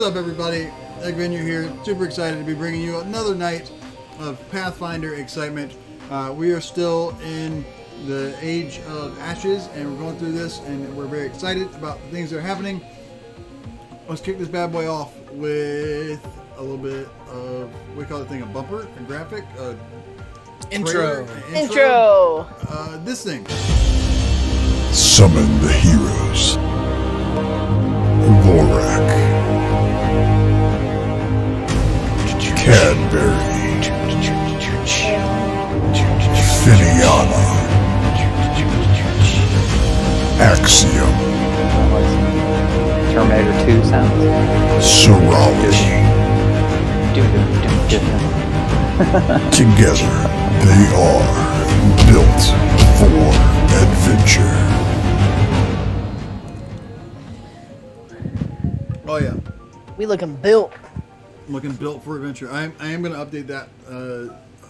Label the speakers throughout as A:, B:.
A: What's up, everybody? Egg Venue here. Super excited to be bringing you another night of Pathfinder excitement. We are still in the Age of Ashes, and we're going through this, and we're very excited about the things that are happening. Let's kick this bad boy off with a little bit of, what do we call the thing, a bumper, a graphic,
B: Intro.
A: This thing.
C: Summon the heroes. Vorak. Cadbury. Finiana. Axiom.
D: Terminator 2 sounds.
C: Serology. Together, they are built for adventure.
A: Oh, yeah.
B: We looking built.
A: Looking built for adventure. I am going to update that.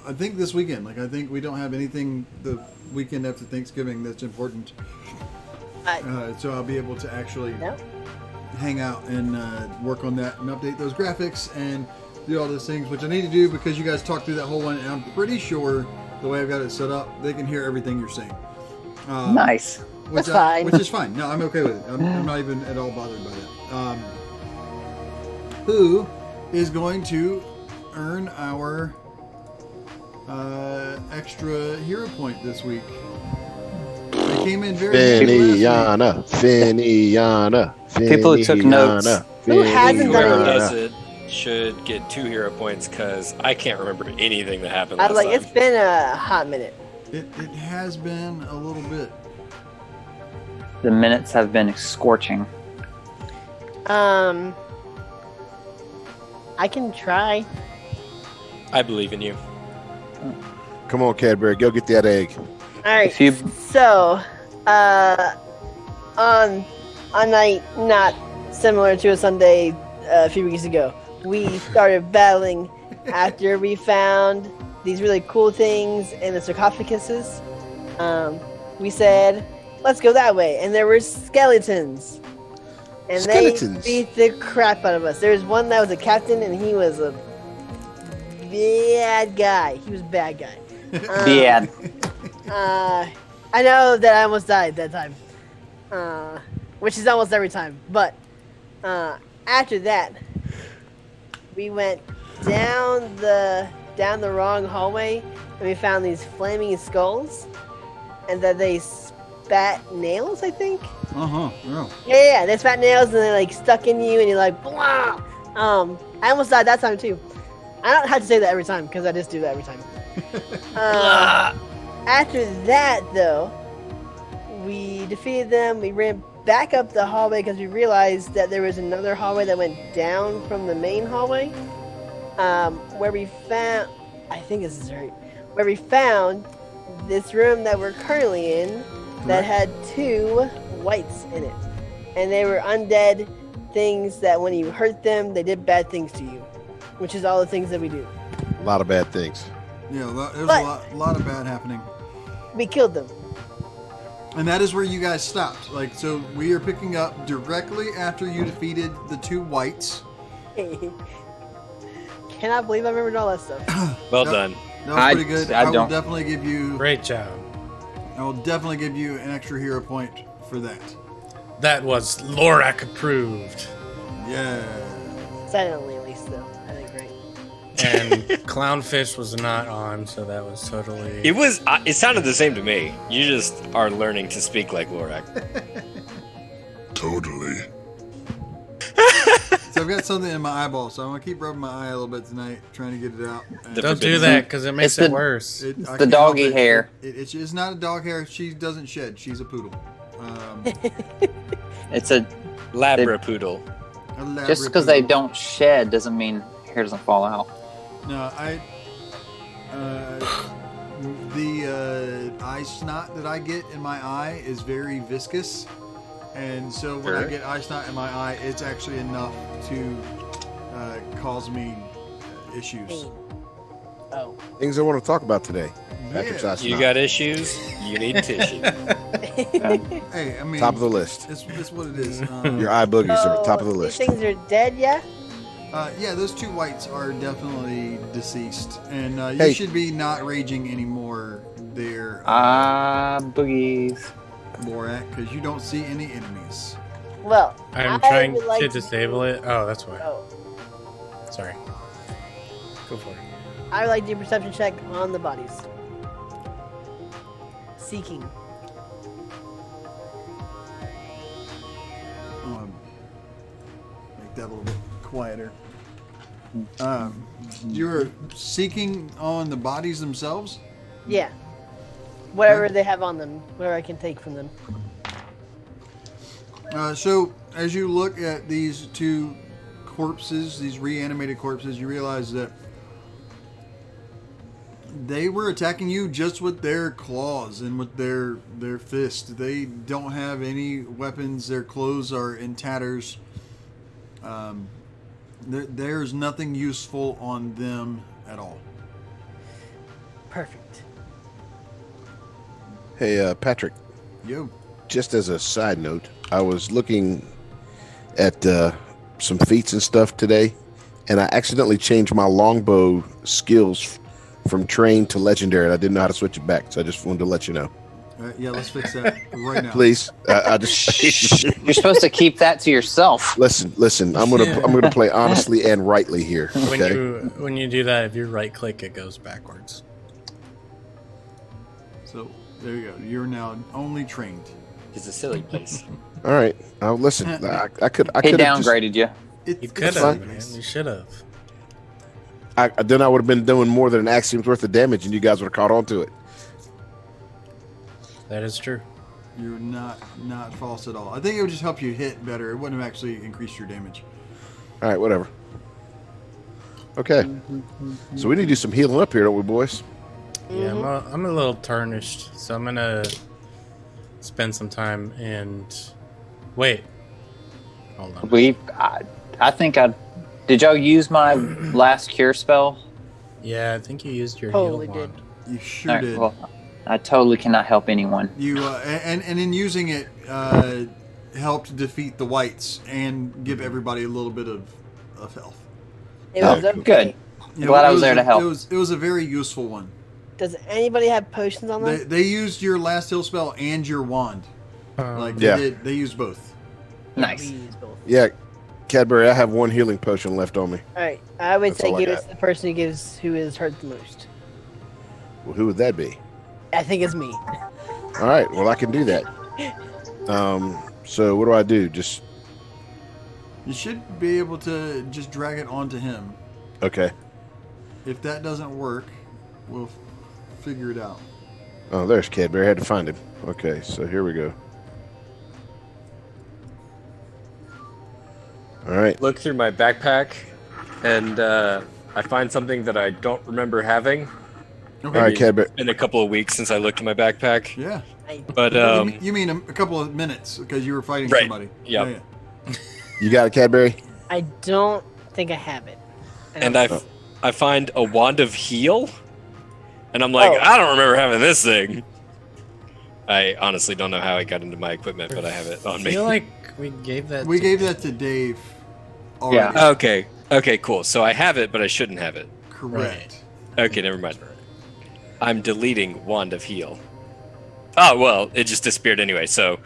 A: I think this weekend. I think we don't have anything the weekend after Thanksgiving that's important. So I'll be able to actually hang out and work on that and update those graphics and do all those things, which I need to do because you guys talked through that whole one, and I'm pretty sure the way I've got it set up, they can hear everything you're saying.
D: Nice.
B: That's fine.
A: Which is fine. No, I'm okay with it. I'm not even at all bothered by that. Who is going to earn our extra hero point this week? They came in very
E: Finiana.
D: People who took notes.
B: Who hasn't
F: Whoever
B: done it
F: does
B: yet?
F: it should get 2 hero points because I can't remember anything that happened
B: I
F: last
B: was like,
F: time.
B: it's been a hot minute.
A: It has been a little bit.
D: The minutes have been scorching.
B: I can try.
F: I believe in you.
E: Come on, Cadbury, go get that egg.
B: All right.
D: If you-
B: So, on a night not similar to a Sunday a few weeks ago, we started battling after we found these really cool things in the sarcophaguses. We said, let's go that way, and there were skeletons. And
E: Skeletons?
B: they beat the crap out of us. There was one that was a captain, and he was a bad guy. He was a bad guy.
D: Yeah.
B: I know that I almost died that time, which is almost every time. But after that, we went down the wrong hallway, and we found these flaming skulls, and that they spat nails, I think.
A: Yeah.
B: Yeah, they spat nails, and they like stuck in you, and you're like, blah. I almost died that time too. I don't have to say that every time because I just do that every time. After that, though, we defeated them. We ran back up the hallway because we realized that there was another hallway that went down from the main hallway, where we found, I think this is right, where we found this room that we're currently in that had 2 whites in it. And they were undead things that when you hurt them, they did bad things to you, which is all the things that we do.
E: A lot of bad things.
A: Yeah, there's
B: But-
A: a lot of bad happening.
B: We killed them.
A: And that is where you guys stopped. So we are picking up directly after you defeated the 2 whites.
B: Cannot believe I remembered all that stuff.
F: Well
A: Yep.
F: done.
A: That was pretty good.
D: I
A: I will
D: don't-
A: definitely give you.
B: Great job.
A: I will definitely give you an extra hero point for that.
G: That was Lorak approved.
A: Yeah.
B: Silently, at least, though. I think, right?
G: And Clownfish was not on, so that was totally.
F: It was. It sounded the same to me. You just are learning to speak like Lorak.
C: Totally.
A: So I've got something in my eyeball, so I'm gonna keep rubbing my eye a little bit tonight, trying to get it out. And
F: The-
G: Don't do that because it makes
D: It's
G: it
D: the-
G: worse.
A: I
D: the
A: can't help
D: doggy
A: it.
D: hair.
A: It's not a dog hair. She doesn't shed. She's a poodle.
D: It's a
F: Labrapoodle.
A: A
D: just because they
A: Labrapoodle.
D: don't shed doesn't mean hair doesn't fall out.
A: No, the eye snot that I get in my eye is very viscous, and so when I
F: Sure.
A: get eye snot in my eye, it's actually enough to cause me issues.
B: Pain. Oh.
E: Things I want to talk about today. After
A: Yeah.
E: Josh
F: You
E: and
F: got issues. You need tissue.
A: Hey, I mean,
E: Top of the list.
A: It's what it is.
E: Your eye boogies are top of the
B: These
E: list.
B: things are dead, yeah?
A: Yeah, those 2 whites are definitely deceased, and you
E: Hey.
A: should be not raging anymore there,
D: Boogies.
A: Lorak, because you don't see any enemies.
B: Well,
G: I'm
B: I
G: trying
B: would like
G: to disable it. Oh, that's why.
B: Oh,
G: Sorry. Go for it.
B: I would like to do a perception check on the bodies. Seeking.
A: Make that a little bit quieter. You're seeking on the bodies themselves?
B: Yeah. Whatever they have on them, whatever I can take from them.
A: So, as you look at these 2 corpses, these reanimated corpses, you realize that they were attacking you just with their claws and with their fists. They don't have any weapons. Their clothes are in tatters. There's nothing useful on them at all.
B: Perfect.
E: Hey, Patrick.
A: Yo.
E: Just as a side note, I was looking at some feats and stuff today, and I accidentally changed my longbow skills from trained to legendary, and I didn't know how to switch it back, so I just wanted to let you know.
A: All right, yeah, let's fix that right now.
E: Please, I just
D: You're supposed to keep that to yourself.
E: listen. I'm gonna play honestly and rightly here.
G: When
E: Okay.
G: when you do that, if you right click, it goes backwards.
A: So, there you go. You're now only trained.
F: It's a silly place.
E: All right. I'll listen. I could. I
D: He
E: could have
D: downgraded you.
G: You could
E: fine.
G: have, man. You should have.
E: Then I would have been doing more than an axiom's worth of damage, and you guys would have caught on to it.
G: That is true.
A: You're not false at all. I think it would just help you hit better. It wouldn't have actually increased your damage.
E: All right. Whatever. Okay. So we need to do some healing up here, don't we, boys?
G: Yeah, I'm a little tarnished, so I'm gonna spend some time and wait. Hold on.
D: I think did y'all use my last cure spell?
G: Yeah, I think you used your
B: Totally
G: heal
B: did.
G: wand.
A: You sure
D: Alright,
A: did.
D: well, I totally cannot help anyone.
A: You and in using it, helped defeat the whites and give everybody a little bit of health.
B: It was okay.
D: Good.
A: You
D: Glad I was
A: it
D: there to help.
A: It was a very useful one.
B: Does anybody have potions on them?
A: They used your last heal spell and your wand. Like
E: Yeah.
A: they used both.
D: Nice.
B: We use both.
E: Yeah. Cadbury, I have 1 healing potion left on me.
B: All right. I would
E: That's
B: say
E: all I
B: give it
E: got.
B: to the person who is hurt the most.
E: Well, who would that be?
B: I think it's me.
E: All right. Well, I can do that. So what do I do? Just
A: You should be able to just drag it onto him.
E: okay.
A: If that doesn't work, we'll figure it out.
E: Oh, there's Cadbury. I had to find him. Okay, so here we go. All right.
F: Look through my backpack, and I find something that I don't remember having.
A: Okay.
E: All right, Cadbury.
F: It's been a couple of weeks since I looked in my backpack.
A: Yeah.
F: But
A: You mean a couple of minutes because you were fighting
F: Right.
A: somebody.
F: Yep.
A: Yeah.
E: You got it, Cadbury?
B: I don't think I have it.
F: and I find a wand of heal, and I'm like,
B: Oh.
F: I don't remember having this thing. I honestly don't know how I got into my equipment, but I have it on
G: I
F: me.
G: feel like we gave that.
A: We
G: to-
A: gave that to Dave already.
D: Yeah.
F: Okay, cool. So I have it, but I shouldn't have it.
A: Correct.
F: Okay, never mind. I'm deleting wand of heal. Oh well, it just disappeared anyway. So,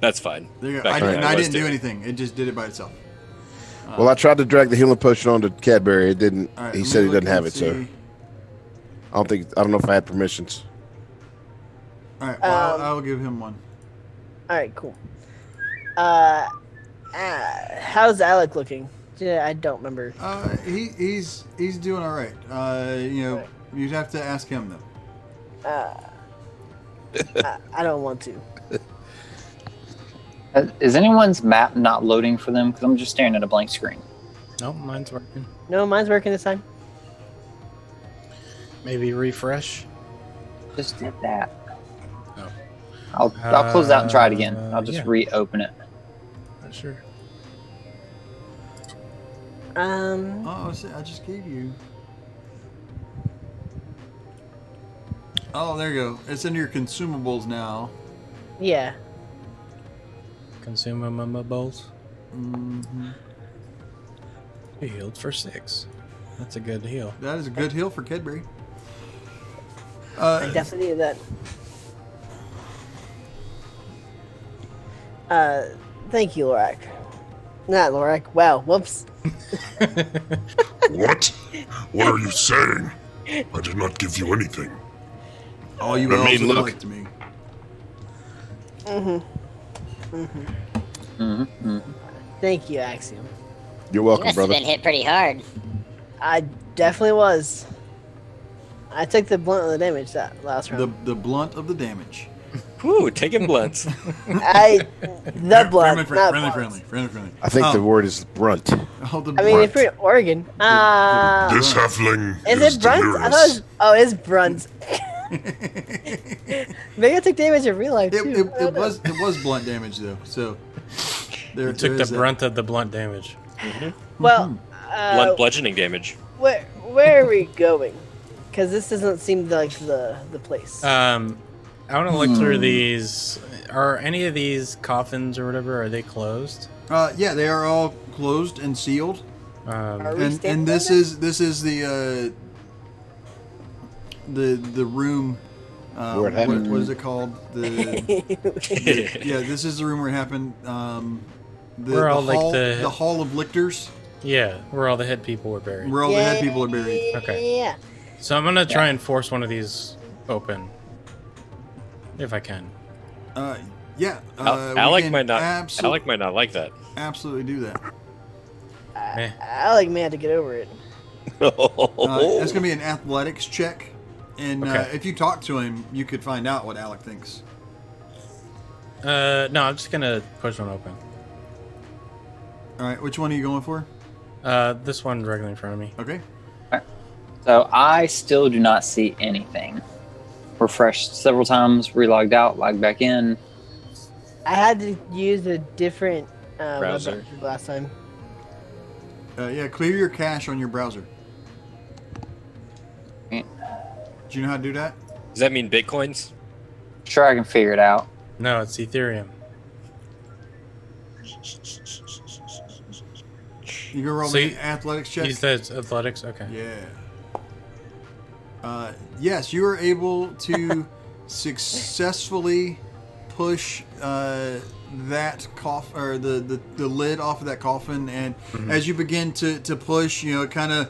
F: that's fine.
A: There you go.
F: Back
A: I,
F: when
A: and
F: I
A: I
F: was
A: didn't do
F: doing-
A: anything. It just did it by itself.
E: Well, I tried to drag the healing potion onto Cadbury. It didn't.
A: All right,
E: He
A: let me
E: said he
A: look
E: doesn't have
A: and
E: it, so
A: see.
E: I don't know if I had permissions.
A: All right, well,
B: Um,
A: I'll give him one.
B: All right, cool. How's Alec looking? Yeah, I don't remember.
A: He's doing all right.
B: Right.
A: You'd have to ask him though.
B: I don't want to.
D: Is anyone's map not loading for them? Because I'm just staring at a blank screen.
G: Nope, mine's working.
B: No, mine's working this time.
G: Maybe refresh.
D: Just did that.
G: Oh.
D: I'll close out and try it again. I'll just
G: yeah.
D: reopen it.
G: Not sure.
A: Oh, see, I just gave you. Oh, there you go. It's in your consumables now.
B: Yeah.
G: Consumables.
A: Mm-hmm.
G: He healed for 6. That's a good heal.
A: That is a good heal for Kedberry.
B: I definitely needed that. Thank you, Lorak. Not Lorak. Wow. Whoops.
C: What? What are you saying? I did not give you anything.
A: All you
E: I
A: elves
E: mean,
A: look
E: look.
A: like to me.
B: Thank you, Axiom.
E: You're
H: You
E: welcome,
H: must have
E: brother.
H: been hit pretty hard.
B: I definitely was. I took the blunt of the damage that last round.
A: The blunt of the damage.
F: Whew, taking blunts.
B: The blunt, not blunts.
A: Friendly.
E: I think the word is brunt.
A: Oh, the
B: I mean, if
A: brunt.
B: we're in Oregon.
C: This halfling
B: Is
C: is
B: it brunt? I thought it was,
C: delirious.
B: it's brunt. Maybe I took damage in real life too.
A: It was blunt damage though. So there
G: You took
A: there
G: the
A: is that.
G: brunt of the blunt damage.
B: Well,
F: Blunt bludgeoning damage.
B: where are we going? Because this doesn't seem like the place.
G: I want to look through these. Are any of these coffins or whatever, are they closed?
A: Yeah, they are all closed and sealed.
B: Are we
A: And
B: standing
A: this
B: there?
A: is the room.
E: Where it happened.
A: What is it called? Yeah, this is the room where it happened.
G: Where all, like,
A: hall,
G: the-
A: the Hall of Lictors,
G: Yeah, where all the head people were buried.
A: where all the head people are buried.
G: Okay.
B: Yeah.
G: So I'm gonna try and force one of these open, if I can.
A: Yeah, we
F: Alec
A: can
F: might not. Alec might not like that.
A: absolutely do that.
B: Alec may have to get over it.
A: It's gonna be an athletics check, and
G: Okay.
A: if you talk to him, you could find out what Alec thinks.
G: No, I'm just gonna push one open.
A: All right, which one are you going for?
G: This one directly in front of me.
A: Okay.
D: So I still do not see anything. Refreshed several times, relogged out, logged back in.
B: I had to use a different
F: Browser.
B: web last time.
A: Yeah, clear your cache on your browser.
D: Yeah.
A: Do you know how to do that?
F: Does that mean bitcoins?
D: Sure, I can figure it out.
G: No, it's Ethereum.
A: You can roll
G: So
A: me
G: you-
A: an athletics check.
G: You said athletics? Okay.
A: Yeah. Yes, you were able to successfully push that coffin or the lid off of that coffin, and as you begin to push, it kind of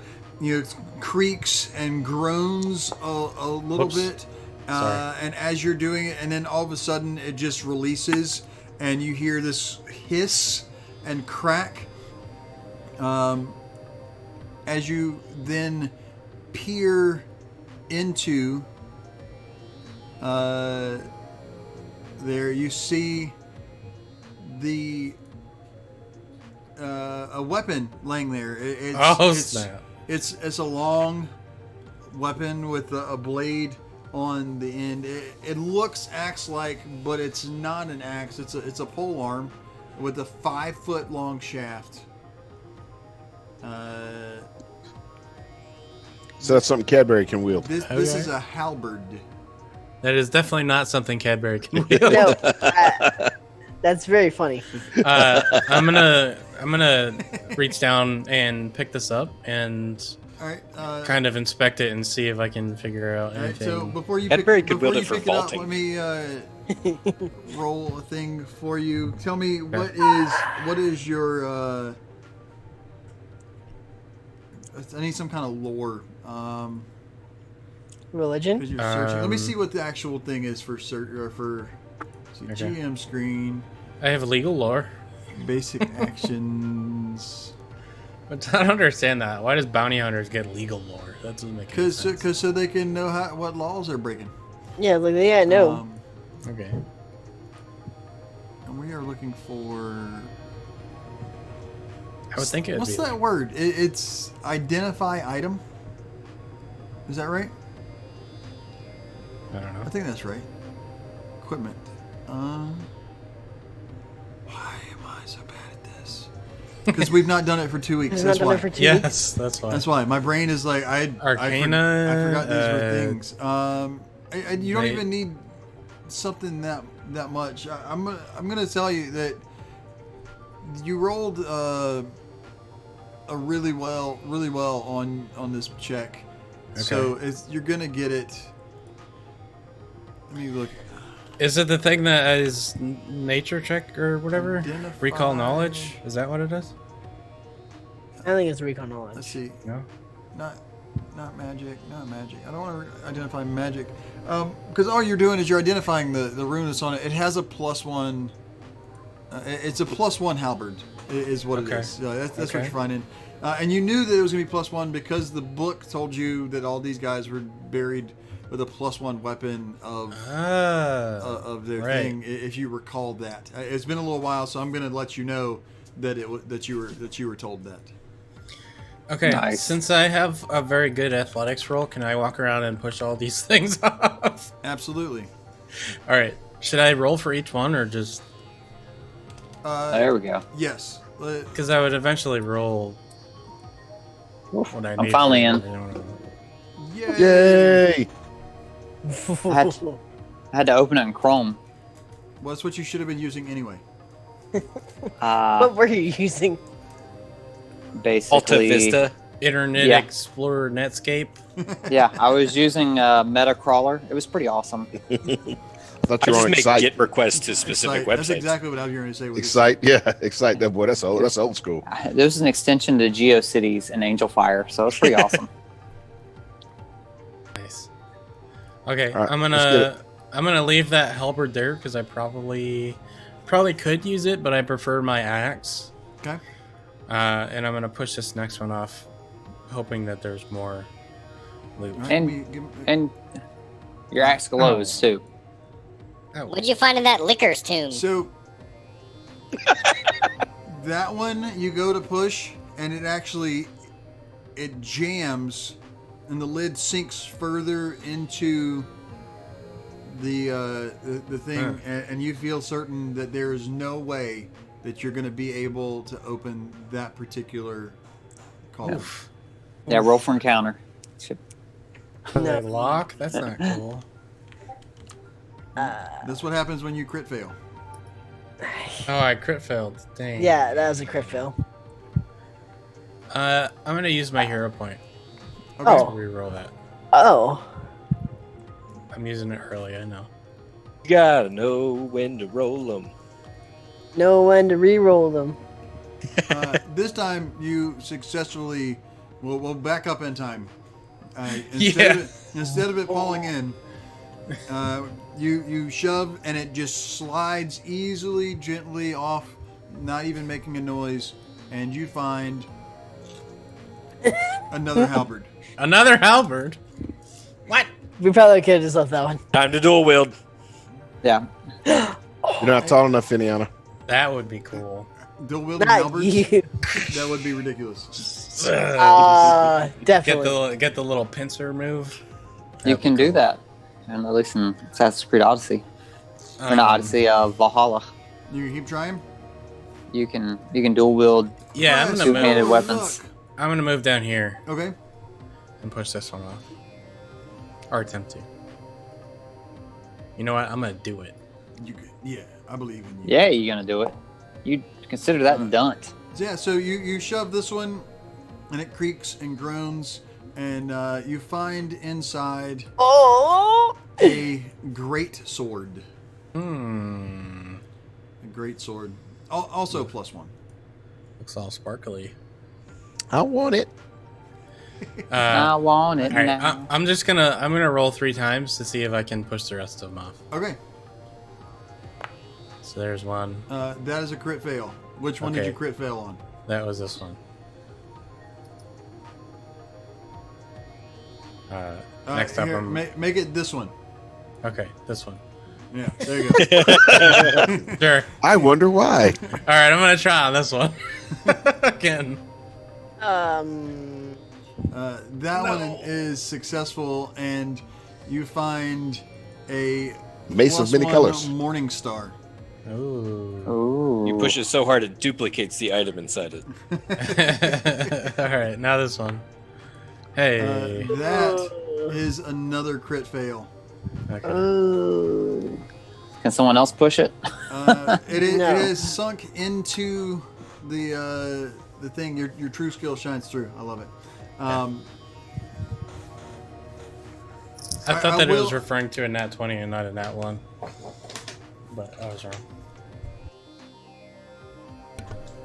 A: creaks and groans a little
G: Whoops.
A: bit,
G: Sorry.
A: and as you're doing it, and then all of a sudden it just releases, and you hear this hiss and crack. As you then peer into there, you see a weapon laying there.
G: Snap.
A: It's a long weapon with a blade on the end. It looks axe-like, but it's not an axe. It's a pole arm with a 5-foot long shaft.
E: So that's something Cadbury can wield.
A: This
G: Okay.
A: is a halberd.
G: That is definitely not something Cadbury can wield.
B: No, that's very funny.
G: I'm gonna reach down and pick this up and
A: All right.
G: kind of inspect it and see if I can figure out
A: All right.
G: anything.
A: So before you
F: Cadbury
A: pick,
F: could
A: before
F: build
A: you
F: it for
A: pick it up,
F: vaulting.
A: let me roll a thing for you. Tell me what is your I need some kind of lore.
B: Religion?
A: Because you're searching. Let me see what the actual thing is for search or for
G: Okay.
A: GM screen,
G: I have legal lore.
A: basic actions.
G: But I don't understand that. Why does bounty hunters get legal lore? That doesn't make any sense.
A: Because so they can know what laws they're breaking.
B: Yeah, like no.
G: Okay.
A: And we are looking for.
G: I would think it would
A: What's
G: be.
A: that word? It's identify item. Is that right?
G: I don't
A: I
G: know.
A: think that's right. Equipment. Why am I so bad at this? Because we've not done it for 2 weeks.
B: He's
A: That's
B: not done
A: why.
B: it for 2 weeks.
G: Yes, that's why.
A: That's why my brain is like I
G: Arcana,
A: forgot these were things. You don't
G: may-
A: even need something that much. I'm gonna tell you that you rolled really well on this check. So you're gonna get it. Let me look.
G: Is it the thing that is nature check or whatever?
A: Identify-
G: Recall knowledge? Is that what it is?
B: I think it's recon knowledge.
A: Let's see.
G: No.
A: Not magic. Not magic. I don't want to identify magic. Because all you're doing is you're identifying the rune that's on it. It has a +1. It's a +1 halberd, is what it is. That's what you're finding. And you knew that it was going to be +1 because the book told you that all these guys were buried with a +1 weapon of their thing. If you recall that, it's been a little while, so I'm going to let you know that that you were told that.
G: Okay,
D: Nice.
G: Since I have a very good athletics roll, can I walk around and push all these things off?
A: Absolutely.
G: All right. Should I roll for each one or just...
D: There we go.
A: Yes.
G: Because I would eventually roll what I
D: I'm
G: need.
D: finally in.
A: Yay!
E: Yay!
D: I had to open it in Chrome.
A: Well, that's what you should have been using anyway.
B: What were you using?
D: Basically,
F: Alta Vista.
G: Internet
D: Yeah.
G: Explorer Netscape.
D: Yeah, I was using Metacrawler. It was pretty awesome.
E: I thought
F: I
E: you were
F: just
E: on
F: make
E: Excite.
F: GET requests to specific
A: Excite. That's
F: websites.
A: exactly what I was going to say. With
E: Excite, yeah, Excite. That boy, that's old school.
D: There was an extension to GeoCities and Angel Fire, so it's pretty awesome.
G: Nice. Okay,
E: All right,
G: I'm
E: let's get
G: gonna leave that halberd there because I probably could use it, but I prefer my axe.
A: Okay.
G: And I'm gonna push this next one off, hoping that there's more loot.
A: All right,
D: And- And your axe glows too.
G: Oh,
H: What'd you find in that liquor's tomb?
A: So that one you go to push, and it jams, and the lid sinks further into the thing, and you feel certain that there is no way that you're going to be able to open that particular call.
D: Yeah, roll for encounter.
B: No.
G: lock? That's not cool.
A: That's what happens when you crit fail.
G: Oh, I crit failed. Dang.
B: Yeah, that was a crit fail.
G: I'm gonna use my hero point
A: Okay.
B: Oh.
G: to reroll that.
B: Oh.
G: I'm using it early. I know.
F: You gotta know when to roll them.
B: Know when to re-roll them.
A: This time you successfully. We'll back up in time.
G: Yeah.
A: Instead of it falling in, you shove and it just slides easily, gently off, not even making a noise, and you find another halberd.
G: Another halberd. What?
B: We probably could have just left that one.
F: Time to dual wield.
D: Yeah.
E: You're not tall enough, Indiana.
G: That would be cool.
A: Dual wielding
B: Not
A: halberds?
B: you.
A: That would be ridiculous.
B: Definitely.
G: Get the little pincer move.
D: You can do that. And at least in Assassin's Creed Odyssey. Or not Odyssey, Valhalla.
A: You keep trying?
D: You can dual wield.
G: Yeah, I'm
A: Yes.
G: gonna
D: Two-handed
G: move.
D: weapons.
G: I'm gonna move down here
A: Okay.
G: and push this one off, or attempt to. You know what? I'm gonna do it.
A: Yeah, I believe in you.
D: Yeah, you're gonna do it. You consider that done.
A: Yeah, so you shove this one, and it creaks and groans, and you find inside
B: Oh.
A: a great sword.
G: Hmm.
A: A great sword. Also +1.
G: Looks all sparkly.
E: I want it.
D: I want it
G: All right,
D: now.
G: I'm gonna roll 3 times to see if I can push the rest of them off.
A: Okay.
G: So there's one.
A: That is a crit fail. Which one did
G: Okay.
A: you crit fail on?
G: That was this one. Next up,
A: Here,
G: I'm
A: make it this one.
G: okay. This one.
A: Yeah, there you go.
G: Sure.
E: I wonder why.
G: All right, I'm gonna try on this one again.
A: That one is successful, and you find a
E: Mace of many
A: +1
E: colors.
A: Morning Star.
G: Ooh.
D: Ooh.
F: You push it so hard it duplicates the item inside it.
G: All right, now this one. Hey.
A: That is another crit fail.
G: Okay.
B: Oh.
D: Can someone else push it?
A: It
B: No.
A: is sunk into the the thing, your true skill shines through. I love it.
G: I thought that it was referring to a nat 20 and not a nat 1. But I was wrong.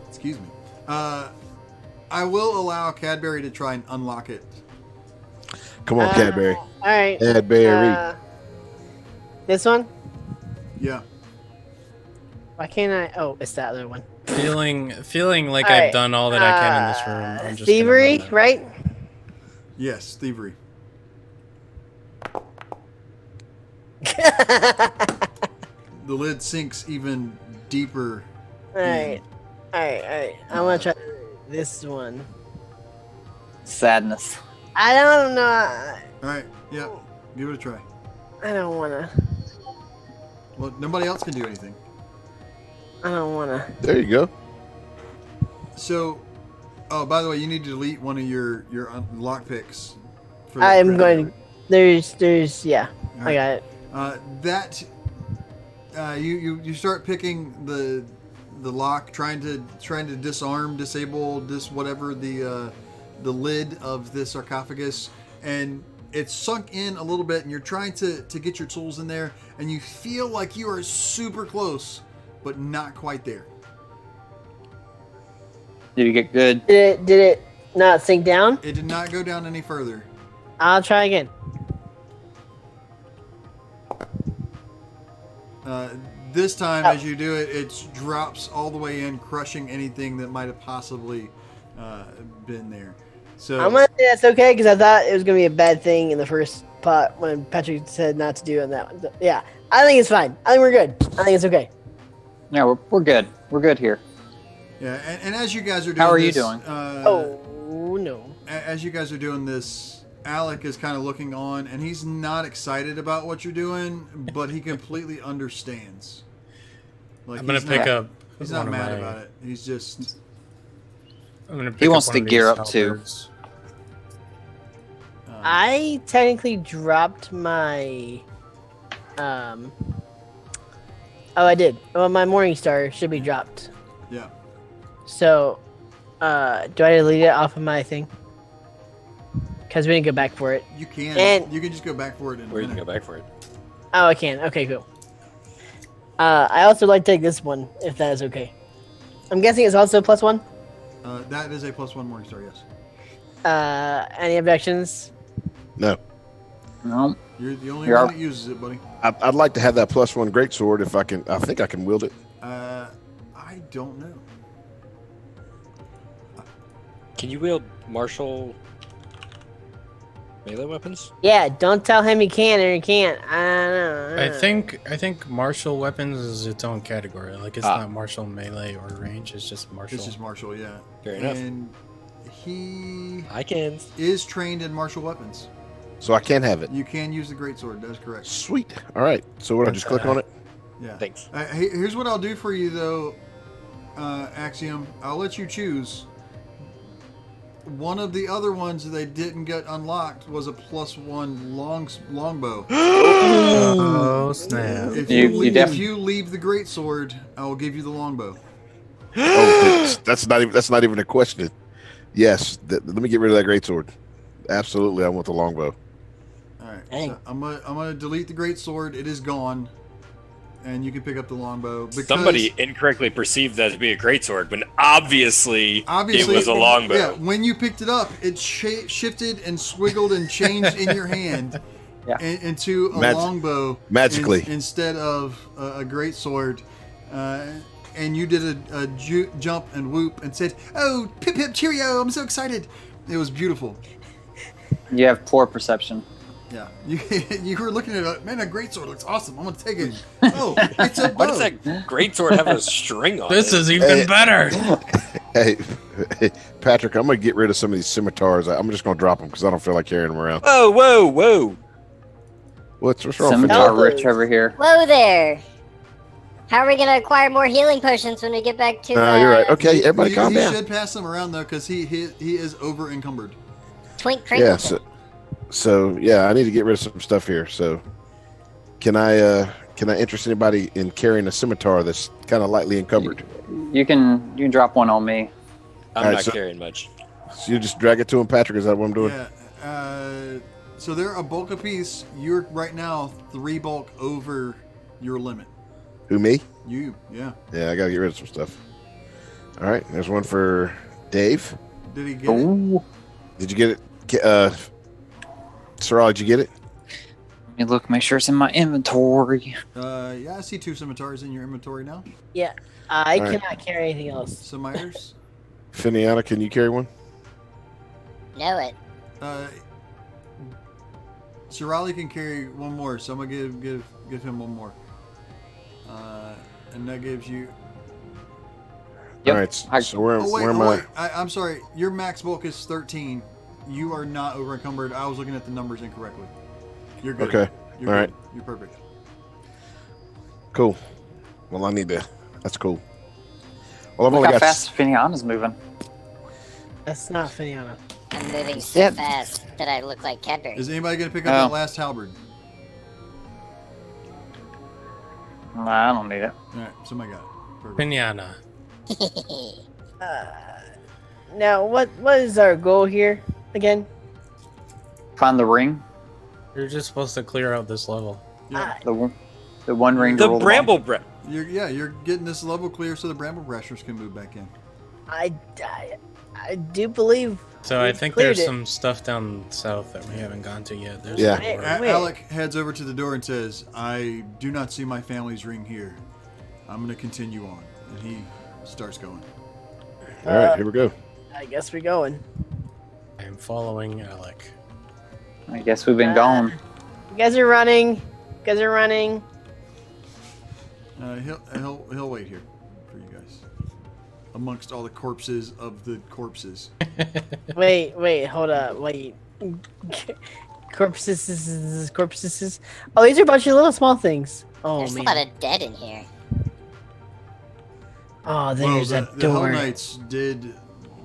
A: Excuse me. I will allow Cadbury to try and unlock it.
E: Come on, Cadbury.
B: All right.
E: Cadbury.
B: This one?
A: Yeah.
B: Why can't I? Oh, it's that other one.
G: Feeling like
B: All right.
G: I've done all that I can in this room. I'm just
B: thievery,
G: gonna run
B: right?
A: Yes, thievery. The lid sinks even deeper.
B: All right. I want to try this one.
D: Sadness.
B: I don't know.
A: All right. Yep. Give it a try.
B: I don't want to.
A: Well, nobody else can do anything.
B: I don't want to.
E: There you go.
A: So, oh, by the way, you need to delete one of your lock picks.
B: I'm going. There's. Yeah.
A: Right.
B: I got it.
A: You start picking the lock, trying to disable this whatever the lid of this sarcophagus, and it's sunk in a little bit, and you're trying to get your tools in there, and you feel like you are super close, but not quite there.
D: Did you get good?
B: Did it not sink down?
A: It did not go down any further.
B: I'll try again.
A: This time, as you do it, it drops all the way in, crushing anything that might have possibly been there. So
B: I'm gonna say that's okay because I thought it was gonna be a bad thing in the first pot when Patrick said not to do it. That one. Yeah, I think it's fine. I think we're good. I think it's okay.
D: Yeah, we're good. We're good here.
A: yeah, and as you guys are doing,
D: How are you
A: this,
D: doing?
B: Oh no.
A: As you guys are doing this, Alec is kind of looking on, and he's not excited about what you're doing, but he completely understands. Like
G: I'm gonna
A: he's
G: pick
A: not-
G: up.
A: He's
G: one
A: not
G: of
A: mad
G: my-
A: about it. He's just.
G: I'm gonna pick
D: He
G: up
D: wants
G: one
D: to
G: of
D: gear
G: these
D: up too.
G: halberds.
B: I technically dropped my. Oh, I did. Well, my Morning Star should be dropped.
A: Yeah.
B: So, do I delete it off of my thing? Because we didn't go back for it.
A: You can.
B: And-
A: You can just go back for it in a
F: Where you can
A: minute.
F: go back for it.
B: Oh, I can. Okay, cool. I also like to take this one, if that is okay. I'm guessing it's also +1.
A: That is a +1 Morning Star. Yes.
B: Any objections?
E: No.
D: No.
A: You're the only
D: You're
A: one
D: up.
A: that uses it, buddy.
E: I'd like to have that +1 greatsword if I can. I think I can wield it.
A: I don't know.
F: Can you wield martial melee weapons?
B: Yeah, don't tell him he can or he can't. I don't know.
G: I think martial weapons is its own category. Like it's not martial melee or range. It's just martial.
A: It's just martial, yeah.
F: Fair enough.
A: And he
F: I can.
A: is trained in martial weapons.
E: So I can have it.
A: You can use the greatsword. That is correct.
E: Sweet. All right. So what? I just click on it.
A: Yeah.
F: Thanks.
A: Here's what I'll do for you, though, Axiom. I'll let you choose. One of the other ones that they didn't get unlocked was a +1 longbow.
G: Oh snap!
A: If
D: You
A: if you leave the greatsword, I will give you the longbow.
E: Oh, that's not even a question. Yes. Let me get rid of that greatsword. Absolutely, I want the longbow.
A: All right.
B: Dang.
A: So I'm gonna delete the greatsword. It is gone, and you can pick up the longbow. Because
F: Somebody incorrectly perceived that to be a greatsword when obviously it was a longbow.
A: Yeah, when you picked it up, it shifted and swiggled and changed in your hand into a longbow
E: magically
A: instead of a greatsword. And you did a jump and whoop and said, "Oh, pip pip cheerio! I'm so excited!" It was beautiful.
D: You have poor perception.
A: Yeah, you were looking at it, man. That greatsword looks awesome. I'm gonna take it. Oh, it's a
F: Why
A: bow.
F: does that greatsword have a string on
G: This
F: it?
G: is even better.
E: Hey, Patrick, I'm gonna get rid of some of these scimitars. I'm just gonna drop them because I don't feel like carrying them around.
F: Whoa, whoa, whoa!
E: What's wrong?
D: Scimitar
E: Fedora?
D: Rich over here.
H: Whoa there! How are we gonna acquire more healing potions when we get back to?
E: You're right. Okay, everybody, calm
A: He
E: down.
A: should pass them around though, because he is over encumbered.
H: Twink
E: Yeah.
H: Crinkleton.
E: So yeah, I need to get rid of some stuff here. So can I interest anybody in carrying a scimitar that's kind of lightly encumbered?
D: You can drop one on me.
F: I'm
E: All right,
F: not
E: so-
F: carrying much.
E: So you just drag it to him, Patrick. Is that what I'm doing?
A: Yeah. So they're a bulk apiece. You're right now 3 bulk over your limit.
E: Who, me?
A: You, yeah.
E: Yeah, I gotta get rid of some stuff. All right, there's one for Dave.
A: Did he get it?
D: Ooh.
E: Did you get it? Sorrel, did you get it?
D: Let me look, make sure it's in my inventory.
A: Yeah, I see 2 scimitars in your inventory now.
B: Yeah, I
E: All right.
B: cannot carry anything else.
A: Some Myers.
E: Finiana, can you carry one?
H: Know it.
A: Shirali can carry one more, so I'm gonna give him one more. And that gives you.
D: Yep.
E: All right,
D: I-
E: so where
A: Oh wait,
E: am I?
A: wait. I'm sorry. Your max bulk is 13. You are not over encumbered. I was looking at the numbers incorrectly. You're good.
E: Okay.
A: You're
E: All
A: good.
E: right.
A: You're perfect.
E: Cool. Well, I need to. That's cool. Well, I've
D: Look
E: only
D: how
E: got.
D: fast Finiana's moving.
B: That's not Finiana.
H: I'm moving so
D: Yep.
H: fast that I look like Cadbury.
A: Is anybody gonna pick up
D: Oh.
A: that last halberd?
D: Nah, I don't need it.
A: All right. Somebody got it. Perfect.
G: Pinata.
B: Now, what is our goal here again?
D: Find the ring.
G: You're just supposed to clear out this level.
A: Yeah.
D: The one ring to
F: The
D: roll them
F: bramble
D: on.
F: bread.
A: You're getting this level clear so the bramble brushers can move back in.
B: I do believe.
G: So I
B: we've
G: think
B: cleared
G: there's
B: it.
G: some stuff down south that we haven't gone to yet. There's
E: Yeah.
G: a door.
B: Wait.
A: Alec heads over to the door and says, "I do not see my family's ring here. I'm going to continue on." And he starts going.
E: All right, here we go.
B: I guess we're going.
G: I am following Alec.
D: I guess we've been gone.
B: You guys are running. You guys are running.
A: He'll wait here for you guys, amongst all the corpses of the corpses.
B: Wait, hold up, wait. Corpses. Oh, these are a bunch of little small things. Oh
H: There's
B: man.
H: a lot of dead in here.
B: Oh, there's
A: well,
B: a
A: the Hell
B: door.
A: Knights did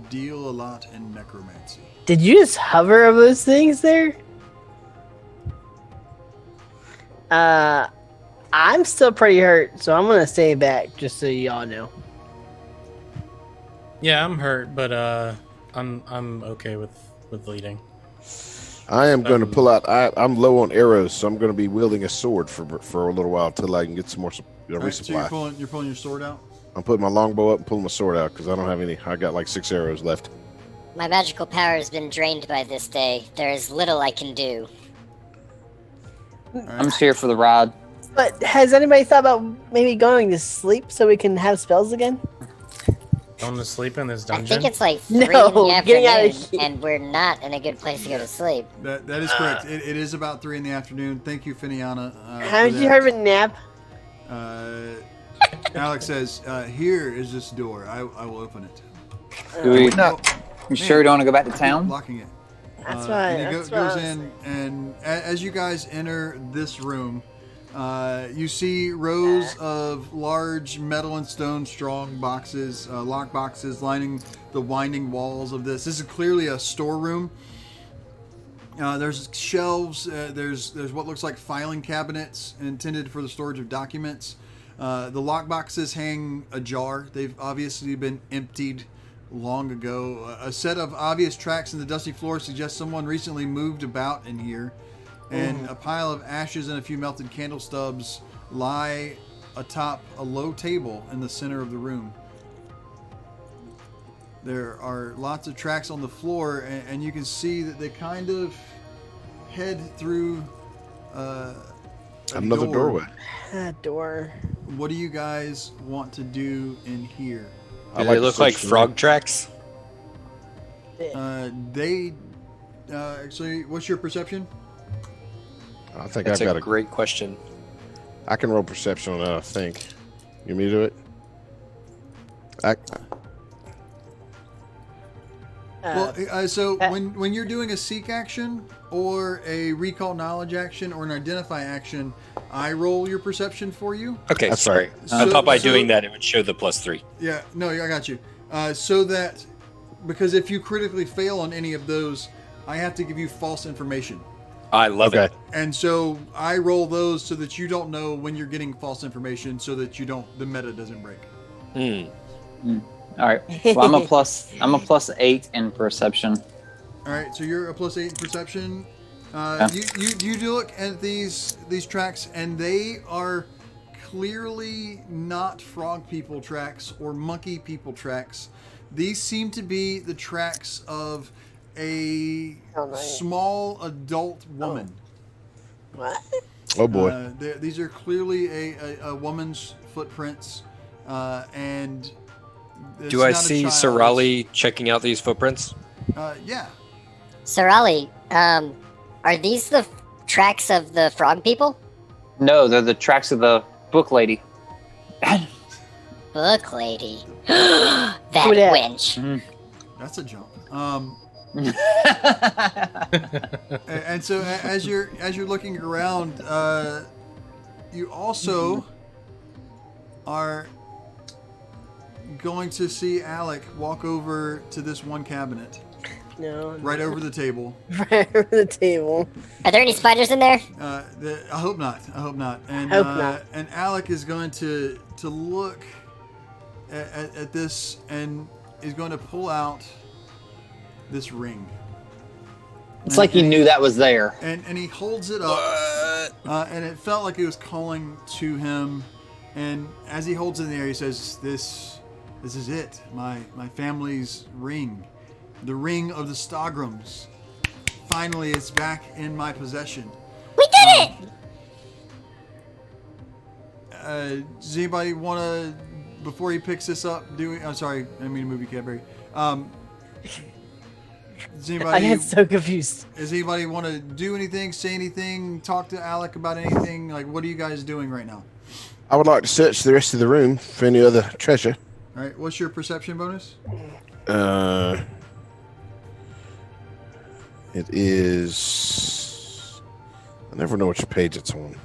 A: deal a lot in necromancy.
B: Did you just hover over those things there? I'm still pretty hurt, so I'm gonna stay back, just so y'all know.
G: Yeah, I'm hurt, but I'm okay with leading.
E: I am going to pull out. I'm low on arrows, so I'm going to be wielding a sword for a little while until I can get some more
A: All right, so
E: resupply.
A: you're pulling your sword out.
E: I'm putting my longbow up and pulling my sword out because I don't have any. I got like 6 arrows left.
H: My magical power has been drained by this day. There is little I can do.
D: I'm just here for the ride.
B: But has anybody thought about maybe going to sleep so we can have spells again?
G: Going to sleep in this
H: I
G: dungeon?
H: think it's like 3
B: No,
H: in the
B: getting out of
H: afternoon,
B: here.
H: and we're not in a good place to go to sleep.
A: That is correct. It is about 3 in the afternoon. Thank you, Finiana.
B: Haven't you heard of a nap?
A: Alex says, "Here is this door. I will open it."
D: Do we,
A: No,
D: you sure you don't want to go back to town?
A: locking it.
B: That's right.
A: And he
B: That's
A: goes
B: right.
A: in, and as you guys enter this room, you see rows of large metal and stone strong boxes, lock boxes, lining the winding walls of this. This is clearly a storeroom. There's shelves. There's what looks like filing cabinets intended for the storage of documents. The lock boxes hang ajar. They've obviously been emptied long ago. A set of obvious tracks in the dusty floor suggests someone recently moved about in here. And a pile of ashes and a few melted candle stubs lie atop a low table in the center of the room. There are lots of tracks on the floor, and you can see that they kind of head through
E: Another doorway.
B: That door.
A: What do you guys want to do in here?
E: I
F: Do they
E: to
F: look
E: search
F: like
E: the
F: frog
E: room.
F: tracks?
A: They actually, what's your perception?
E: I think
F: That's
E: I've got
F: a great question.
E: I can roll perception on that. I think. You want me to do it?
A: So when you're doing a seek action or a recall knowledge action or an identify action, I roll your perception for you.
F: Okay,
E: That's
F: sorry.
E: right.
F: I
A: So-
F: thought by
A: so-
F: doing that it would show the +3.
A: Yeah, no, I got you. So that, because if you critically fail on any of those, I have to give you false information.
F: I love
E: Okay.
F: it.
A: And so I roll those so that you don't know when you're getting false information, so that the meta doesn't break.
F: Hmm.
D: All right. Well, I'm a +8 in perception.
A: All right, so you're a +8 in perception.
D: Yeah.
A: You do look at these tracks, and they are clearly not frog people tracks or monkey people tracks. These seem to be the tracks of a small adult woman.
B: What?
E: Oh boy.
A: These are clearly a woman's footprints, and it's
F: Do I
A: not a
F: see
A: child.
F: Sorali checking out these footprints?
A: Yeah.
H: Sorali, are these the tracks of the frog people?
D: No, they're the tracks of the book lady.
H: Book lady. That
B: Who dat?
H: wench.
A: That's a jump. And so as you're looking around, you also are going to see Alec walk over to this one cabinet,
B: No.
A: right over the table.
B: Right over the table.
H: Are there any spiders in there?
A: I hope not. I hope not. And
B: Hope not.
A: And Alec is going to look at this, and is going to pull out this ring.
D: It's like he knew that was there.
A: And he holds it up, and it felt like it was calling to him. And as he holds it in the air, he says, "This is it. My family's ring, the ring of the Stagrams. Finally, it's back in my possession."
H: We did it!
A: Does anybody want to, before he picks this up, I'm sorry, I didn't mean to move you, Cadbury. Does
B: I
A: anybody?
B: get so confused.
A: Does anybody want to do anything, say anything, talk to Alec about anything? Like, what are you guys doing right now?
E: I would like to search the rest of the room for any other treasure.
A: All right, what's your perception bonus?
E: It is. I never know which page it's on.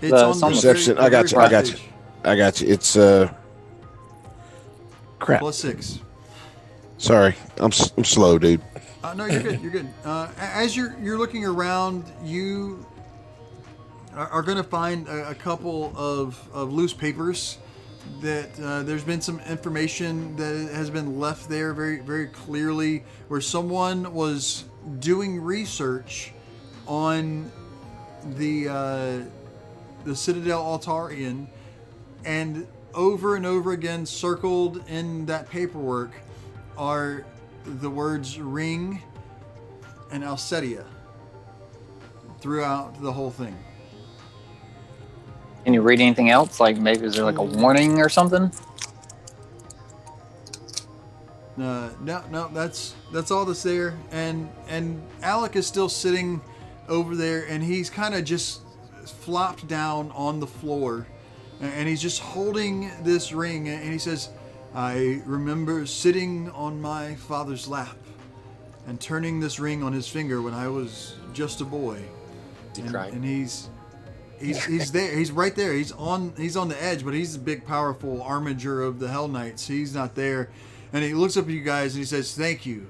A: It's
D: The
A: on the
E: Perception. I got you. I got you. I got you. It's crap.
A: +6.
E: Sorry, I'm slow, dude.
A: No, you're good. You're good. As you're looking around, you are going to find a couple of loose papers that there's been some information that has been left there very, very clearly, where someone was doing research on the Citadel Altarian, and over again circled in that paperwork are the words ring and Alcetia throughout the whole thing.
D: Can you read anything else? Like maybe is there like a warning or something?
A: No, that's all that's there. And Alec is still sitting over there, and he's kind of just flopped down on the floor, and he's just holding this ring, and he says, "I remember sitting on my father's lap and turning this ring on his finger when I was just a boy." And he's there. He's right there. He's on the edge, but he's the big, powerful armiger of the Hell Knights. He's not there. And he looks up at you guys and he says, "Thank you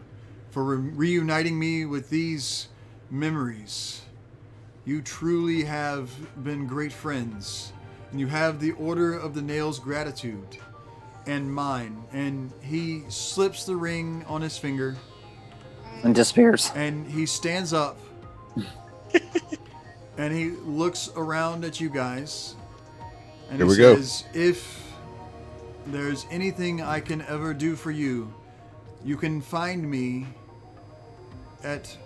A: for reuniting me with these memories. You truly have been great friends. And you have the Order of the Nail's gratitude and mine." And he slips the ring on his finger
D: And disappears.
A: and he stands up and he looks around at you guys and
E: Here
A: he
E: we go.
A: says, "If there's anything I can ever do for you, you can find me at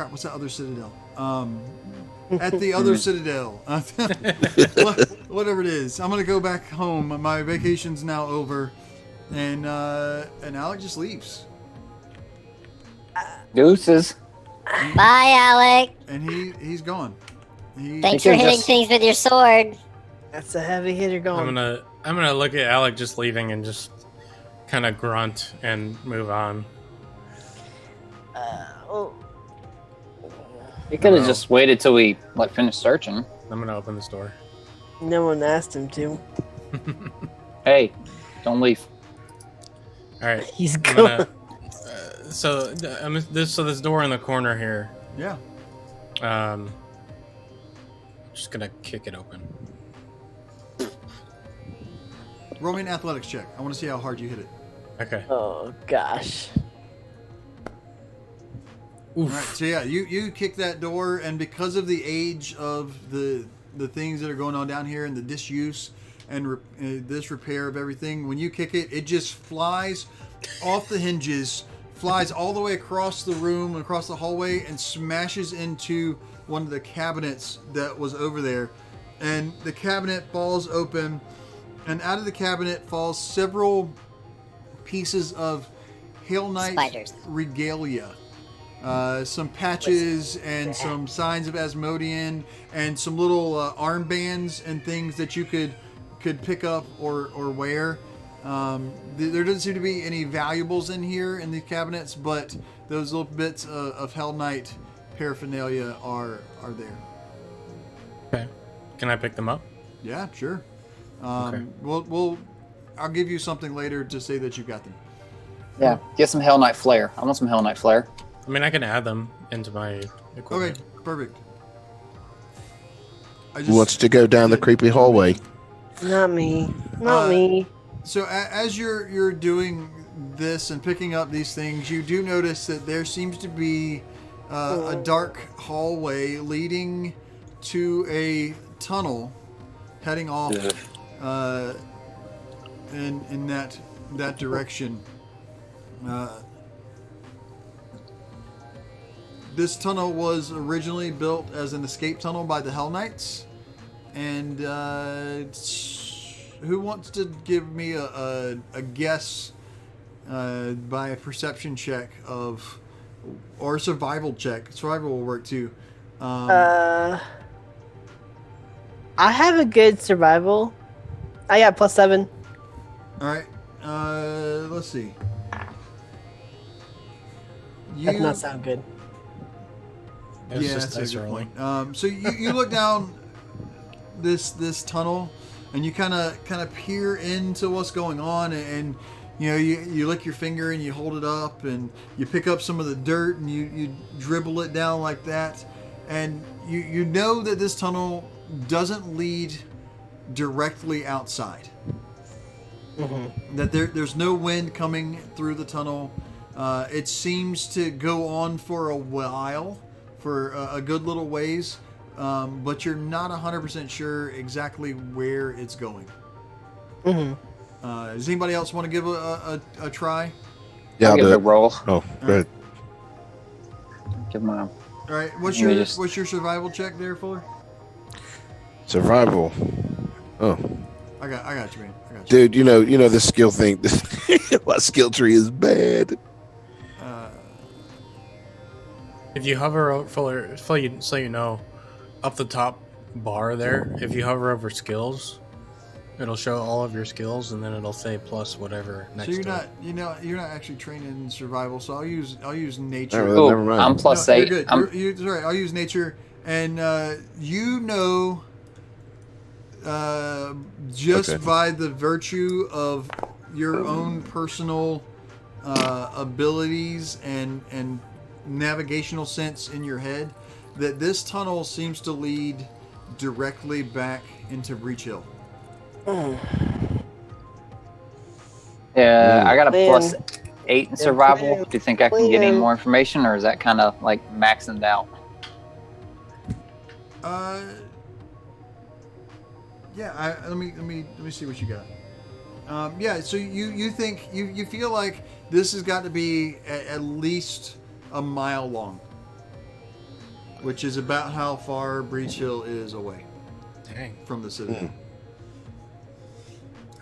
A: what's that other citadel? At the other citadel." Whatever it is. I'm gonna go back home. My vacation's now over, and Alec just leaves,
D: Deuces.
H: Bye, Alec.
A: and he's gone.
H: Thanks for hitting things with your sword.
B: That's a heavy hitter going.
G: I'm gonna look at Alec just leaving and just kind of grunt and move on.
D: You could have just waited till we finished searching.
G: I'm gonna open this door.
B: No one asked him to.
D: Hey, don't leave.
G: All right.
B: He's
G: I'm
B: gone.
G: gonna, so this door in the corner here.
A: Yeah.
G: Just gonna kick it open.
A: Roll me an athletics check. I want to see how hard you hit it.
G: Okay.
B: Oh gosh.
A: All right, so yeah, you kick that door, and because of the age of the things that are going on down here and the disuse and this repair of everything, when you kick it, it just flies off the hinges, flies all the way across the room, across the hallway, and smashes into one of the cabinets that was over there. And the cabinet falls open, and out of the cabinet falls several pieces of Hail Knight
H: Spiders.
A: regalia. Some patches and some signs of Asmodean, and some little armbands and things that you could pick up or wear. There doesn't seem to be any valuables in here in the cabinets, but those little bits of Hell Knight paraphernalia are there.
G: Okay. Can I pick them up?
A: Yeah, sure.
G: Okay.
A: I'll give you something later to say that you got them.
D: Yeah, get some Hell Knight Flare. I want some Hell Knight Flare.
G: I mean, I can add them into my equipment.
A: Okay, perfect.
E: Who wants to go down the creepy hallway?
B: Not me. Not me.
A: So as you're doing this and picking up these things, you do notice that there seems to be a dark hallway leading to a tunnel heading off in that direction. This tunnel was originally built as an escape tunnel by the Hell Knights, and who wants to give me a guess by a perception check or a survival check? Survival will work too.
B: I have a good survival. I got +7.
A: All right. Let's see.
B: That does not sound good.
G: It's
A: Yeah,
G: just
A: that's a
G: dice
A: good
G: rolling.
A: point. So you look down this tunnel, and you kind of peer into what's going on, and you lick your finger and you hold it up, and you pick up some of the dirt and you dribble it down like that, and you know that this tunnel doesn't lead directly outside. Mm-hmm. That there's no wind coming through the tunnel. It seems to go on for a while. For a good little ways, but you're not 100% sure exactly where it's going.
B: Mm-hmm.
A: Does anybody else want to give a try?
E: Yeah,
D: I'll
E: I'll
D: give
E: do
D: it a
E: it.
D: roll.
E: Oh, go ahead.
D: Give my.
A: All right, what's
D: Let me
A: your
D: just-
A: survival check there, Fuller?
E: Survival. Oh,
A: I got you, man. I got you.
E: dude, you know this skill thing. My skill tree is bad.
G: If you hover over, so you know, up the top bar there, if you hover over skills, it'll show all of your skills, and then it'll say plus whatever next
A: So you're
G: to
A: not,
G: it.
A: you're not actually trained in survival. So I'll use nature.
E: All right,
D: Cool.
E: never mind.
D: I'm plus
A: No,
D: 8.
A: You're good.
D: I'm,
A: Sorry, I'll use nature, and just
E: Okay.
A: by the virtue of your own personal abilities and navigational sense in your head, that this tunnel seems to lead directly back into Breach Hill.
D: yeah, I got a
B: Man.
D: plus 8 in survival.
B: plan-
D: Do you think I can get any
B: plan.
D: more information, or is that kind of like maxing out?
A: Yeah. Let me see what you got. Yeah. So you think you feel like this has got to be at least a mile long, which is about how far Breach Hill is away
G: Dang.
A: from the citadel.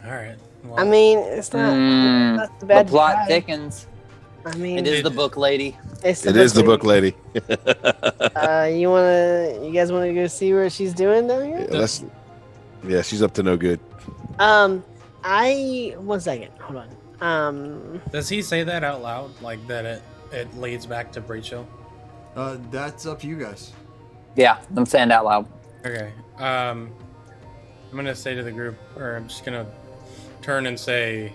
G: All right. Well,
B: I mean, it's not, not too
D: The
B: bad. to
D: plot
B: try.
D: thickens.
B: I mean,
D: It is the book lady.
B: it's
E: It is the book lady.
B: You guys wanna go see what she's doing down here?
E: Yeah, she's up to no good.
B: One second, hold on.
G: does he say that out loud, like that it leads back to Breach Hill?
A: That's up to you guys.
D: Yeah, I'm saying that loud.
G: Okay. I'm gonna say to the group, or I'm just gonna turn and say,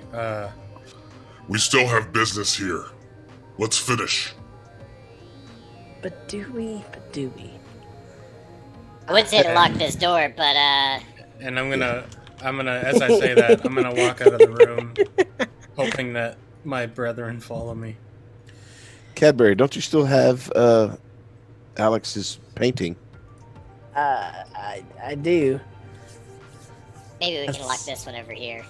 C: We still have business here. Let's finish.
B: But do we?
H: I would say to lock this door, but
G: and I'm gonna I'm gonna, as I say that, I'm gonna walk out of the room, hoping that my brethren follow me.
E: Cadbury, don't you still have Alex's painting?
B: I do.
H: Maybe we can lock this one over here.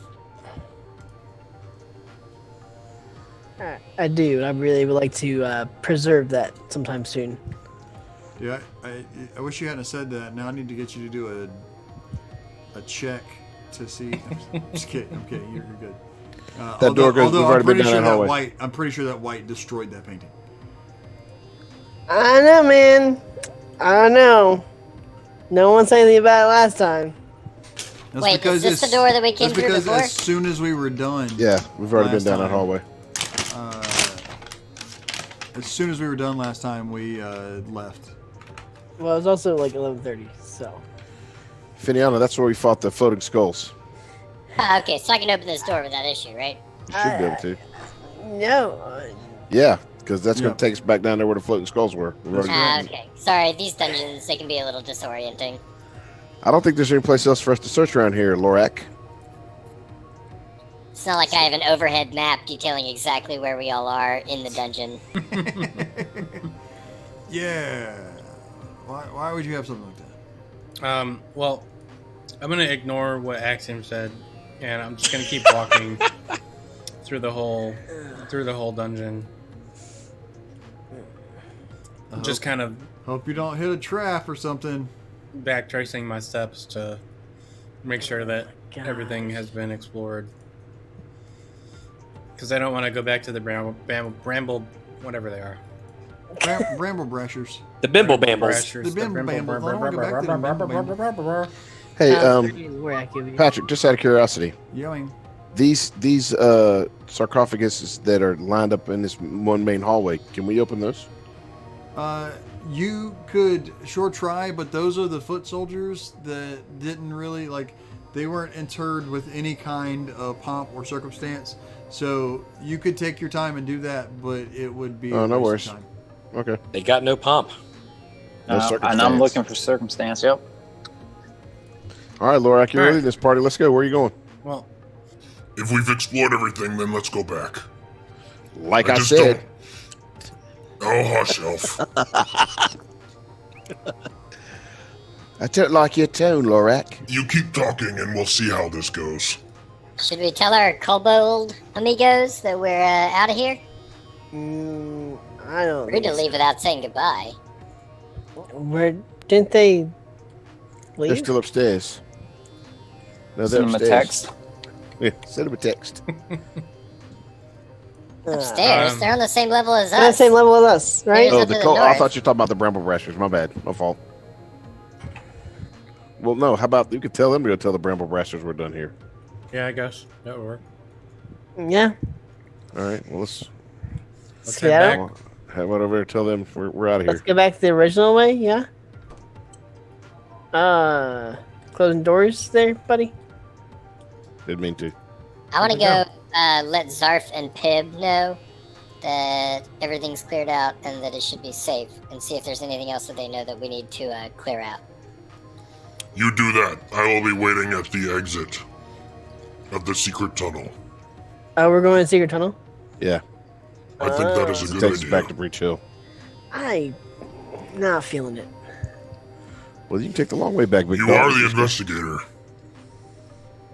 B: I do. I really would like to preserve that sometime soon.
A: Yeah, I wish you hadn't said that. Now I need to get you to do a check to see. I'm just kidding. I'm kidding. You're good.
E: That door goes. We've already been down that hallway.
A: I'm pretty sure that white destroyed that painting.
B: I know, man. I don't know. No one said anything about it last time.
A: That's
H: Wait, is this the door that we came through
A: because
H: before?
A: as soon as we were done.
E: Yeah, we've already been
A: last
E: down that
A: time,
E: hallway.
A: As soon as we were done last time, we left.
B: Well, it was also like 11:30, so.
E: Finiana, that's where we fought the floating skulls.
H: Okay, so I can open this door without issue, right?
E: You should be able to.
B: No.
E: Yeah, because that's going
A: Yeah.
E: to take us back down there where the floating skulls were. We've already-
H: Okay. Sorry, these dungeons, they can be a little disorienting.
E: I don't think there's any place else for us to search around here, Lorak.
H: It's not like I have an overhead map detailing exactly where we all are in the dungeon.
A: Yeah. Why would you have something like that?
G: Well, I'm gonna ignore what Axiom said, and I'm just gonna keep walking through the whole dungeon. Just kind of
A: Hope you don't hit a trap or something.
G: backtracing my steps to make sure that
B: Gosh.
G: everything has been explored. Because I don't want to go back to the bramble, whatever they are.
A: Bramble brashers.
F: The Bimble Bambles.
G: Brashers,
A: The Bimble Bambles. I don't wanna go back to the Bimble Bambles.
E: Hey,
B: We're accurate.
E: Patrick, just out of curiosity,
A: Yelling.
E: these sarcophaguses that are lined up in this one main hallway, can we open those?
A: You could sure try, but those are the foot soldiers that didn't really they weren't interred with any kind of pomp or circumstance. So you could take your time and do that, but it would be
E: Oh, no
A: a waste
E: worries.
A: of time.
E: Okay.
F: They got no pomp.
E: No
D: And
E: circumstance.
D: I'm looking for circumstance. Yep.
E: All right, Lorak, you
G: All
E: ready?
G: right.
E: This party. Let's go. Where are you going?
G: Well,
C: If we've explored everything, then let's go back.
E: Like I
C: just
E: said,
C: don't- Oh, hush, elf.
E: I don't like your tone, Lorak.
C: You keep talking, and we'll see how this goes.
H: Should we tell our kobold amigos that we're out of here?
B: I don't.
H: Rude
B: think
H: to
B: so.
H: leave without saying goodbye.
B: Where didn't they leave?
E: They're still upstairs. No, they're
D: Send them a
E: upstairs.
D: text.
E: Yeah, send them a text.
H: Upstairs, they're on the same level as us.
B: They're on the same level as us, right?
H: There's
E: Oh,
H: up
E: the
H: to the
E: I
H: north.
E: thought you were talking about the Bramble Brashers. My bad. My fault. Well, no. How about you could tell them to go tell the Bramble Brashers we're done here.
G: yeah, I guess that would work.
B: Yeah.
E: All right. Well, let's
G: Let's
B: get
G: head
B: out.
G: back.
E: head on over there. Tell them we're out of
B: Let's
E: here.
B: go back to the original way. Yeah. Closing doors there, buddy.
E: Didn't mean to.
H: I want to
B: There
H: go let Zarf and Pib know that everything's cleared out and that it should be safe, and see if there's anything else that they know that we need to clear out.
C: You do that. I will be waiting at the exit of the secret tunnel.
B: Oh, we're going to secret tunnel.
E: Yeah.
C: I think that is a
E: It
C: good
E: takes us
C: idea.
E: back to Breach Hill.
B: I not feeling it.
E: Well, you can take the long way back. Big
C: You
E: dog.
C: are the investigator.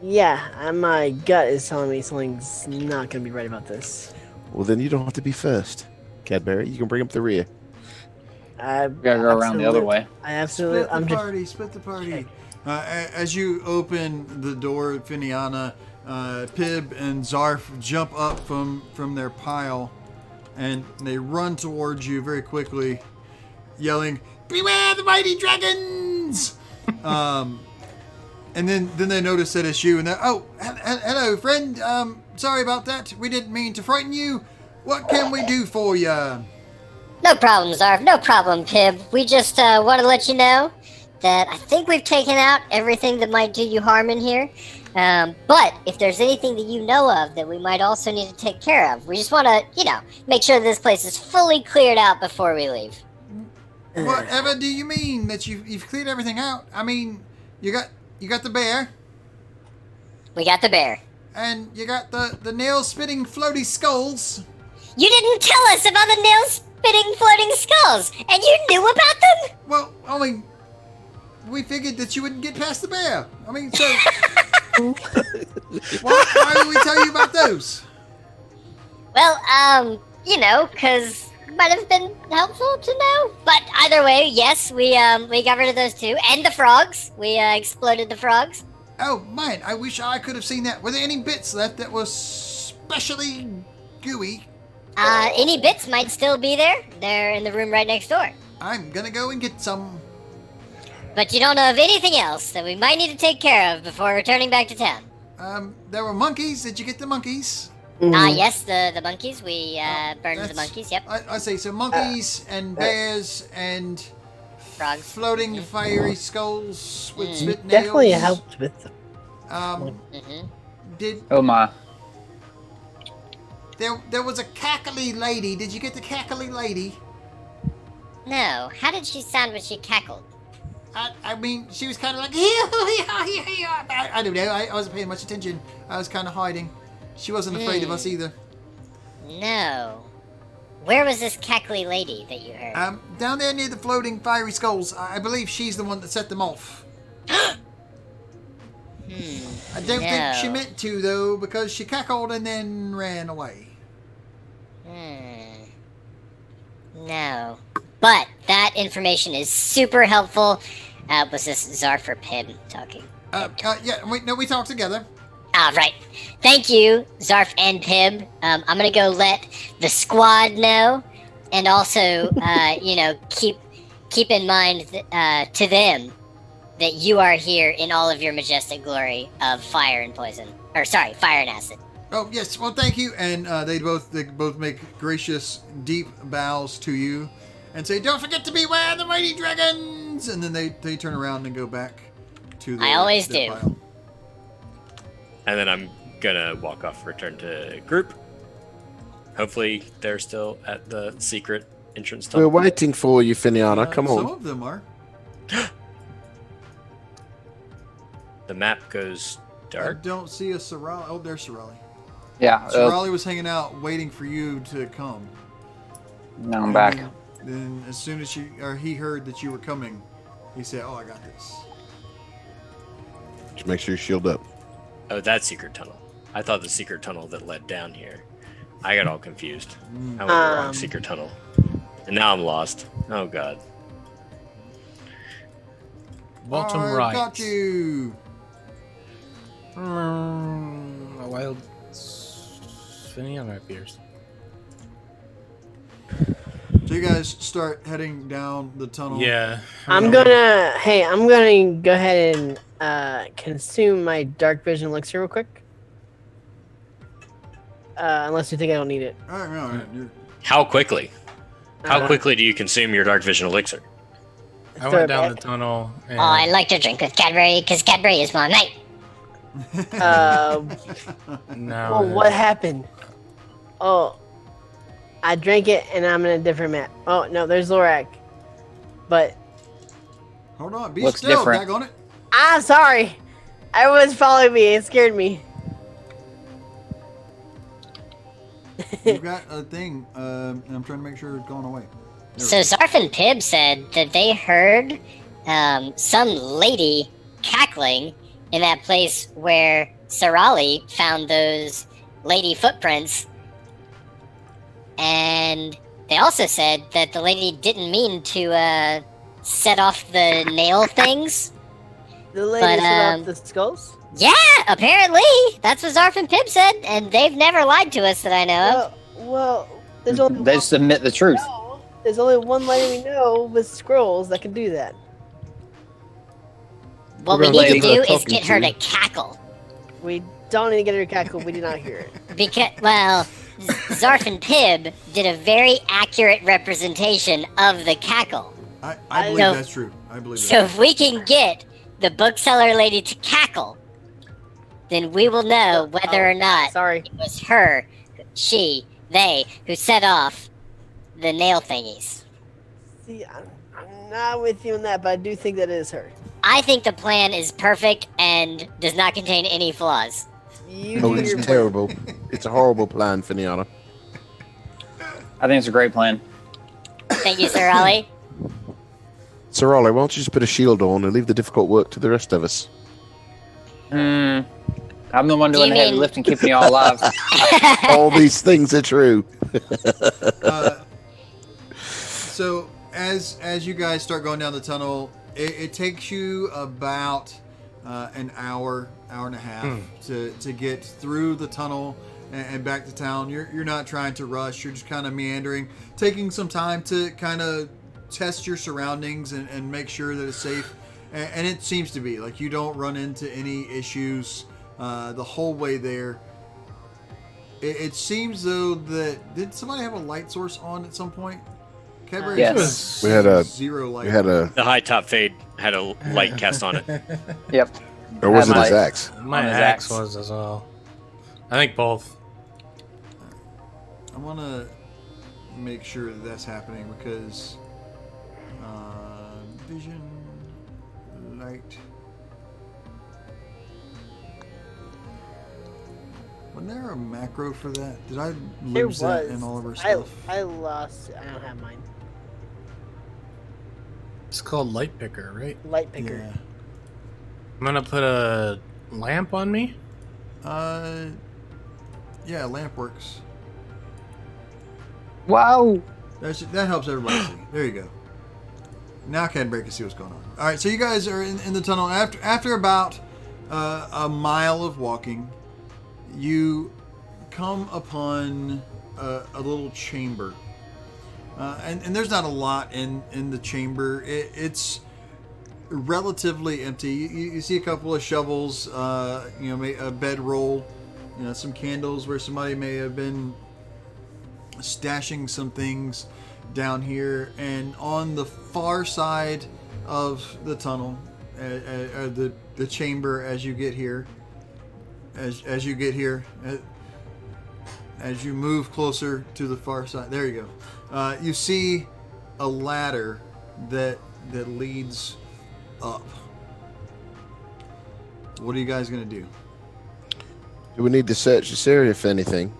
B: Yeah, my gut is telling me something's not going to be right about this.
E: Well, then you don't have to be first, Cadbury. You can bring up the rear.
B: I
D: We gotta go around the other way.
B: I absolutely.
A: Split
B: I'm
A: the
B: just.
A: party. Split the party. As you open the door, Finiana, Pib and Zarf jump up from their pile, and they run towards you very quickly, yelling, "Beware the mighty dragons!" And then they notice that it's you, and they're, "Oh, hello, friend. Sorry about that. We didn't mean to frighten you. What can we do for you?"
H: No problem, Zarf. No problem, Pib. We just want to let you know that I think we've taken out everything that might do you harm in here. But if there's anything that you know of that we might also need to take care of, we just want to, make sure this place is fully cleared out before we leave.
A: Whatever do you mean that you've cleared everything out? I mean, you got the bear.
H: We got the bear.
A: And you got the nail-spitting floaty skulls.
H: You didn't tell us about the nail-spitting floating skulls, and you knew about them?
A: Well, I mean, we figured that you wouldn't get past the bear. I mean, so why would we tell you about those?
H: Well, because it might have been helpful to know. But either way, yes, we got rid of those two. And the frogs. We exploded the frogs.
A: Oh, man, I wish I could have seen that. Were there any bits left that was especially gooey?
H: Any bits might still be there. They're in the room right next door.
A: I'm gonna go and get some.
H: But you don't know of anything else that we might need to take care of before returning back to town.
A: There were monkeys. Did you get the monkeys?
H: Yes, the monkeys. We burned the monkeys, yep.
A: I say so monkeys and bears and
H: Frogs.
A: floating fiery skulls with spit nails.
B: Definitely helped with them.
A: Did
D: Oh my.
A: there was a cackly lady? Did you get the cackly lady?
H: No. How did she sound when she cackled?
A: I mean, she was kind of like, I don't know. I wasn't paying much attention. I was kind of hiding. She wasn't afraid of us either.
H: No. Where was this cackly lady that you heard?
A: Down there near the floating fiery skulls. I believe she's the one that set them off. I don't think she meant to, though, because she cackled and then ran away.
H: No. But that information is super helpful. Was this Zarf or Pib talking?
A: Yeah, we talked together.
H: Ah, right. Thank you, Zarf and Pib. I'm gonna go let the squad know, and also, keep in mind to them that you are here in all of your majestic glory of fire and poison. Or sorry, fire and acid.
A: Oh yes, well thank you. And they both make gracious, deep bows to you, and say, "Don't forget to beware the mighty dragons." And then they turn around and go back to the.
H: I always do.
A: Pile.
F: And then I'm gonna walk off, return to group. Hopefully they're still at the secret entrance
E: We're
F: tunnel.
E: waiting for you, Finiana. Come
A: Some
E: on.
A: of them are.
F: The map goes
A: I
F: dark.
A: don't see a Sorali. Oh, there's Sorali.
D: Yeah.
A: Sorali was hanging out, waiting for you to come.
D: Now I'm back.
A: Then as soon as he heard that you were coming, he said, "Oh, I got this."
E: Just make sure you shield up.
F: Oh, that secret tunnel. I thought the secret tunnel that led down here. I got all confused. I went the wrong secret tunnel. And now I'm lost. Oh, God.
G: Bottom
A: I
G: right.
A: got you.
G: A wild Finiana appears.
A: So you guys start heading down the tunnel.
G: Yeah.
B: I'm gonna go ahead and consume my dark vision elixir real quick. Unless you think I don't need it.
A: All right, all right.
F: How quickly? How quickly do you consume your dark vision elixir?
G: I went down the tunnel. And
H: Oh, I like to drink with Cadbury, because Cadbury is my mate.
G: now.
B: Oh, what happened? Oh, I drank it and I'm in a different map. Oh no, there's Lorak. But
A: Hold on, be
D: Looks
A: still,
D: different.
A: daggone it.
B: I'm sorry. Everyone's following me. It scared me.
A: You've got a thing, and I'm trying to make sure it's going away. There
H: So
A: we go.
H: Zarf and Pib said that they heard some lady cackling in that place where Sarali found those lady footprints. And they also said that the lady didn't mean to set off the nail things.
B: The lady
H: But,
B: set up the skulls.
H: Yeah, apparently. That's what Zarf and Pib said, and they've never lied to us that I know of.
B: Well, there's only
D: They
B: one
D: just admit the truth.
B: There's only one lady we know with scrolls that can do that.
H: What
D: We're
H: we
D: gonna
H: need to
D: let
H: do
D: her
H: is
D: talk
H: get her
D: to
H: to cackle.
B: We don't need to get her to cackle. We did not hear it.
H: Because, well, Zarf and Pib did a very accurate representation of the cackle.
A: I believe
H: know.
A: that's true. I believe
H: So
A: that.
H: if we can get the bookseller lady to cackle, then we will know whether or not
B: Sorry.
H: it was her, she, they who set off the nail thingies.
B: See, I'm not with you on that, but I do think that is her.
H: I think the plan is perfect and does not contain any flaws.
B: You
E: Oh,
B: do
E: it's
B: your
E: terrible. It's a horrible plan, Finiana.
D: I think it's a great plan.
H: Thank you, Sir Ollie.
E: Sir Ollie, why don't you just put a shield on and leave the difficult work to the rest of us?
D: I'm the one
H: Do
D: doing
H: you
D: the heavy
H: mean-
D: lifting, keeping you all alive.
E: All these things are true.
A: So as you guys start going down the tunnel, it takes you about an hour and a half to get through the tunnel and back to town. You're not trying to rush. You're just kind of meandering, taking some time to kind of test your surroundings and make sure that it's safe. And it seems to be like you don't run into any issues the whole way there. It seems though that did somebody have a light source on at some point? Cadbury
D: Yes.
E: We had a
A: zero light.
E: We had a.
F: The high top fade had a light cast on it.
D: Yep.
E: Or was it
D: Had
E: his
D: my-
E: axe?
G: My
D: On his
G: axe
D: axe.
G: was as well. I think both.
A: I want to make sure that that's happening because vision, light. Wasn't there a macro for that? Did I
B: There
A: lose that
B: was.
A: in all of our stuff?
B: I lost it. I don't have mine.
G: It's called light picker, right?
B: Light picker.
A: Yeah.
G: I'm gonna put a lamp on me.
A: Yeah, lamp works.
D: Wow.
A: That helps everybody see. There you go. Now Cadbury can see what's going on. All right, so you guys are in the tunnel. After about a mile of walking, you come upon a little chamber. And there's not a lot in the chamber. It's relatively empty. You see a couple of shovels, a bedroll, some candles where somebody may have been stashing some things down here. And on the far side of the tunnel, the chamber, as you get here, as you move closer to the far side, there you go. You see a ladder that leads up. What are you guys gonna do?
E: Do we need to search this area for anything?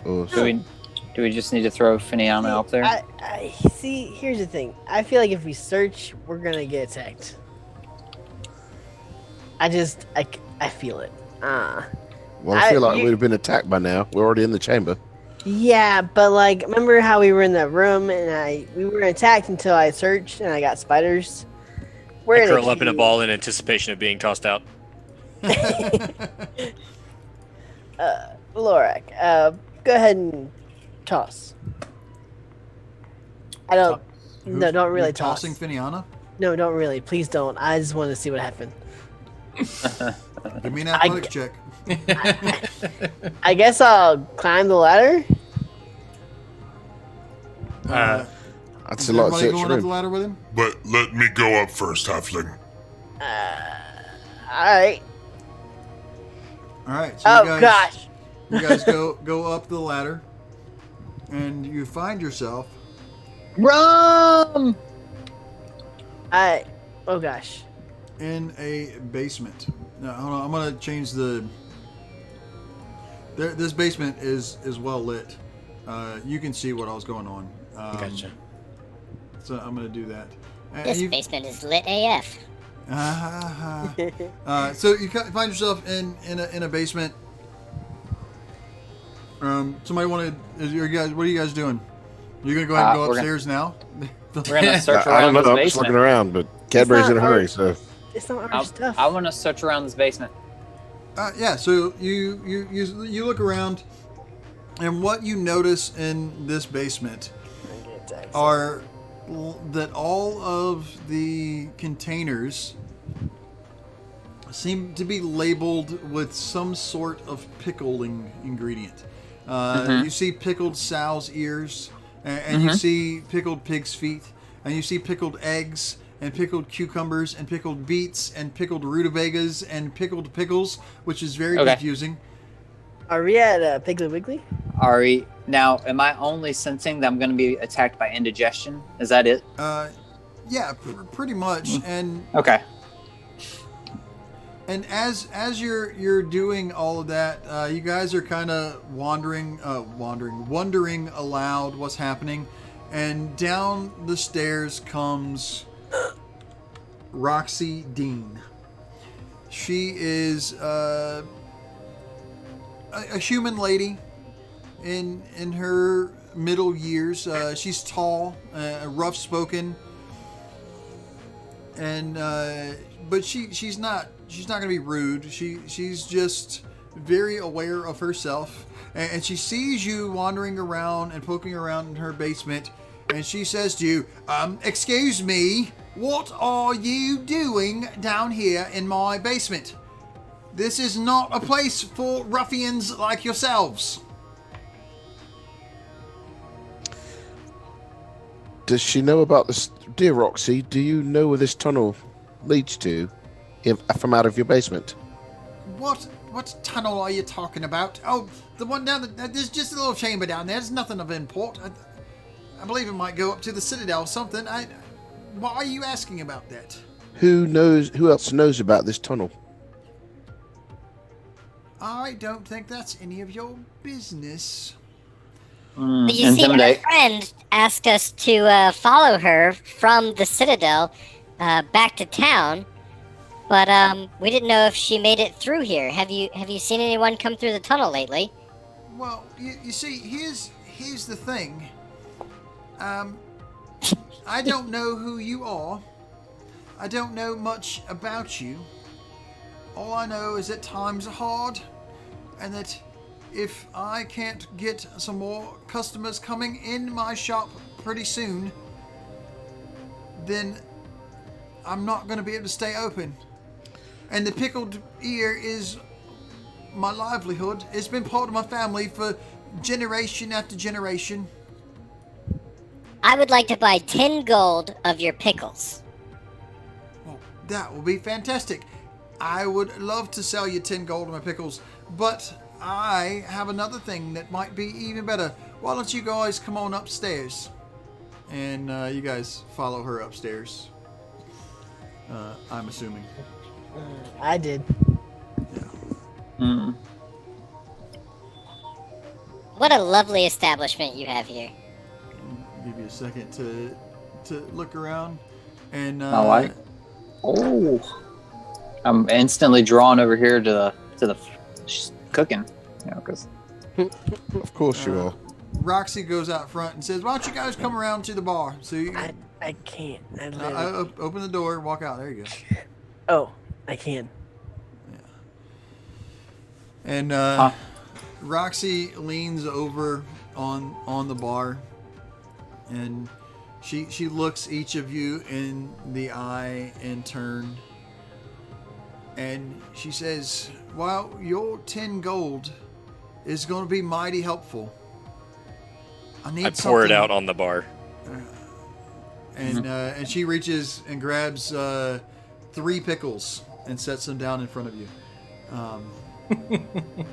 E: Or
D: Do we just need to throw Finiana out there?
B: I see. Here's the thing. I feel like if we search, we're gonna get attacked. I feel it.
E: well, I feel like we'd have been attacked by now. We're already in the chamber.
B: Yeah, but like, remember how we were in that room and we were attacked until I searched and I got spiders. We're
F: I
B: gonna
F: curl up in a
B: keep-
F: ball in anticipation of being tossed out.
B: Lorak, go ahead and toss. I don't. No, don't really
A: You're
B: toss.
A: tossing Finiana?
B: No, don't really. Please don't. I just want to see what happened.
A: Give me an athletics check.
B: I guess I'll climb the ladder.
E: That's
A: Is
E: a lot of
A: everybody
E: search
A: going up the
E: room.
A: ladder with him?
C: But let me go up first, Halfling.
B: All right.
A: All right. So
B: Oh
A: you guys,
B: gosh.
A: You guys go up the ladder, and you find yourself
D: Rum!
B: Oh gosh.
A: in a basement. Now, hold on. I'm gonna change the. This basement is well lit. You can see what all's going on.
G: Gotcha.
A: So I'm gonna do that. And
H: This
A: you-
H: basement is lit AF.
A: So you find yourself in a basement. Somebody wanted. What are you guys doing? You're gonna go ahead and go
D: we're gonna-
A: upstairs now.
D: We're gonna search
E: I don't
D: around
E: know.
D: this
E: I'm just looking
D: basement.
E: around, but Cadbury's
B: not
E: in a hurry,
B: hard.
E: so
B: It's not our stuff.
D: I want to search around this basement.
A: Yeah. So you look around, and what you notice in this basement are that all of the containers seem to be labeled with some sort of pickling ingredient. You see pickled sow's ears, and you see pickled pig's feet, and you see pickled eggs, and pickled cucumbers, and pickled beets, and pickled rutabagas, and pickled pickles, which is very
D: Okay.
A: confusing.
B: Are we at Piggly Wiggly?
D: Ari, now, am I only sensing that I'm going to be attacked by indigestion? Is that it?
A: Yeah, pretty much. And
D: Okay.
A: And as you're doing all of that, you guys are kind of wondering aloud what's happening, and down the stairs comes Roxy Dean. She is a human lady in her middle years. She's tall, rough spoken, and but she's not going to be rude. She's just very aware of herself, and she sees you wandering around and poking around in her basement, and she says to you, "Excuse me, what are you doing down here in my basement? This is not a place for ruffians like yourselves."
E: Does she know about this? Dear Roxy, do you know where this tunnel leads to from out of your basement?
A: What tunnel are you talking about? Oh, the one down there's just a little chamber down there. There's nothing of import. I believe it might go up to the Citadel or something. Why are you asking about that?
E: Who else knows about this tunnel?
A: I don't think that's any of your business.
H: But you see, our friend asked us to follow her from the Citadel back to town, but we didn't know if she made it through here. Have you seen anyone come through the tunnel lately?
A: Well, you see, here's the thing. I don't know who you are. I don't know much about you. All I know is that times are hard, and that if I can't get some more customers coming in my shop pretty soon, then I'm not going to be able to stay open. And the pickled ear is my livelihood. It's been part of my family for generation after generation.
H: I would like to buy 10 gold of your pickles.
A: Well, that will be fantastic. I would love to sell you 10 gold of my pickles, but I have another thing that might be even better. Why don't you guys come on upstairs? And you guys follow her upstairs. I'm assuming.
B: I did.
D: Mm.
H: What a lovely establishment you have here.
A: Give you a second to look around, and
D: I like. Oh, I'm instantly drawn over here to the cooking, because
E: Of course you are.
A: Roxy goes out front and says, "Why don't you guys come around to the bar?" So you
B: I can't.
A: open the door, walk out. There you go.
B: Oh, I can.
A: And Roxy leans over on the bar, and she looks each of you in the eye in turn, and she says, "Well, your 10 gold is going to be mighty helpful. I
F: pour it out on the bar.
A: And she reaches and grabs 3 pickles and sets them down in front of you.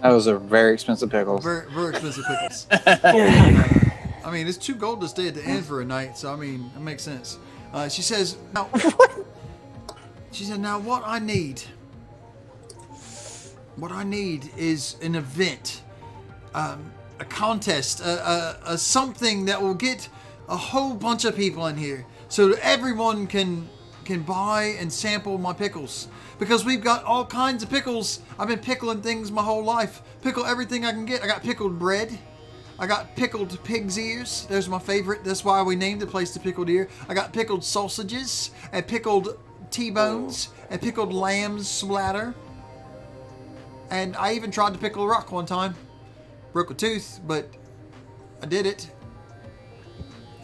D: those are very expensive pickles.
A: Very, very expensive pickles. I mean, it's 2 gold to stay at the inn for a night, so I mean, it makes sense. She says, "Now, now what I need is an event, a contest, a something that will get a whole bunch of people in here, so that everyone can buy and sample my pickles. Because we've got all kinds of pickles. I've been pickling things my whole life. Pickle everything I can get. I got pickled bread. I got pickled pig's ears. Those are my favorite. That's why we named the place the Pickled Ear. I got pickled sausages and pickled T-bones and pickled lamb's splatter. And I even tried to pickle a rock one time. Broke a tooth, but I did it.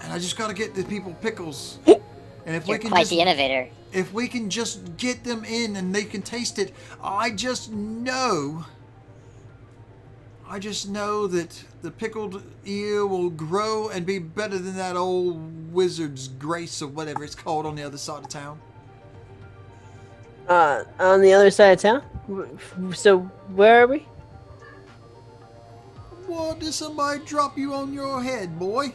A: And I just got to get the people pickles. And if
H: You're
A: we can
H: quite
A: just,
H: the innovator.
A: if we can just get them in and they can taste it, I just know that the pickled ear will grow and be better than that old wizard's grace or whatever it's called on the other side of town."
B: On the other side of town? So, where are we?
A: What, did somebody drop you on your head, boy?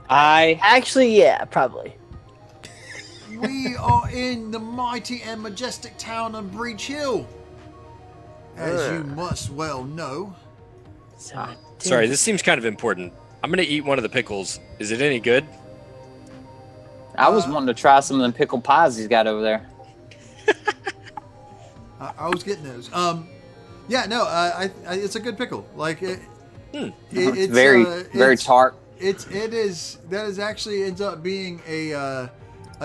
B: Actually, yeah, probably.
A: we are in the mighty and majestic town of Breach Hill, as you must well know.
F: Sorry, this seems kind of important. I'm gonna eat one of the pickles. Is it any good?
D: I was wanting to try some of them pickle pies he's got over there.
A: I was getting those. Yeah, no, it's a good pickle. Like
D: It's very tart.
A: That is actually ends up being a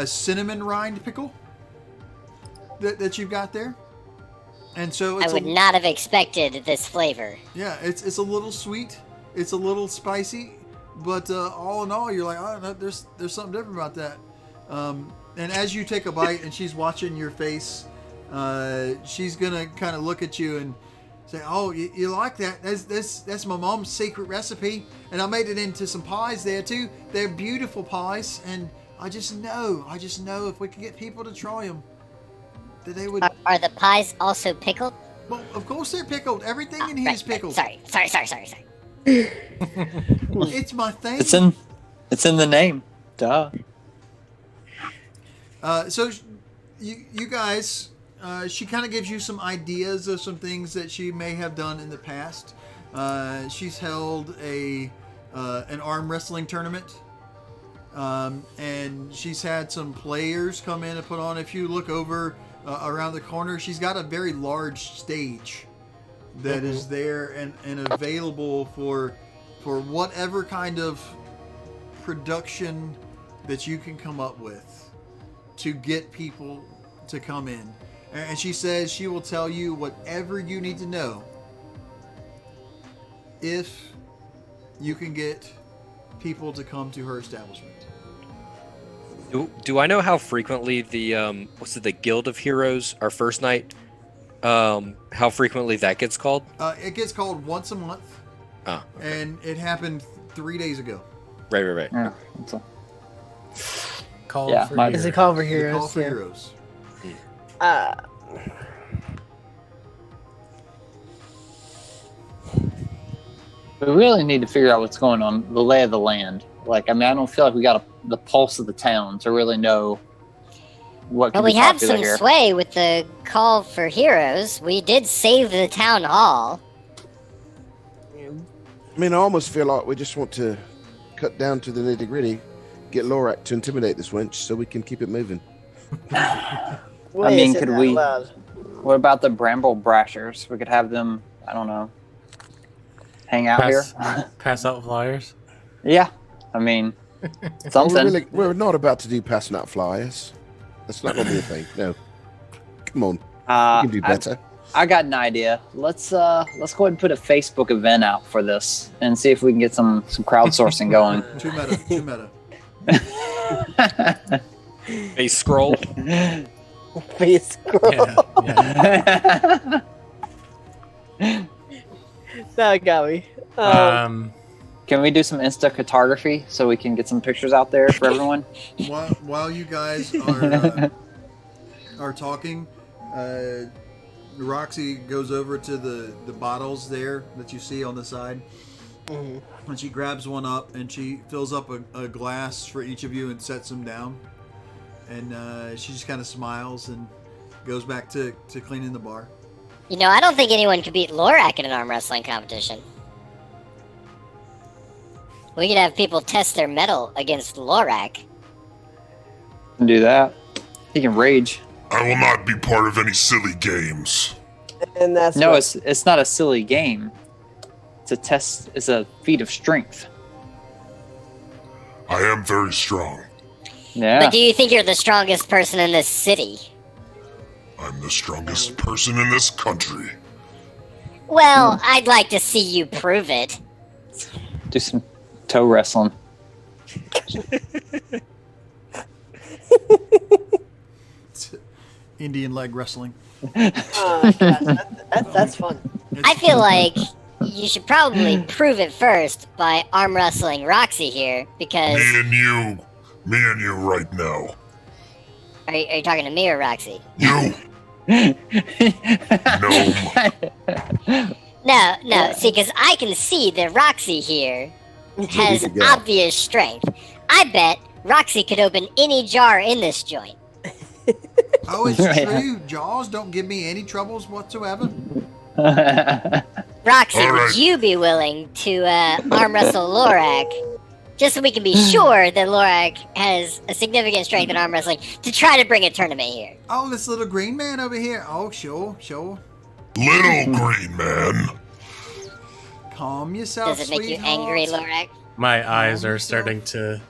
A: cinnamon rind pickle that you've got there, and so
H: I would not have expected this flavor.
A: Yeah, it's a little sweet, it's a little spicy, but all in all, you're like, oh, no, there's something different about that. And as you take a bite, and she's watching your face, she's gonna kind of look at you and say, "Oh, you like that? That's my mom's secret recipe, and I made it into some pies there too. They're beautiful pies, and I just know if we could get people to try them, that they would."
H: Are the pies also pickled?
A: Well, of course they're pickled. Everything in here is pickled.
H: Sorry.
A: It's my thing.
D: It's in the name. Duh.
A: So you guys. She kind of gives you some ideas of some things that she may have done in the past. She's held an arm wrestling tournament, and she's had some players come in and put on. If you look over around the corner, she's got a very large stage that is there and available for whatever kind of production that you can come up with to get people to come in. And she says she will tell you whatever you need to know if you can get people to come to her establishment.
F: Do I know how frequently the Guild of Heroes, our first night, how frequently that gets called?
A: It gets called once a month.
F: Oh, okay.
A: And it happened 3 days ago.
F: Right.
D: Yeah.
G: Call
D: Yeah,
G: for
D: my-
G: heroes.
B: It's a call for
A: The
B: heroes.
A: call for
B: yeah.
A: heroes.
D: We really need to figure out what's going on, the lay of the land. Like, I mean, I don't feel like we got the pulse of the town to really know what can
H: Well, we
D: be
H: have
D: popular
H: some
D: here.
H: sway with the call for heroes. We did save the town hall.
E: I mean, I almost feel like we just want to cut down to the nitty gritty, get Lorak to intimidate this wench so we can keep it moving.
D: I mean, could we? What about the Bramble Brashers? We could have them, I don't know, hang out here.
G: Pass out flyers.
D: Yeah, I mean, something.
E: We're not about to do passing out flyers. That's not going to be a thing. No. Come on. We can do better.
D: I got an idea. Let's go ahead and put a Facebook event out for this and see if we can get some crowdsourcing going.
A: Too meta.
F: A scroll.
B: Face scroll.
G: Yeah.
B: That got me.
D: Can we do some Insta cartography so we can get some pictures out there for everyone?
A: While you guys are talking, Roxy goes over to the bottles there that you see on the side, and she grabs one up and she fills up a glass for each of you and sets them down, and she just kind of smiles and goes back to cleaning the bar.
H: You know, I don't think anyone could beat Lorak in an arm wrestling competition. We could have people test their mettle against Lorak.
D: Do that. He can rage.
C: I will not be part of any silly games.
B: And that's
D: No,
B: what-
D: it's not a silly game. It's a test. It's a feat of strength.
C: I am very strong.
D: Yeah.
H: But do you think you're the strongest person in this city?
C: I'm the strongest person in this country.
H: Well, I'd like to see you prove it.
D: Do some toe wrestling.
A: Indian leg wrestling.
B: Oh, gosh, that's fun.
H: I feel like you should probably prove it first by arm wrestling Roxy here, because...
C: Me and you right now.
H: Are you talking to me or Roxy?
C: You. No.
H: No, see, because I can see that Roxy here has
E: to go.
H: obvious strength. I bet Roxy could open any jar in this joint.
A: Oh, it's true. Jaws don't give me any troubles whatsoever.
H: Roxy,
C: All
H: would
C: right.
H: you be willing to arm wrestle Lorak? Just so we can be sure that Lorak has a significant strength in arm wrestling to try to bring a tournament here.
A: Oh, this little green man over here. Oh, sure.
C: Little green man.
A: Calm yourself,
H: Does it make you
A: sweetheart.
H: angry, Lorak?
G: My eyes are
A: yourself.
G: starting to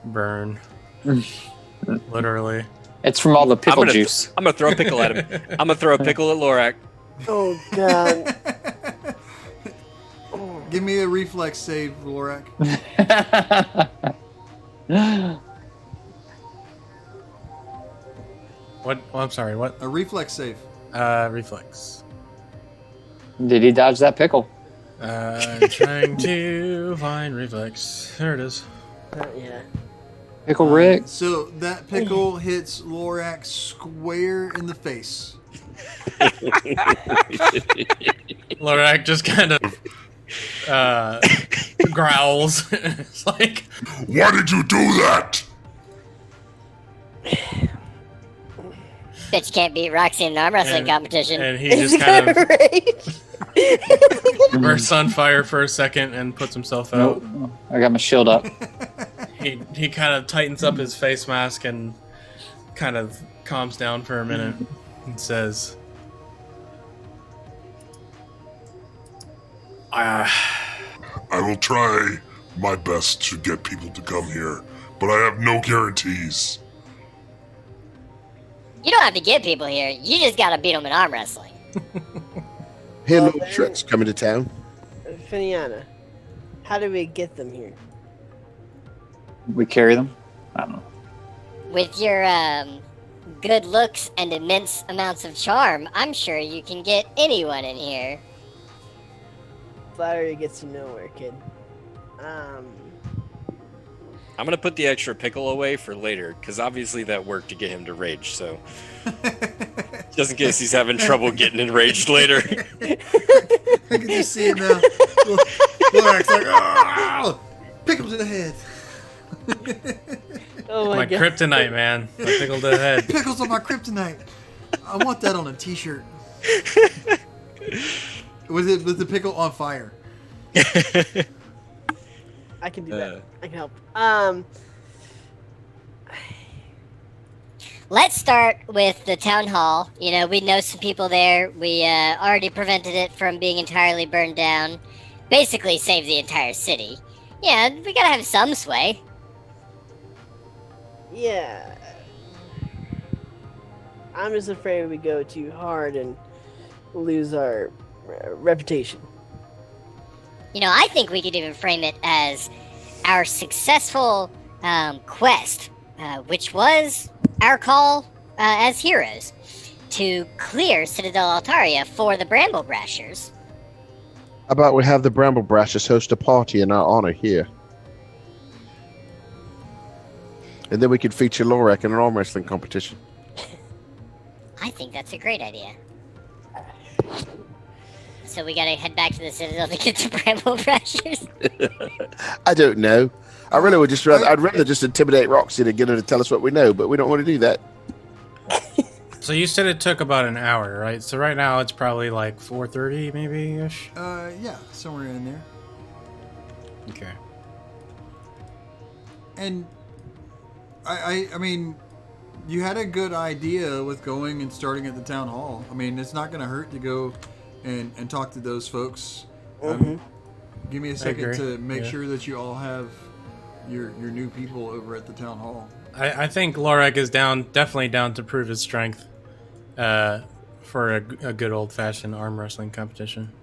G: burn. Literally.
D: It's from all the pickle juice.
F: I'm gonna throw a pickle at him. I'm gonna throw a pickle at Lorak.
B: Oh god.
A: Give me a reflex save, Lorak.
G: What? Oh, I'm sorry. What?
A: A reflex save.
G: Reflex.
D: Did he dodge that pickle?
G: Trying to find reflex. There it is.
B: Yeah.
D: Pickle Rick?
A: So that pickle hits Lorak square in the face.
G: Lorak just kind of growls. It's like,
C: Why did you do that?
H: Bitch can't beat Roxy in an arm wrestling competition.
G: and he just kind of
B: Right.
G: bursts on fire for a second and puts himself out.
D: Nope. I got my shield up.
G: He kind of tightens up his face mask and kind of calms down for a minute and says,
C: I will try my best to get people to come here, but I have no guarantees.
H: You don't have to get people here. You just gotta beat them in arm wrestling.
E: Here,
B: Well,
E: Lord
B: then-
E: Shrek's coming to town.
B: Finiana, how do we get them here?
D: We carry them? I don't know.
H: With your good looks and immense amounts of charm, I'm sure you can get anyone in here.
B: Flattery gets you nowhere, kid.
F: I'm gonna put the extra pickle away for later, because obviously that worked to get him to rage. So, just in case he's having trouble getting enraged later.
A: I can just see it now. Lorak's like, oh, pickle to the head.
B: Oh
G: my
B: my god.
G: kryptonite, man. My pickle to the head.
A: Pickles on my kryptonite. I want that on a t-shirt. With the pickle on fire.
B: I can do that. I can help.
H: Let's start with the town hall. You know, we know some people there. We already prevented it from being entirely burned down. Basically saved the entire city. Yeah, we gotta have some sway.
B: Yeah. I'm just afraid we go too hard and lose our reputation.
H: You know, I think we could even frame it as our successful quest, which was our call as heroes to clear Citadel Altaria for the Bramble Brashers.
E: How about we have the Bramble Brashers host a party in our honor here? And then we could feature Lorak in an arm wrestling competition.
H: I think that's a great idea. So we gotta head back to the Citadel to get the Bramble Brashers.
E: I don't know. I really would I'd rather just intimidate Roxy to get her to tell us what we know, but we don't want to do that.
G: So you said it took about an hour, right? So right now it's probably like 4:30 maybe-ish?
A: Yeah, somewhere in there.
G: Okay.
A: And I mean, you had a good idea with going and starting at the town hall. I mean, it's not going to hurt to go and talk to those folks. Give me a second
G: agree.
A: to make
G: Yeah.
A: sure that you all have your new people over at the town hall.
G: I think Lorak is definitely down to prove his strength for a good old-fashioned arm wrestling competition.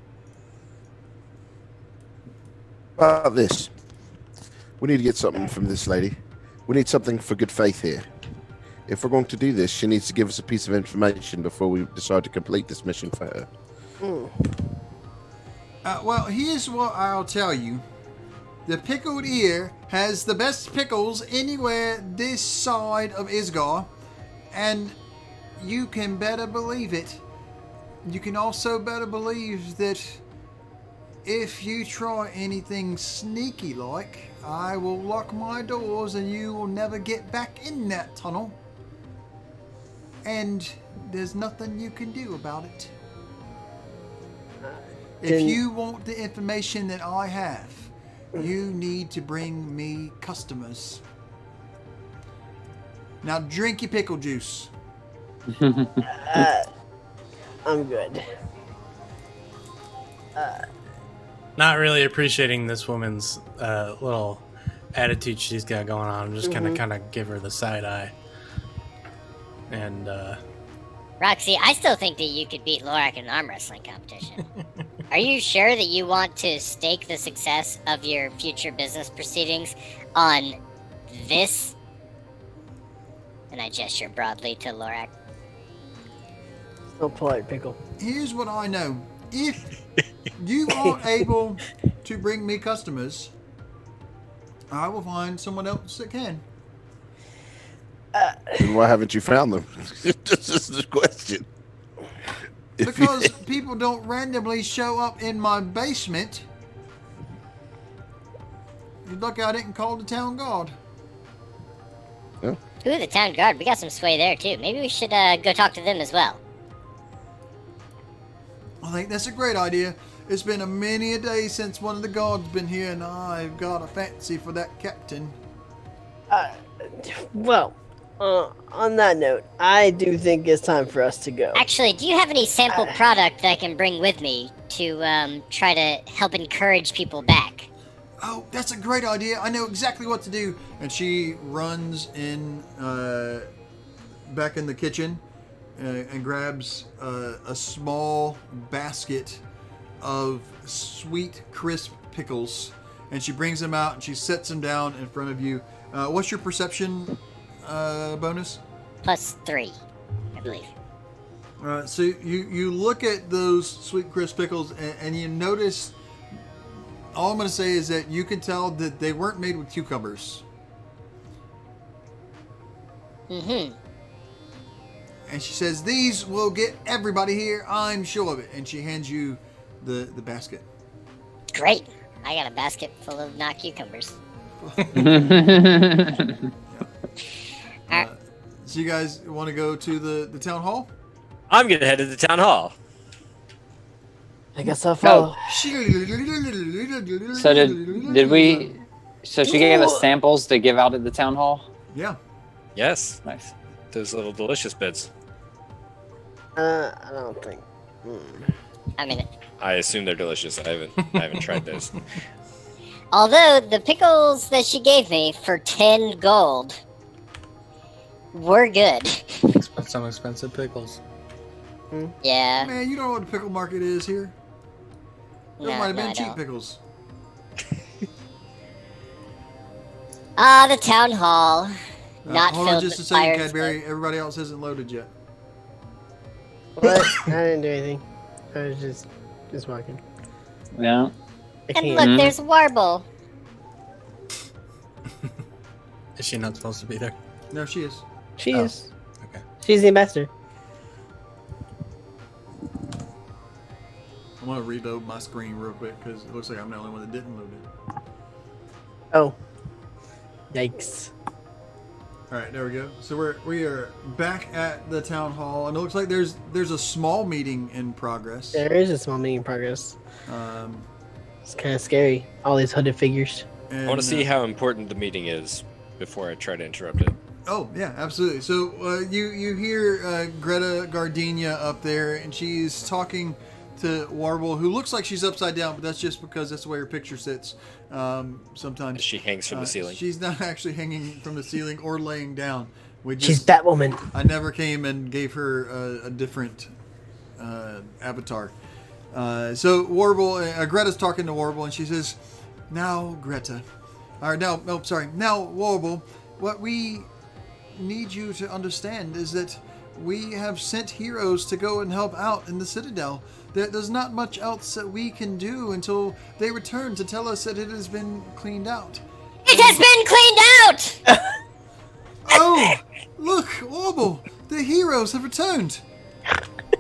E: How about this? We need to get something from this lady. We need something for good faith here. If we're going to do this, she needs to give us a piece of information before we decide to complete this mission for her.
A: Well, here's what I'll tell you. The Pickled Ear has the best pickles anywhere this side of Isgar, and you can better believe it. You can also better believe that if you try anything sneaky like, I will lock my doors and you will never get back in that tunnel. and there's nothing you can do about it. If
B: Then-
A: you want the information that I have, you need to bring me customers. Now drink your pickle juice.
B: I'm good.
G: Not really appreciating this woman's little attitude she's got going on. I'm just gonna kind of give her the side eye. And
H: Roxy, I still think that you could beat Lorak in an arm wrestling competition. Are you sure that you want to stake the success of your future business proceedings on this? And I gesture broadly to Lorak.
B: So polite, Pickle.
A: Here's what I know. If you aren't able to bring me customers, I will find someone else that can.
E: Then why haven't you found them? This is the question. If you-
A: Because people don't randomly show up in my basement. You look at it and call the town guard.
H: Ooh, the town guard. We got some sway there, too. Maybe we should go talk to them as well.
A: I think that's a great idea. It's been a many a day since one of the guards been here, and I've got a fancy for that captain.
B: Well, on that note, I do think it's time for us to go.
H: Actually, do you have any sample product that I can bring with me to try to help encourage people back?
A: Oh, that's a great idea. I know exactly what to do. And she runs in back in the kitchen and grabs a small basket of sweet, crisp pickles. And she brings them out and she sets them down in front of you. What's your perception bonus?
H: +3, I believe.
A: So you look at those sweet, crisp pickles and you notice... All I'm going to say is that you can tell that they weren't made with cucumbers.
H: Mm-hmm.
A: And she says, these will get everybody here, I'm sure of it. And she hands you the basket.
H: Great. I got a basket full of not cucumbers.
A: So you guys want to go to the town hall?
F: I'm gonna head to the town hall.
B: I guess I'll follow.
D: So did we? So she gave us samples to give out at the town hall.
A: Yeah.
F: Yes,
D: Nice.
F: those little delicious bits.
B: I don't think.
H: I mean,
F: I assume they're delicious. I haven't tried those.
H: although the pickles that she gave me for 10 gold were good.
G: some expensive pickles.
H: Yeah.
A: Man, you don't know what the pickle market is here. Those
H: No,
A: might have
H: no,
A: been
H: I
A: cheap
H: don't.
A: pickles.
H: The town hall. Not
A: hold on
H: filled
A: just a
H: with
A: second,
H: fires,
A: Cadbury. Everybody else hasn't loaded yet.
B: What? I didn't do anything. I was just walking.
D: Yeah.
B: I
H: And
B: can't.
H: look, there's Warble.
G: Is she not supposed to be there?
A: No, she is.
B: She
G: Oh.
B: is.
G: Okay.
B: She's the ambassador.
A: I'm going to reload my screen real quick because it looks like I'm the only one that didn't load it.
B: Oh. Yikes.
A: All right, there we go. So we are back at the town hall, and it looks like there's a small meeting in progress.
B: There is a small meeting in progress.
A: Um,
B: It's kind of scary. All these hooded figures.
A: and,
F: I want to see how important the meeting is before I try to interrupt it.
A: Oh yeah, absolutely. So you hear Greta Gardenia up there, and she's talking to Warble, who looks like she's upside down, but that's just because that's the way her picture sits. Sometimes
F: She hangs from the ceiling.
A: She's not actually hanging from the ceiling or laying down. We just,
B: She's Batwoman.
A: I never came and gave her a different avatar. So Warble, Greta's talking to Warble, and she says, "Now, Greta, now, Warble, what we need you to understand is that we have sent heroes to go and help out in the Citadel. There's not much else that we can do until they return to tell us that it has been cleaned out."
H: It has been cleaned out!
A: Oh, look, Warble, the heroes have returned.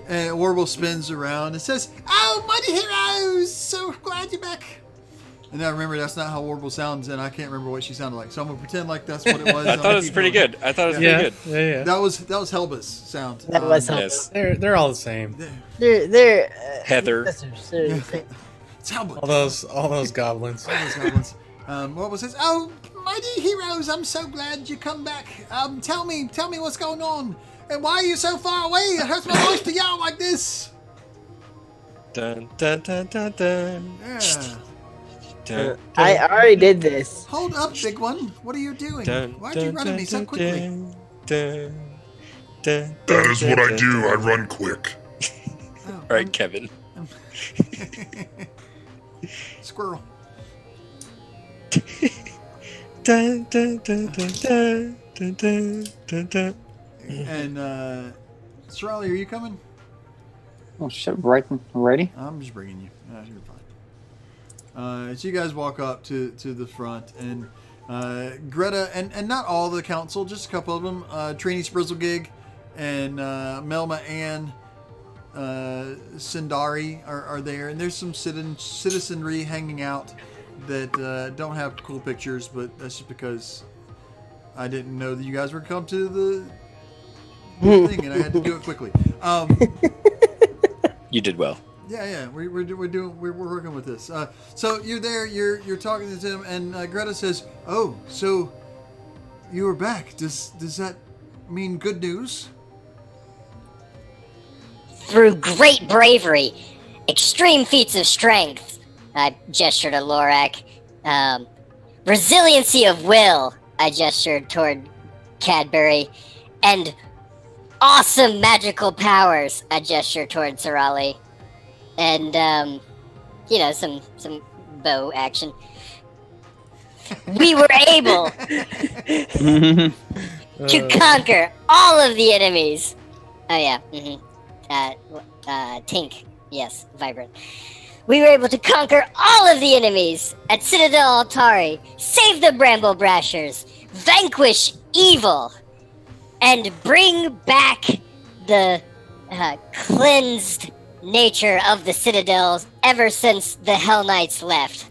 A: And Warble spins around and says, "Oh, mighty heroes, so glad you're back. And now remember, that's not how Warble sounds, and I can't remember what she sounded like. So I'm gonna pretend like that's what it was.
F: I thought it was pretty good. I thought it was pretty good.
G: Yeah.
A: That was Helba's sound.
B: That was
F: Yes.
G: They're all the same.
B: They're
F: Heather.
A: It's Helba.
G: All those goblins.
A: All those goblins. Warble says, "Oh, mighty heroes, I'm so glad you come back. Tell me what's going on, and why are you so far away? It hurts my voice to yell like this."
F: Dun, dun, dun, dun, dun.
A: Yeah.
F: Dun,
B: I already did this.
A: Hold up, big one. What are you doing?
F: dun,
A: Why'd you run at me so quickly?
F: Dun, dun,
C: That is what I
F: dun,
C: do.
F: dun.
C: I run quick.
A: Oh,
F: Right, Kevin.
A: Squirrel.
F: Dun, dun, dun, dun, dun, dun, dun, dun, dun.
A: And Shirley, are you coming?
D: Oh shit! Right, ready?
A: I'm just bringing you. You're fine. So you guys walk up to the front, and Greta and not all the council, just a couple of them. Trini Sprizzlegig and Melma and Sindari are there, and there's some citizenry hanging out that don't have cool pictures, but that's just because I didn't know that you guys were come to the thing, and I had to do it quickly.
F: You did well.
A: Yeah, we're working with this. So you're there, you're talking to them, and Greta says, "Oh, so you are back. Does that mean good news?"
H: Through great bravery, extreme feats of strength, I gestured to Lorak, resiliency of will, I gestured toward Cadbury, and awesome magical powers, I gestured toward Sarali, and some bow action. We were able to conquer all of the enemies. Oh yeah. Tink. Yes, vibrant. We were able to conquer all of the enemies at Citadel Altari, save the Bramble Brashers, vanquish evil, and bring back the cleansed nature of the Citadels ever since the Hell Knights left.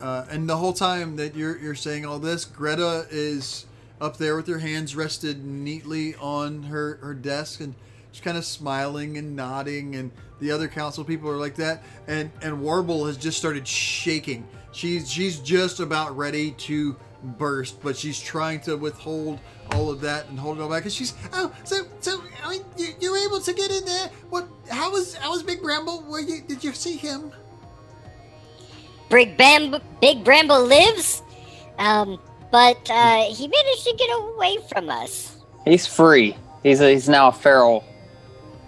A: And the whole time that you're saying all this, Greta is up there with her hands rested neatly on her desk, and she's kind of smiling and nodding, and the other council people are like that, and Warble has just started shaking. She's just about ready to burst, but she's trying to withhold all of that and hold it all back. And she's so I mean you were able to get in there. What? How was Big Bramble? Did you see him?
H: Big Bramble lives, but he managed to get away from us.
D: He's free. He's now a feral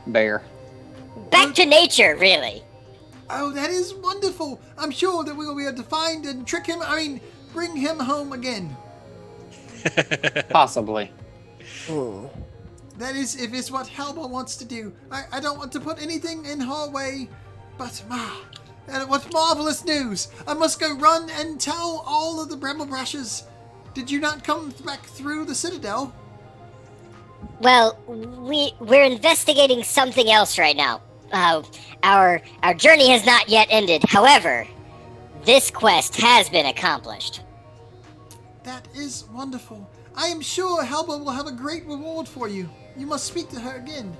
D: bear.
H: Back to nature, really.
A: Oh, that is wonderful. I'm sure that we will be able to find and trick him. I mean, bring him home again.
D: Possibly.
A: That is, if it's what Helba wants to do. I don't want to put anything in her way, but and what marvelous news! I must go run and tell all of the Bramble Brushes. Did you not come back through the Citadel?
H: Well, we're investigating something else right now. Our journey has not yet ended. However, this quest has been accomplished.
A: That is wonderful. I am sure Helba will have a great reward for you. You must speak to her again.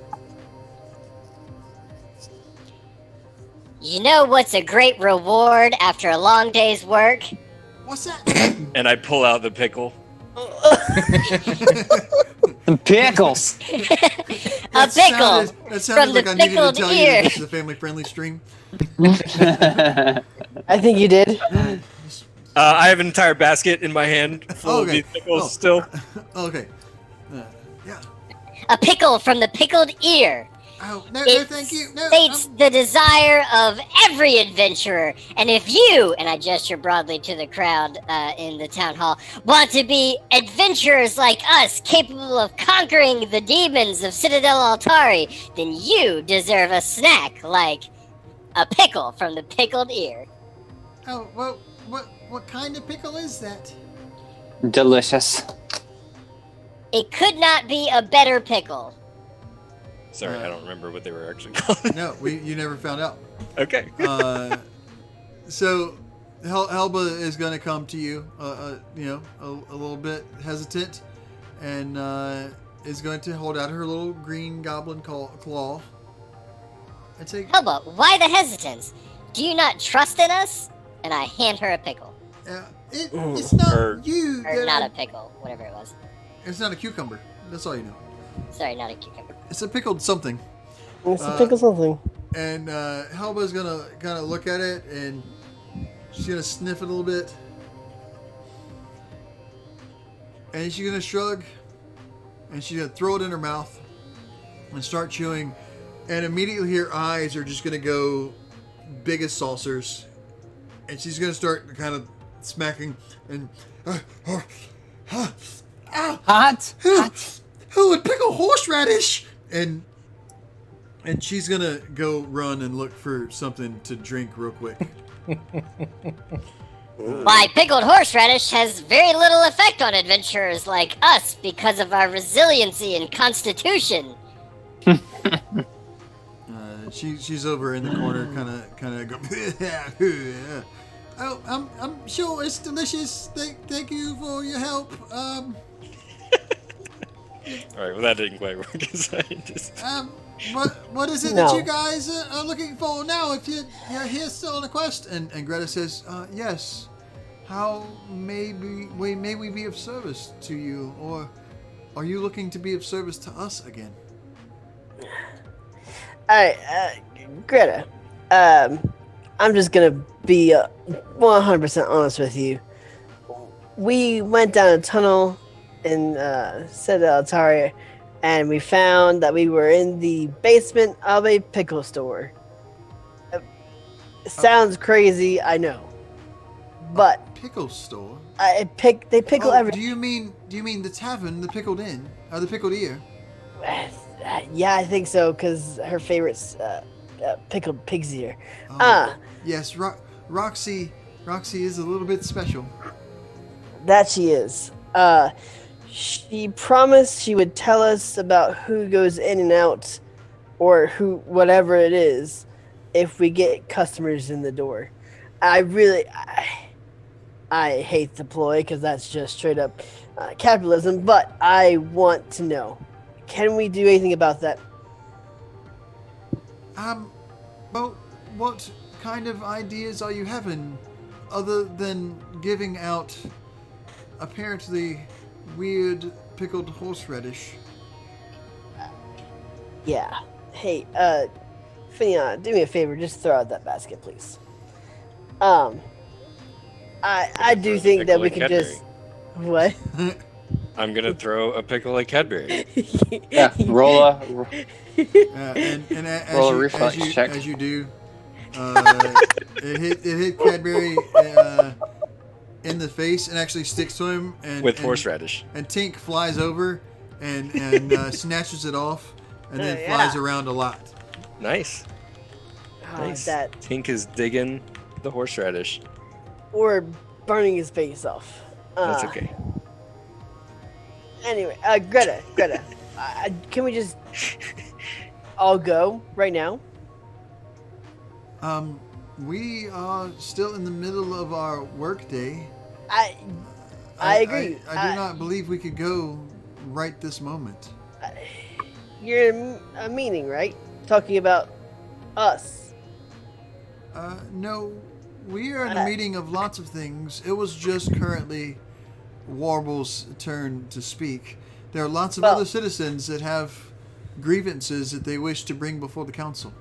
H: You know what's a great reward after a long day's work?
A: What's that?
F: And I pull out the pickle.
D: The pickles.
H: A pickle
A: That sounded
H: from
A: like
H: the
A: I needed to
H: pickled
A: tell you that
H: ear.
A: this is a family-friendly stream.
B: I think you did.
F: I have an entire basket in my hand full of these pickles still.
A: Okay. Yeah.
H: A pickle from the pickled ear.
A: Oh, no,
H: It
A: thank you. No,
H: states the desire of every adventurer. And if you, and I gesture broadly to the crowd in the town hall, want to be adventurers like us, capable of conquering the demons of Citadel Altari, then you deserve a snack like a pickle from the pickled ear.
A: Oh, well, what kind of pickle is that?
D: Delicious.
H: It could not be a better pickle.
F: Sorry, I don't remember what they were actually called.
A: No, you never found out.
F: Okay.
A: So Helba is going to come to you, you know, a little bit hesitant, and is going to hold out her little green goblin claw. And say,
H: Helba, why the hesitance? Do you not trust in us? And I hand her a pickle.
A: It's not you.
H: Or not a pickle, whatever it was.
A: It's not a cucumber. That's all you know.
H: Sorry, not a cucumber.
A: It's a pickled something.
B: It's a pickle something.
A: And Helba's gonna kind of look at it, and she's gonna sniff it a little bit, and she's gonna shrug, and she's gonna throw it in her mouth and start chewing, and immediately her eyes are just gonna go big as saucers, and she's gonna start kind of smacking and
D: Hot.
A: oh, and pickle horseradish, and she's gonna go run and look for something to drink real quick.
H: Why, pickled horseradish has very little effect on adventurers like us because of our resiliency and constitution.
A: She's over in the corner, kind of go. Oh, I'm sure it's delicious. Thank you for your help.
F: All right, well that didn't quite work.
A: What is it that you guys are looking for now? If you're here still on a quest, and Greta says, yes. How may we be of service to you, or are you looking to be of service to us again?
B: Alright, Greta. I'm just gonna be 100% honest with you. We went down a tunnel in Citadel Altaria, and we found that we were in the basement of a pickle store. Sounds crazy, I know, but
A: Pickle store.
B: they pickle everything.
A: Do you mean the tavern, the Pickled Inn, or the Pickled Ear?
B: Yeah, I think so, because her favorite's pickled pig's ear.
A: Yes, Roxy is a little bit special.
B: That she is. She promised she would tell us about who goes in and out, or whatever it is, if we get customers in the door. I hate the ploy, because that's just straight up capitalism, but I want to know. Can we do anything about that?
A: Well, what kind of ideas are you having, other than giving out apparently weird pickled horseradish?
B: Yeah. Hey, Finian, do me a favor, just throw out that basket, please. I do think that we could just... What?
F: I'm gonna throw a pickle at Cadbury.
D: Yeah, roll a reflex check.
A: As you do, it hit Cadbury in the face and actually sticks to him.
F: With horseradish.
A: And Tink flies over and snatches it off, and then flies around a lot.
F: Nice. Nice. Tink is digging the horseradish.
B: Or burning his face off.
F: That's okay.
B: Anyway, Greta, can we just all go right now?
A: We are still in the middle of our work day.
B: I agree.
A: I do not believe we could go right this moment.
B: You're in a meeting, right? Talking about us.
A: No, we are in a meeting of lots of things. It was just currently Warble's turn to speak. There are lots of other citizens that have grievances that they wish to bring before the council.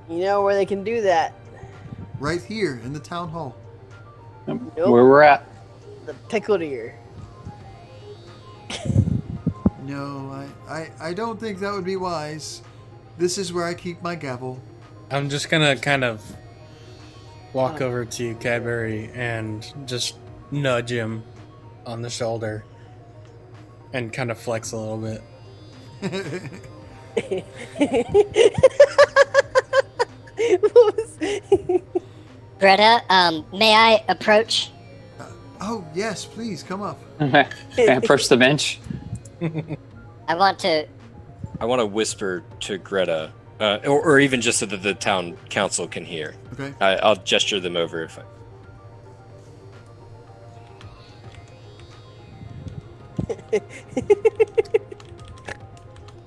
B: You know where they can do that?
A: Right here in the town hall.
B: Nope.
D: Where we're at.
B: The pickled ear.
A: No, I don't think that would be wise. This is where I keep my gavel.
G: I'm just gonna kind of walk over to Cadbury and just nudge him on the shoulder and kind of flex a little bit.
H: Greta, may I approach?
A: Oh, yes, please, come up.
D: I approach the bench.
H: I want to
F: whisper to Greta, or even just so that the town council can hear.
A: Okay.
F: I'll gesture them over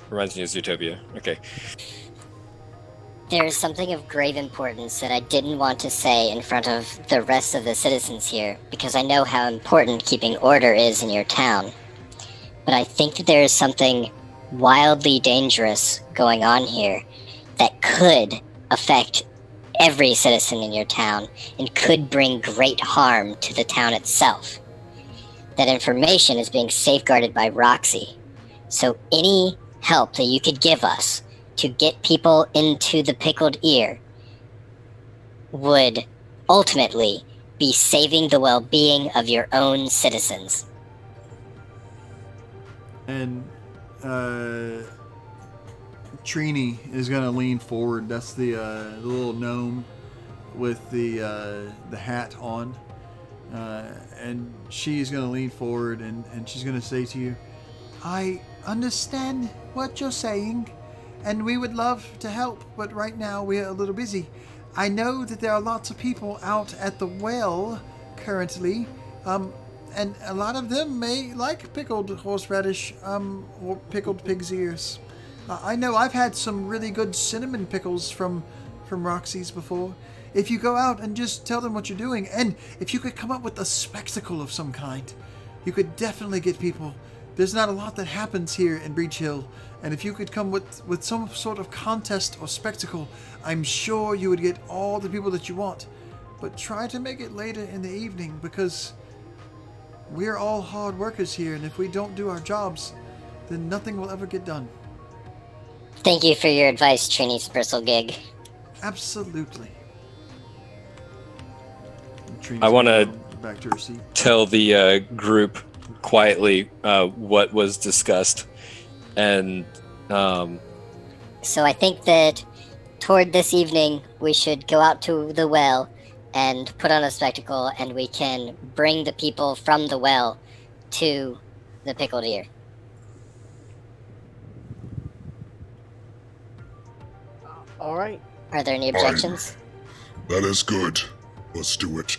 F: Reminds me of Zootopia. Okay.
H: There is something of grave importance that I didn't want to say in front of the rest of the citizens here, because I know how important keeping order is in your town. But I think that there is something wildly dangerous going on here that could affect every citizen in your town and could bring great harm to the town itself. That information is being safeguarded by Roxy. So any help that you could give us to get people into the pickled ear would ultimately be saving the well-being of your own citizens.
A: And Trini is gonna lean forward. That's the little gnome with the hat on, and she's gonna lean forward and she's gonna say to you, "I understand what you're saying, and we would love to help, but right now we're a little busy. I know that there are lots of people out at the well currently, and a lot of them may like pickled horseradish, or pickled pig's ears. I know I've had some really good cinnamon pickles from Roxy's before. If you go out and just tell them what you're doing, and if you could come up with a spectacle of some kind, you could definitely get people. There's not a lot that happens here in Breach Hill, and if you could come with some sort of contest or spectacle, I'm sure you would get all the people that you want. But try to make it later in the evening, because we're all hard workers here, and if we don't do our jobs, then nothing will ever get done."
H: Thank you for your advice, Trini's Bristlegig.
A: Absolutely. Trina's
F: I wanna
A: gonna go back to her seat.
F: Tell the group quietly what was discussed, and
H: So I think that toward this evening, we should go out to the well and put on a spectacle, and we can bring the people from the well to the pickled ear.
B: All right.
H: Are there any
C: Fine.
H: objections?
C: That is good. Let's do it.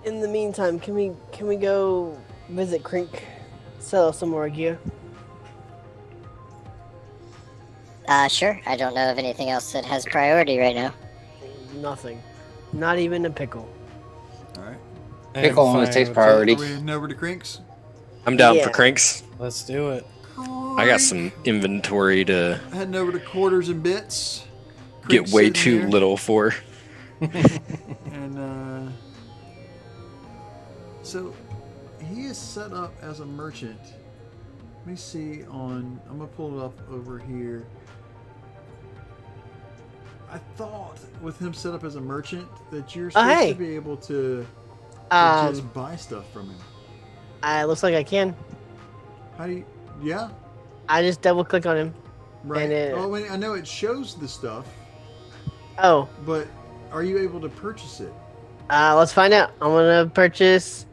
B: In the meantime, can we go visit Crink, sell some more gear?
H: Sure. I don't know of anything else that has priority right now.
B: Nothing. Not even a pickle.
A: All right.
G: I'm
D: Pickle only
G: fine
D: takes
G: with
D: priority.
A: Are we heading over to Crinks?
F: I'm down
B: Yeah.
F: for cranks.
G: it. Let's do it.
F: I got some inventory to
A: Heading over to Quarters and Bits.
F: get
A: Crink's
F: way
A: sitting
F: too
A: there,
F: little for.
A: And so he is set up as a merchant. Let me see I'm gonna pull it up over here. I thought with him set up as a merchant that you're supposed
B: hey.
A: to be able to just buy stuff from him.
B: Looks like I can.
A: How do you? Yeah,
B: I just double click on him.
A: right.
B: And it-
A: Oh, wait, I know it shows the stuff,
B: Oh,
A: but are you able to purchase it?
B: let's find out. I'm gonna purchase.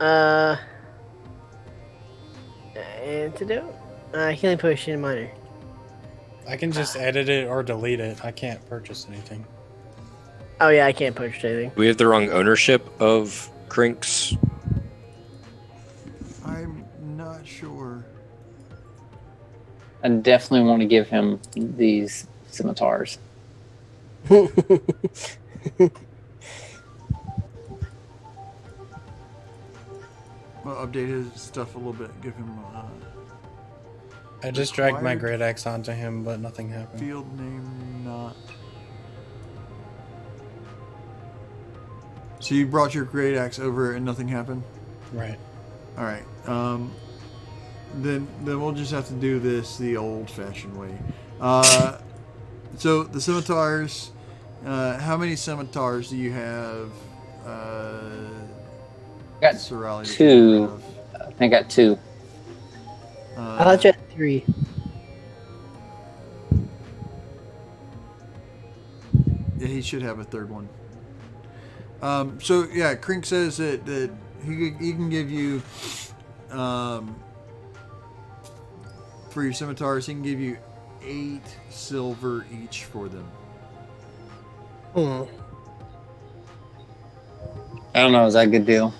B: Antidote. Healing potion minor.
G: I can just edit it or delete it. I can't purchase anything.
B: Oh yeah, I can't purchase anything.
F: We have the wrong ownership of crinks.
A: I'm not sure.
D: I definitely want to give him these scimitars.
A: Well, update his stuff a little bit. Give him
G: I just dragged my
A: Required-
G: great axe onto him, but nothing happened.
A: field name not. So you brought your great axe over and nothing happened.
G: Right.
A: All right. Then we'll just have to do this the old-fashioned way. So the scimitars. How many scimitars do you have?
D: Got
A: Sorali, that you
D: two.
A: have?
D: I think I got two.
B: I thought you had 3.
A: Yeah, he should have a third one. So yeah, Crink says that he can give you, for your scimitars, he can give you 8 silver each for them.
D: I don't know. Is that a good deal?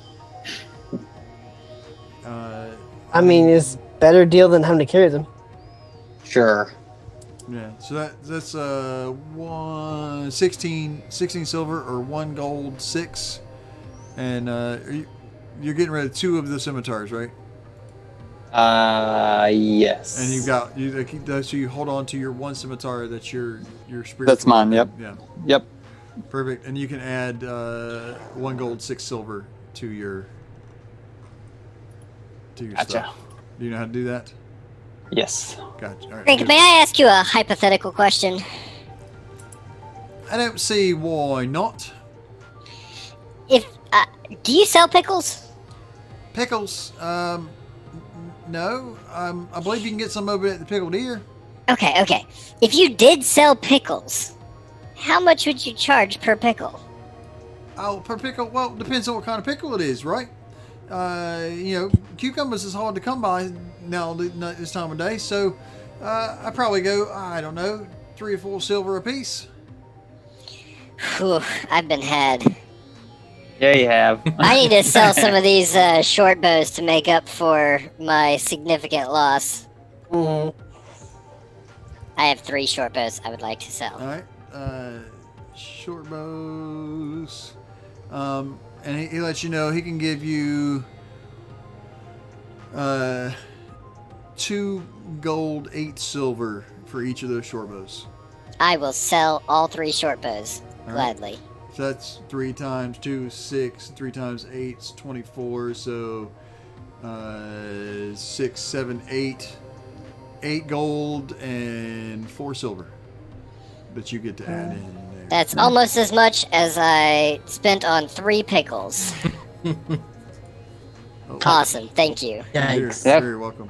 B: I mean, it's better deal than having to carry them.
D: Sure.
A: Yeah, so that's 16 silver or 1 gold 6, and you're getting rid of 2 of the scimitars, right?
D: Yes.
A: And you've got so you hold on to your 1 scimitar that's your spiritual.
D: That's mine. Yep.
A: Yeah.
D: Yep.
A: Perfect, and you can add 1 gold 6 silver to your
D: Gotcha.
A: stuff. Do you know how to do that?
D: Yes.
A: Gotcha. All right.
H: Frank, may I ask you a hypothetical question?
A: I don't see why not.
H: If do you sell pickles?
A: Pickles. No. I believe you can get some over at the Pickled Ear.
H: Okay. If you did sell pickles, how much would you charge per pickle?
A: Oh, per pickle. Well, depends on what kind of pickle it is, right? Cucumbers is hard to come by now this time of day, so I probably go, I don't know, 3 or 4 silver a piece.
H: Whew, I've been had.
D: Yeah, you have.
H: I need to sell some of these short bows to make up for my significant loss.
B: Mm-hmm.
H: I have 3 short bows I would like to sell.
A: All right. Short bows. And he lets you know he can give you 2 gold, 8 silver for each of those short bows.
H: I will sell all 3 short bows
A: All
H: gladly.
A: Right. So that's 3 times 2, 6. 3 times 8 is 24. So 6, 7, 8. 8 gold and 4 silver that you get to add in there.
H: That's almost as much as I spent on 3 pickles. Awesome, thank you.
A: You're
B: Yikes.
A: very welcome.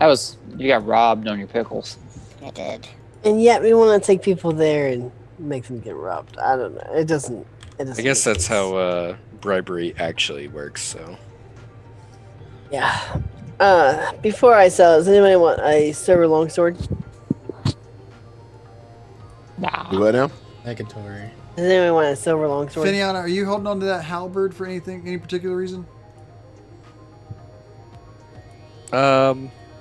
D: You got robbed on your pickles.
H: I did.
B: And yet we want to take people there and make them get robbed. I don't know. It doesn't
F: I guess
B: make
F: that's
B: sense.
F: how bribery actually works. So
B: Yeah. Before I sell, does anybody want a silver longsword?
D: Nah.
E: Do what now?
G: Negatory.
B: Does anyone want a silver longsword?
A: Finiana, are you holding on to that halberd for any particular reason?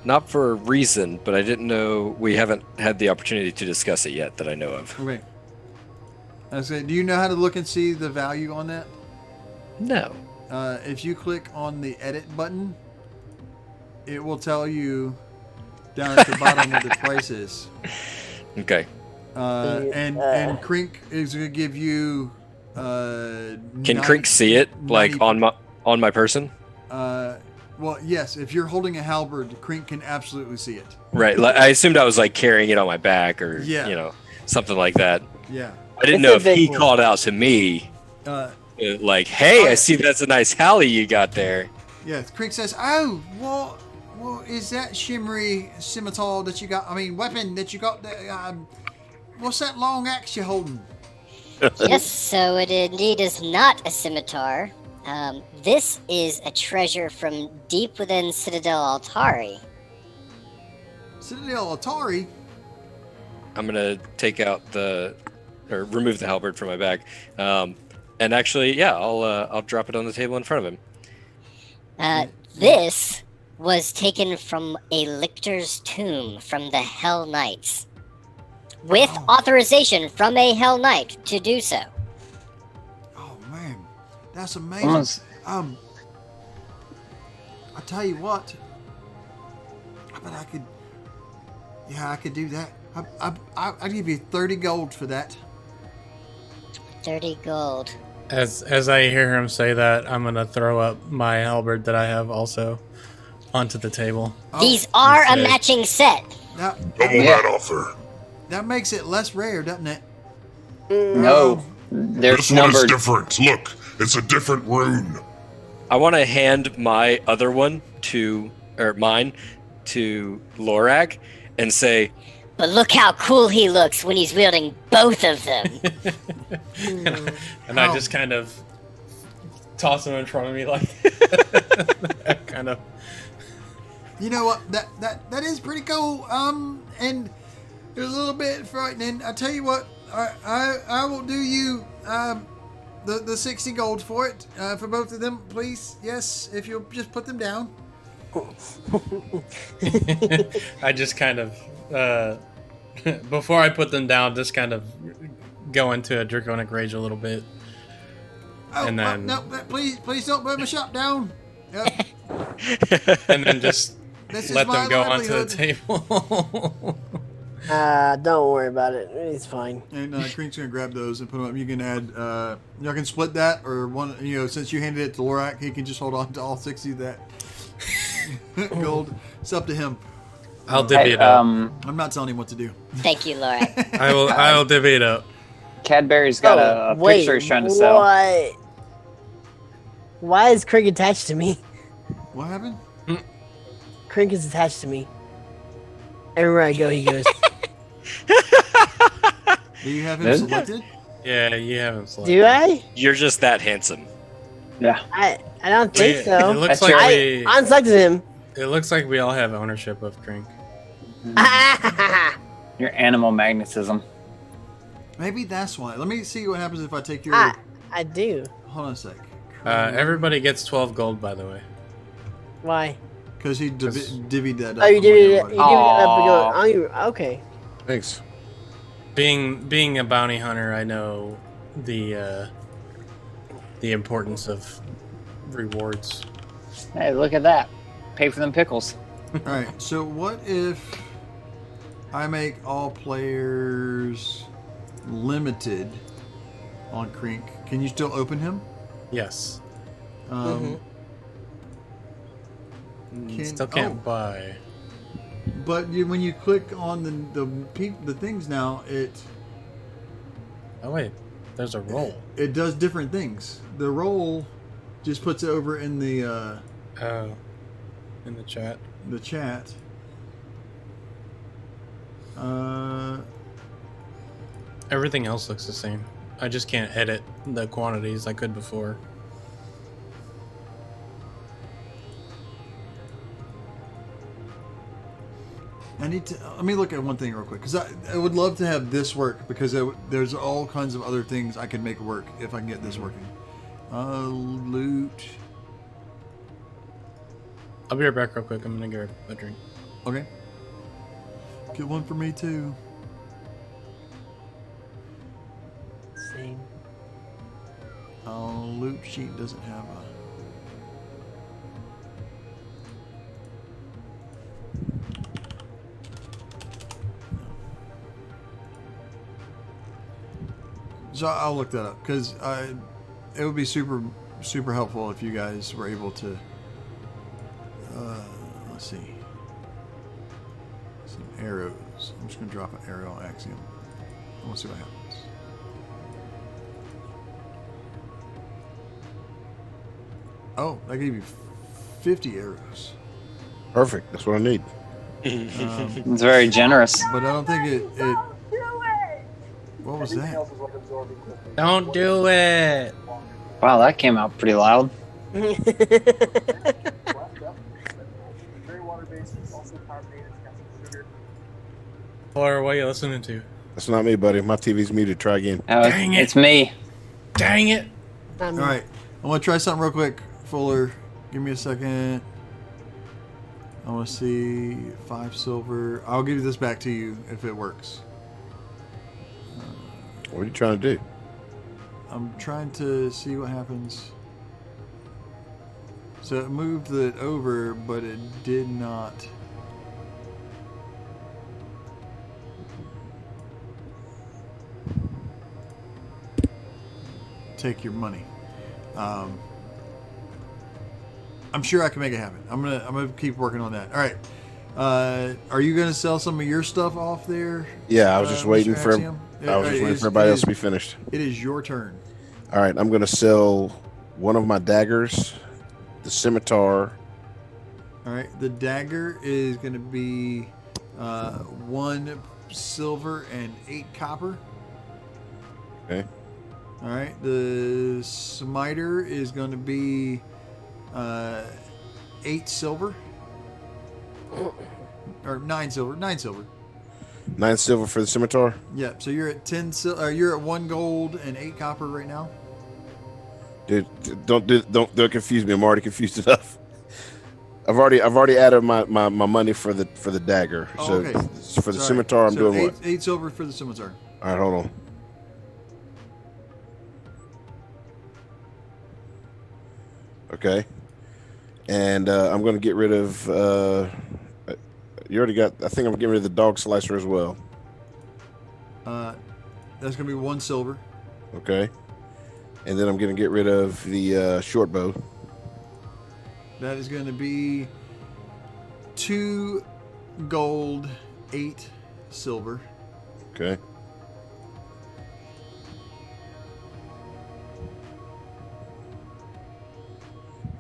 F: not for a reason, but I didn't know. We haven't had the opportunity to discuss it yet that I know of.
A: Okay. I was saying, do you know how to look and see the value on that?
F: No.
A: If you click on the edit button, it will tell you down at the bottom what the price is.
F: Okay.
A: And Crink is going to give you.
F: Can Crink see it like
A: 90
F: on my person?
A: Well, yes. If you're holding a halberd, Crink can absolutely see it.
F: Right. I assumed I was like carrying it on my back or
A: Yeah.
F: Something like that.
A: Yeah.
F: I didn't
B: It's
F: know
B: a
F: if
B: big
F: he
B: one.
F: called out to me, like, "Hey, I see that's a nice Hallie you got there."
A: Yes. Crink says, "Oh, what is that shimmery scimitar that you got? I mean, weapon that you got there? What's that long axe you're holding?"
H: Yes, so it indeed is not a scimitar. This is a treasure from deep within Citadel Altari.
A: Citadel Atari.
F: I'm gonna take out or remove the halberd from my back, and actually, yeah, I'll drop it on the table in front of him.
H: This was taken from a lictor's tomb from the Hell Knights, with authorization from a Hell Knight to do so.
A: Oh man, that's amazing. I tell you what, I bet I could. Yeah, I could do that. I'd give you 30 gold for that.
H: 30 gold.
G: As I hear him say that, I'm gonna throw up my halberd that I have also onto the table.
A: Oh,
H: These are a
G: okay.
H: matching set.
A: That,
C: Double that offer.
A: that makes it less rare, doesn't it?
D: No, they're
C: This one is
D: numbered.
C: different. Look, it's a different rune.
F: I want to hand my other one mine to Lorak and say,
H: But look how cool he looks when he's wielding both of them.
G: And I just kind of toss him in front of me like kind of.
A: You know what? That is pretty cool. And it was a little bit frightening. I tell you what, I will do you the 60 gold for it for both of them, please. Yes, if you'll just put them down.
G: I just kind of, before I put them down, just kind of go into a draconic rage a little bit.
A: Oh,
G: And then-
A: no, please don't burn my shop down. Yep.
G: And then just
A: This is
G: let
A: my
G: them go onto the
A: livelihood.
G: table.
B: Don't worry about it. It's fine.
A: And Krink's gonna grab those and put them up. You can add, y'all can split that, or one. You know, since you handed it to Lorak, he can just hold on to all 60 of that gold. It's up to him.
G: I'll divvy it up.
A: I'm not telling him what to do.
H: Thank you, Laura.
G: I'll divvy it up.
D: Cadbury's got a
B: wait,
D: picture he's trying to sell.
B: What? Why is Krink attached to me?
A: What happened?
B: Krink is attached to me. Everywhere I go, he goes.
A: Do you have him
D: Is-
A: selected?
G: Yeah, you haven't selected.
B: Do I?
F: You're just that handsome.
D: Yeah.
B: I don't think
G: It
B: so.
G: looks
D: That's
G: like
D: right.
G: we.
B: I unselected him.
G: It looks like we all have ownership of Krink.
D: Your animal magnetism.
A: Maybe that's why. Let me see what happens if I take your.
B: I do.
A: Hold on a sec.
G: Everybody gets 12 gold, by the way.
B: Why?
A: Because he divvied that up.
B: Oh, you
A: among
B: did it. You
A: everybody.
B: did it up and go. Oh, you okay?
E: Thanks.
G: Being a bounty hunter, I know the importance of rewards.
D: Hey, look at that. Pay for them pickles.
A: All right. So what if I make all players limited on Krink? Can you still open him?
G: Yes.
A: Um,
G: Still can't buy.
A: But when you click on the things now, it
G: Oh wait, there's a roll.
A: it does different things. The roll just puts it over in the
G: Oh, in the chat.
A: chat.
G: Everything else looks the same. I just can't edit the quantities I could before.
A: Let me look at one thing real quick, because I would love to have this work, because there's all kinds of other things I could make work if I can get this working. Loot.
G: I'll be right back real quick. I'm gonna grab a drink.
A: Okay. Get one for me too.
B: Same.
A: Loot sheet doesn't have a. So I'll look that up, because it would be super helpful if you guys were able to. Let's see. Some arrows. I'm just gonna drop an arrow on Axiom. We'll see what happens. Oh, that gave you 50 arrows.
E: Perfect. That's what I need.
D: It's very generous.
A: But I don't think it. What was that?
G: Don't do it.
D: Wow, that came out pretty loud.
G: Or what are you listening to?
E: That's not me, buddy. My TV's muted. Try again.
D: Oh,
G: Dang it.
D: it's me.
G: Dang it.
A: All right, I want to try something real quick, Fuller. Give me a second. I want to see 5 silver. I'll give this back to you if it works.
E: What are you trying to do?
A: I'm trying to see what happens. So it moved it over, but it did not. Take your money. I'm sure I can make it happen. I'm gonna keep working on that. All right. Are you gonna sell some of your stuff off there?
E: Yeah, I was just waiting
A: Mr.
E: for.
A: Axiom?
E: I was just
A: It
E: waiting
A: is-
E: for everybody
A: it
E: else to
A: is-
E: be finished.
A: It is your turn.
E: All right, I'm gonna sell one of my daggers, the scimitar.
A: All right. The dagger is gonna be 1 silver and 8 copper.
E: Okay.
A: All right. The smiter is going to be 8 silver. Or 9 silver. 9 silver.
E: 9 silver for the scimitar.
A: Yeah. So you're at you're at 1 gold and 8 copper right now.
E: Dude, don't confuse me. I'm already confused enough. I've already added my money for the dagger.
A: Oh,
E: So
A: okay.
E: for the
A: Sorry.
E: scimitar, I'm
A: So
E: doing what?
A: 8 silver for the scimitar.
E: All right, hold on. Okay, and I'm going to get rid of. You already got. I think I'm getting rid of the dog slicer as well.
A: That's gonna be 1 silver.
E: Okay, and then I'm going to get rid of the short bow.
A: That is going to be 2 gold, 8 silver.
E: Okay.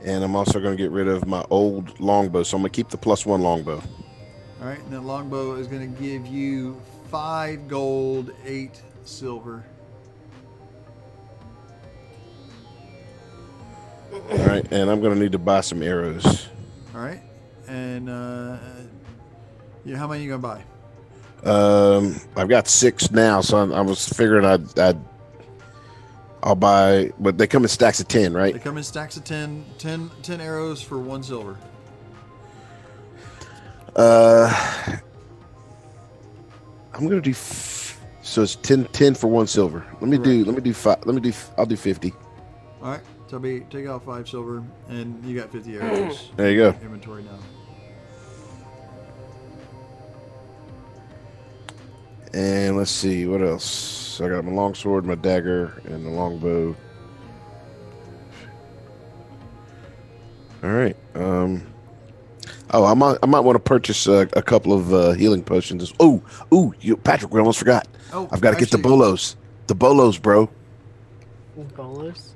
E: And I'm also going to get rid of my old longbow, so I'm going to keep the +1 longbow.
A: All right, and that longbow is going to give you 5 gold, 8 silver.
E: All right, and I'm going to need to buy some arrows.
A: All right, and yeah, how many are you going to buy?
E: I've got 6 now, so I was figuring I'll buy, but they come in stacks of 10, right?
A: They come in stacks of 10 arrows for 1 silver.
E: I'm gonna do so it's 10 for 1 silver. Let me do 5. I'll do 50.
A: All right, so take out 5 silver, and you got 50 arrows.
E: There you go.
A: Inventory now.
E: And let's see what else. So I got my longsword, my dagger, and the longbow. All right. I might want to purchase a couple of healing potions. Patrick, we almost forgot.
A: Oh,
E: I've got to get the bolos. The bolos, bro.
B: Bolos?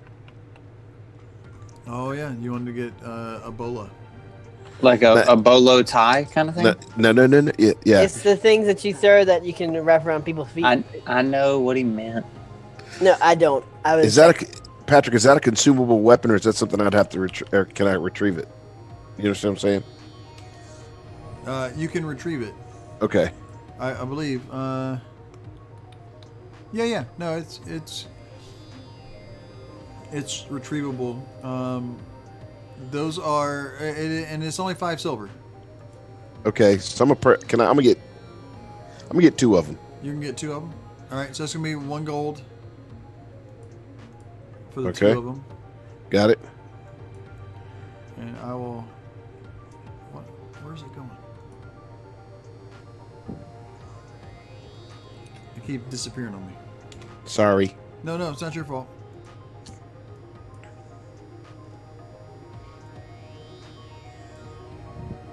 A: Oh yeah, you wanted to get a bola.
D: Like a bolo tie kind of thing?
E: No. Yeah.
B: It's the things that you throw that you can wrap around people's feet.
D: I know what he meant.
B: No, I don't.
E: Patrick, is that a consumable weapon, or is that something I'd have to or can I retrieve it? You understand what I'm saying?
A: You can retrieve it.
E: Okay.
A: I believe. Yeah. No, it's retrievable. Those are, and it's only 5 silver.
E: Okay, so I'm gonna get 2 of them.
A: You can get 2 of them. All right, so that's gonna be 1 gold for the
E: Okay.
A: 2 of them.
E: Got it.
A: And I will. Where's it going? It keeps disappearing on me.
E: Sorry.
A: No, it's not your fault.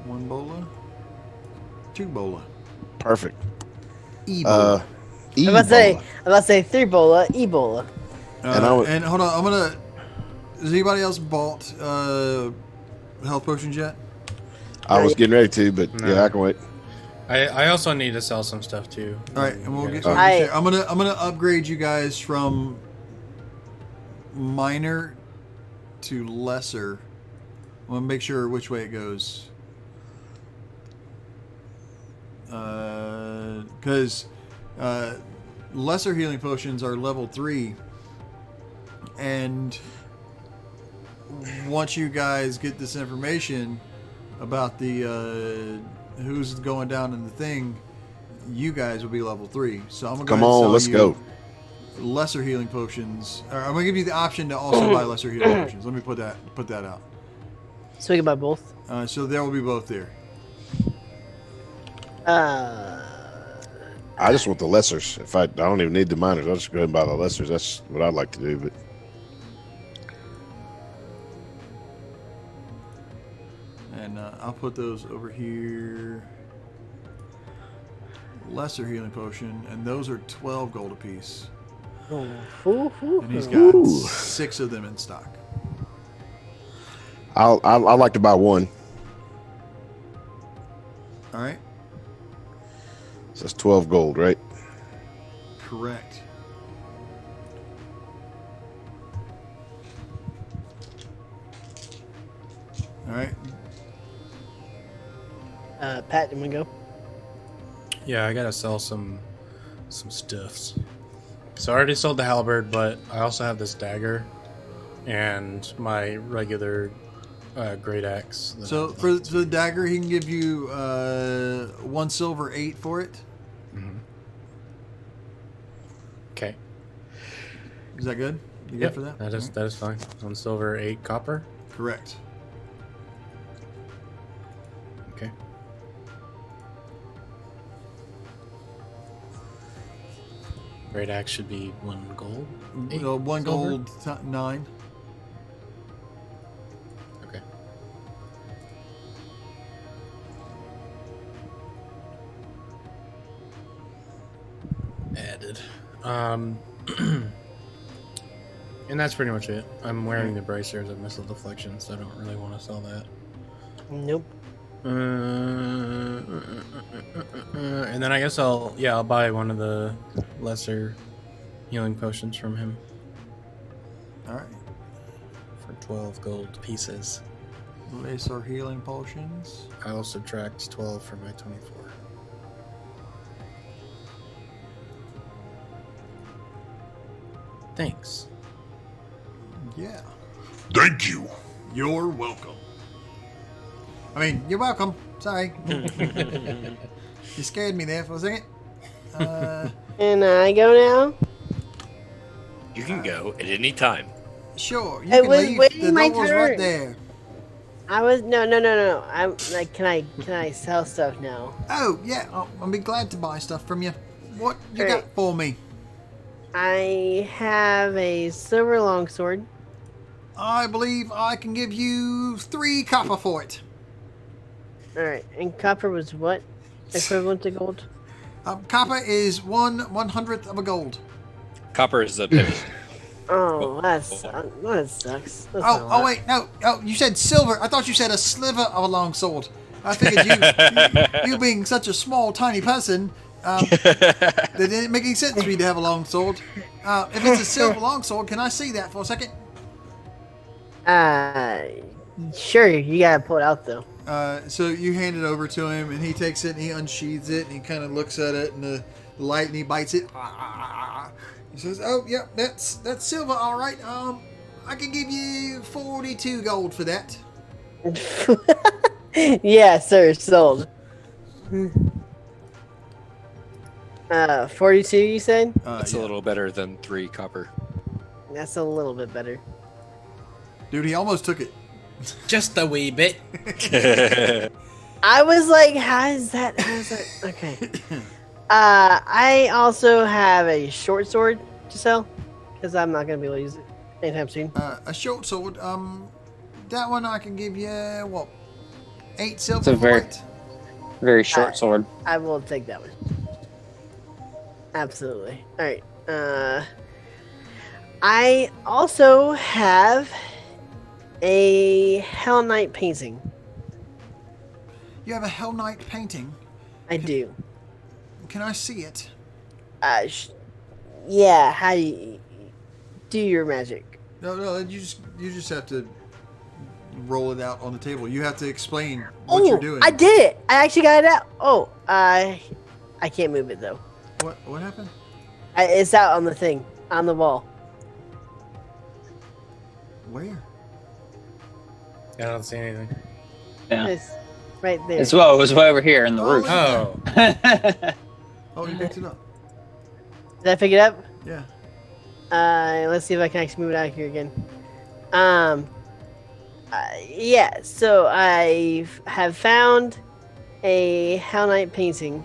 A: One bola, 2 bola.
E: Perfect.
A: Ebola.
B: I'm about to say 3 bola, Ebola.
A: And hold on, has anybody else bought health potions yet?
E: I was getting ready to, but
G: No.
E: yeah, I can wait.
G: I also need to sell some stuff too.
A: All right, and we'll get.
B: I-
A: I'm gonna upgrade you guys from minor to lesser. I'm gonna make sure which way it goes. Because lesser healing potions are level 3, and once you guys get this information about the who's going down in the thing, you guys will be level 3. So I'm gonna
E: Come on, let's go.
A: lesser healing potions. Or I'm gonna give you the option to also buy lesser healing potions. Let me put that out.
B: So we can buy both.
A: So there will be both there.
E: I just want the lessers. If I don't even need the minors, I'll just go ahead and buy the lessers. That's what I'd like to do. But
A: And I'll put those over here. Lesser healing potion, and those are 12 gold apiece. And he's got 6 of them in stock.
E: I'd like to buy 1.
A: All right,
E: So that's 12 gold, right?
A: correct. All right,
B: Pat, you want to go?
G: Yeah, I gotta sell some stuffs. So I already sold the halberd, but I also have this dagger and my regular great axe.
A: So for the dagger, he can give you 1 silver 8 for it.
G: Okay.
A: Is that good? You good for that?
G: That is fine. 1 silver, 8 copper.
A: Correct.
G: Okay. Great axe should be 1 gold.
A: 1
G: silver?
A: gold 9.
G: Okay. Added. And that's pretty much it. I'm wearing the bracers of missile deflection, so I don't really want to sell that.
B: Nope.
G: And then I guess I'll buy one of the lesser healing potions from him
A: All right.
G: for 12 gold pieces.
A: Lesser healing potions.
G: I'll subtract 12 from my 24. Thanks.
A: Yeah.
C: Thank you.
A: You're welcome. I mean, you're welcome. Sorry. You scared me there for a second.
B: And I go now?
F: You can go at any time.
A: Sure. You
B: I
A: can
B: was
A: leave.
B: waiting
A: The
B: my
A: door's
B: turn.
A: right there.
B: I was no. I'm like, can I sell stuff now?
A: Oh, yeah. I'll be glad to buy stuff from you. What you
B: Great.
A: got for me?
B: I have a silver longsword.
A: I believe I can give you 3 copper for it.
B: All right, and copper was what equivalent to gold?
A: Copper is 1/100th of a gold.
F: Copper is a penny.
B: Oh, that sucks. That's not a
A: Oh,
B: lot.
A: wait, no. Oh, you said silver. I thought you said a sliver of a long sword. I figured you being such a small, tiny person, that didn't make any sense for you to have a long sword. If it's a silver long sword, can I see that for a second?
B: Sure. You gotta pull it out though.
A: So you hand it over to him, and he takes it, and he unsheathes it, and he kind of looks at it, and the light, and he bites it. He says, "Oh, yeah, that's silver, all right. I can give you 42 gold for that."
B: Yeah, sir. Sold. 42. You said?
F: That's a little better than 3 copper.
B: That's a little bit better.
A: Dude, he almost took it.
G: Just a wee bit.
B: I was like, how is that? Okay. I also have a short sword to sell because I'm not gonna be able to use it anytime soon.
A: A short sword. That one I can give you 8 silver
D: It's a
A: for it.
D: very short sword.
B: I will take that one. Absolutely. All right. I also have a Hell Knight painting.
A: You have a Hell Knight painting.
B: I do.
A: Can I see it?
B: Yeah. How do you do your magic?
A: No. You just have to roll it out on the table. You have to explain what you're doing.
B: I did it. I actually got it out. Oh, I can't move it though.
A: What happened?
B: It's out on the thing on the wall.
A: Where?
G: I don't see anything.
D: Yeah.
B: It's right there.
D: It was way over here in the
A: Oh,
D: roof.
G: Oh.
A: Oh, you picked it up.
B: Did I pick it up?
A: Yeah.
B: Let's see if I can actually move it out here again. Yeah. So I have found a Hell Knight painting.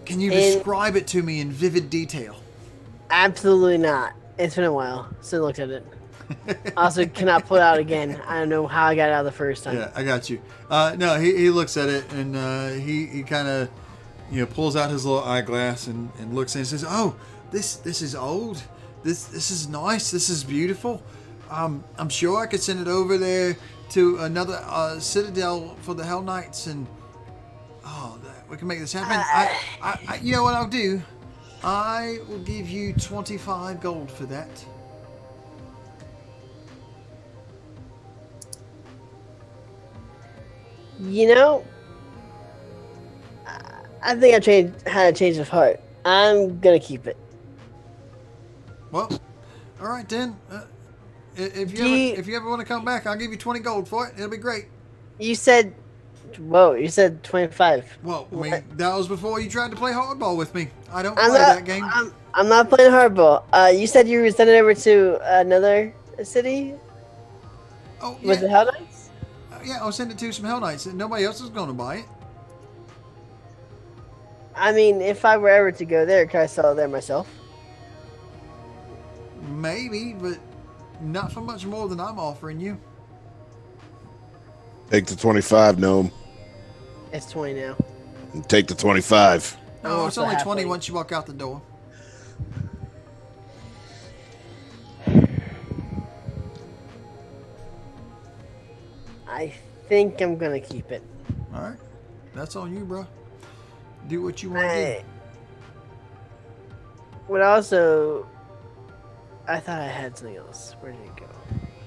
A: Can you
B: In-
A: describe it to me in vivid detail?
B: Absolutely not. It's been a while since I looked at it. Also, cannot pull it out again. I don't know how I got it out the first time.
A: Yeah, I got you. No, he looks at it, and he kind of pulls out his little eyeglass and looks and says, "Oh, this is old. This is nice. This is beautiful. I'm sure I could send it over there to another citadel for the Hell Knights, and we can make this happen. I you know what I'll do? I will give you 25 gold for that."
B: You know, I think had a change of heart. I'm gonna keep it.
A: Well, all right then. If you ever want to come back, I'll give you 20 gold for it. It'll be great.
B: You said, whoa, you said 25.
A: Well, I mean, that was before you tried to play hardball with me. I don't
B: I'm
A: play
B: not,
A: that game.
B: I'm not playing hardball. You said you were sending it over to another city
A: Oh,
B: with the
A: yeah.
B: Hell Knights?
A: Yeah, I'll send it to some Hell Knights. Nobody else is going to buy it.
B: I mean, if I were ever to go there, could I sell it there myself?
A: Maybe, but not for much more than I'm offering you.
E: Take the 25, gnome.
B: It's 20 now.
E: And take the 25.
A: No,
B: Oh,
A: it's
B: so
A: only
B: halfway.
A: 20 once you walk out the door.
B: I think I'm gonna keep it.
A: All right. That's on you, bro. Do what you want to do.
B: I would also. I thought I had something else. Where did it go?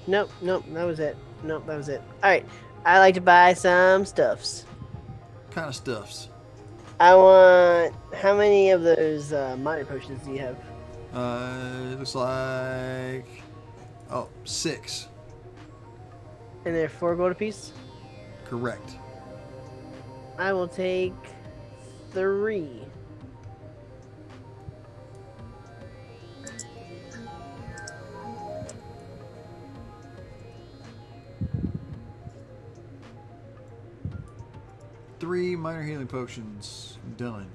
B: Nope, that was it. Nope, that was it. Alright. I like to buy some stuffs.
A: Kind of stuffs.
B: I want. How many of those minor potions do you have?
A: It looks like 6.
B: And they're 4 gold apiece?
A: Correct.
B: I will take 3.
A: Three minor healing potions. Done.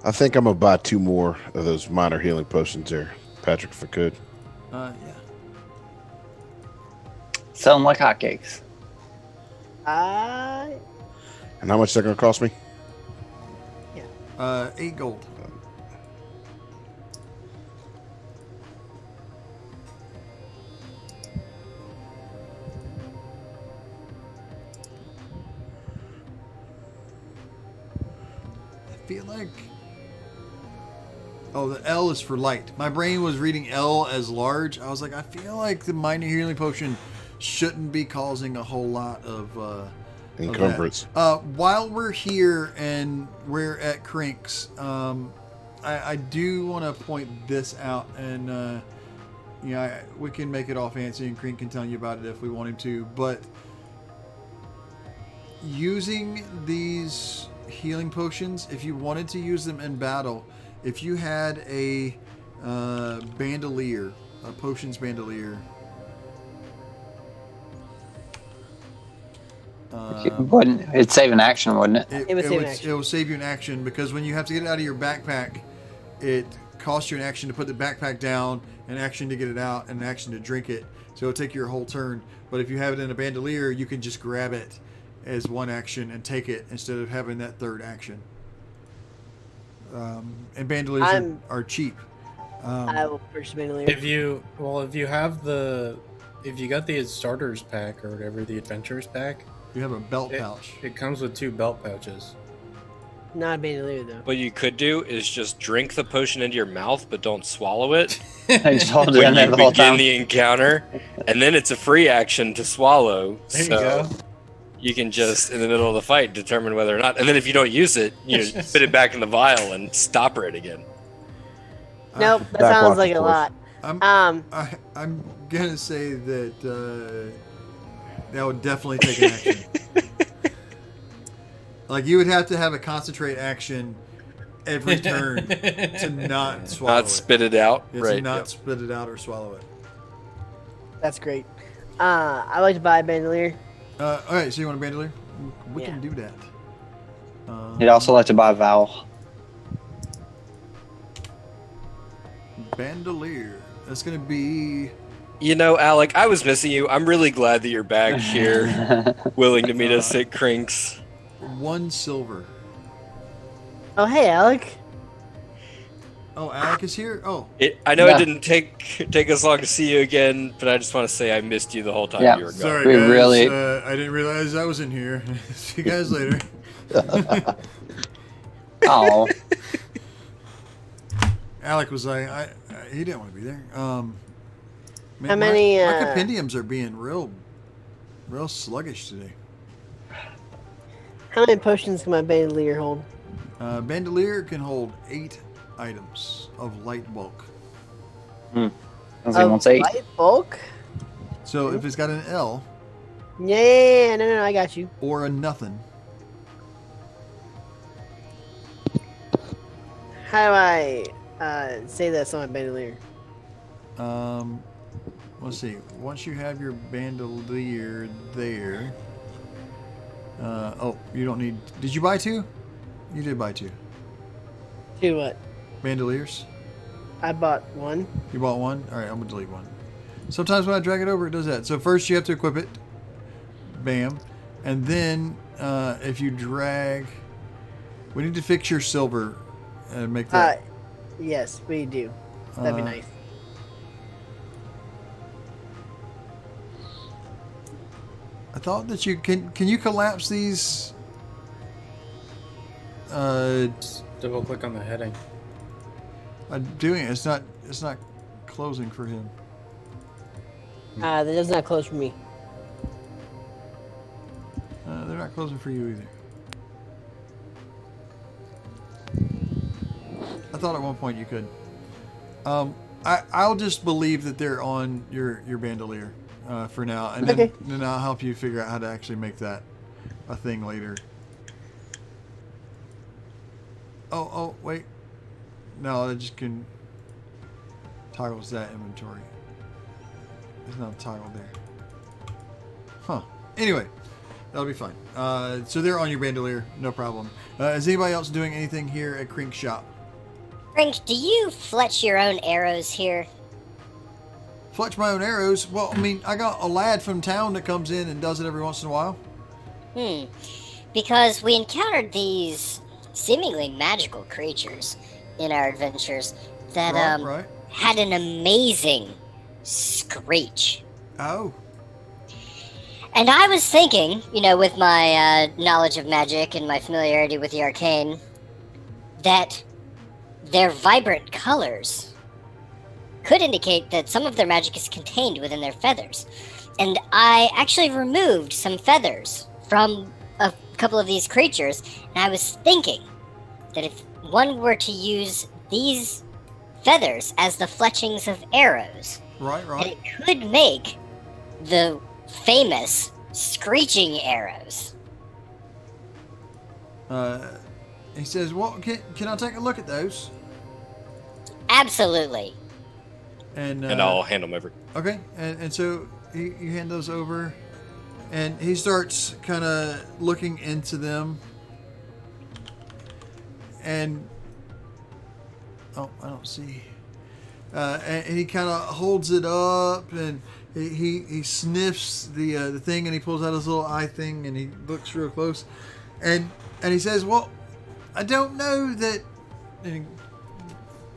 E: I think I'm gonna buy 2 more of those minor healing potions there, Patrick, if I could.
A: Yeah.
D: Sell them like hotcakes.
B: I.
E: And how much is that gonna cost me?
A: 8 gold. I feel like. Oh, the L is for light. My brain was reading L as large. I was like, I feel like the minor healing potion shouldn't be causing a whole lot of
E: Encumbrance.
A: While we're here and we're at Crink's, I do want to point this out, and we can make it all fancy, and Crink can tell you about it if we want him to. But using these healing potions, if you wanted to use them in battle, if you had a bandolier, a potions bandolier.
D: It'd save an action, wouldn't it?
B: It would save an action.
A: It will save you an action, because when you have to get it out of your backpack, it costs you an action to put the backpack down, an action to get it out, and an action to drink it. So it'll take your whole turn. But if you have it in a bandolier, you can just grab it as one action and take it instead of having that third action. And bandoliers are cheap.
B: I will purchase bandolier.
G: If you got the starters pack or whatever, the adventurers pack,
A: You have a belt pouch.
G: it comes with 2 belt pouches.
B: Not a bandolier though.
F: What you could do is just drink the potion into your mouth, but don't swallow it
D: I just hold it
F: when
D: in there
F: you
D: the whole
F: begin
D: time.
F: the encounter, and then it's a free action to swallow.
G: There you
F: so
G: go.
F: you can just, in the middle of the fight, determine whether or not. And then if you don't use it, you spit it back in the vial and stopper it again.
B: Nope, that
E: Back
B: sounds
E: walk,
B: like
E: of
B: a
E: course.
B: lot.
A: I'm gonna say that that would definitely take an action. Like, you would have to have a concentrate action every turn to not swallow
F: Not spit it out.
A: it.
F: Right.
A: To not
F: yep.
A: spit it out or swallow it.
B: That's great. I like to buy a bandolier.
A: All right, so you want a bandolier? We
B: Yeah.
A: can do that.
D: You'd also like to buy a vowel.
A: Bandolier. That's gonna be.
F: You know, Alec, I was missing you. I'm really glad that you're back here, willing to meet us at Crink's.
A: 1 silver.
B: Oh, hey, Alec.
A: Oh, Alec is here. Oh,
F: I know
D: Yeah.
F: it didn't take us long to see you again, but I just want to say I missed you the whole time
D: Yeah.
F: you were gone.
A: sorry,
D: We
A: guys.
D: really-
A: I didn't realize I was in here. See you guys later.
D: Oh,
A: Alec was like, he didn't want to be there. Man,
B: How many,
A: My compendiums are being real real sluggish today.
B: How many potions can my bandolier hold?
A: Bandolier can hold 8 items of light bulk.
D: Sounds like he wants 8.
B: Light bulk?
A: So if it's got an L
B: Yeah, no, I got you.
A: or a nothing,
B: How do I say that's on my bandolier?
A: let's see. Once you have your bandolier there, oh, you don't need. Did you buy 2? You did buy 2
B: Do what?
A: bandoliers.
B: I bought 1.
A: You bought 1. All right, I'm gonna delete 1. Sometimes when I drag it over, it does that. So first you have to equip it. Bam, and then if you drag, we need to fix your silver and make that.
B: Yes, we do. That'd be nice.
A: I thought that you can you collapse these?
G: Double click on the heading.
A: I'm doing it. It's not closing for him.
B: That does not close for me.
A: They're not closing for you either. I thought at one point you could. I'll just believe that they're on your bandolier for now, and then I'll help you figure out how to actually make that a thing later. Oh, wait. No, it just can toggles that inventory. There's not a toggle there. Huh. Anyway, that'll be fine. So they're on your bandolier, no problem. Is anybody else doing anything here at Crink's shop?
H: Crink, do you fletch your own arrows here?
A: Fletch my own arrows? Well, I mean, I got a lad from town that comes in and does it every once in a while.
H: Because we encountered these seemingly magical creatures in our adventures that
A: Right.
H: had an amazing screech.
A: Oh.
H: And I was thinking, with my knowledge of magic and my familiarity with the arcane, that their vibrant colors could indicate that some of their magic is contained within their feathers. And I actually removed some feathers from a couple of these creatures, and I was thinking that if one were to use these feathers as the fletchings of arrows,
A: Right.
H: that it could make the famous screeching arrows.
A: He says, well, can I take a look at those?
H: Absolutely.
A: And
F: I'll hand them over.
A: Okay, and so you hand those over, and he starts kind of looking into them, and I don't see. And he kind of holds it up, and he sniffs the thing, and he pulls out his little eye thing, and he looks real close, and he says, "Well, I don't know that." And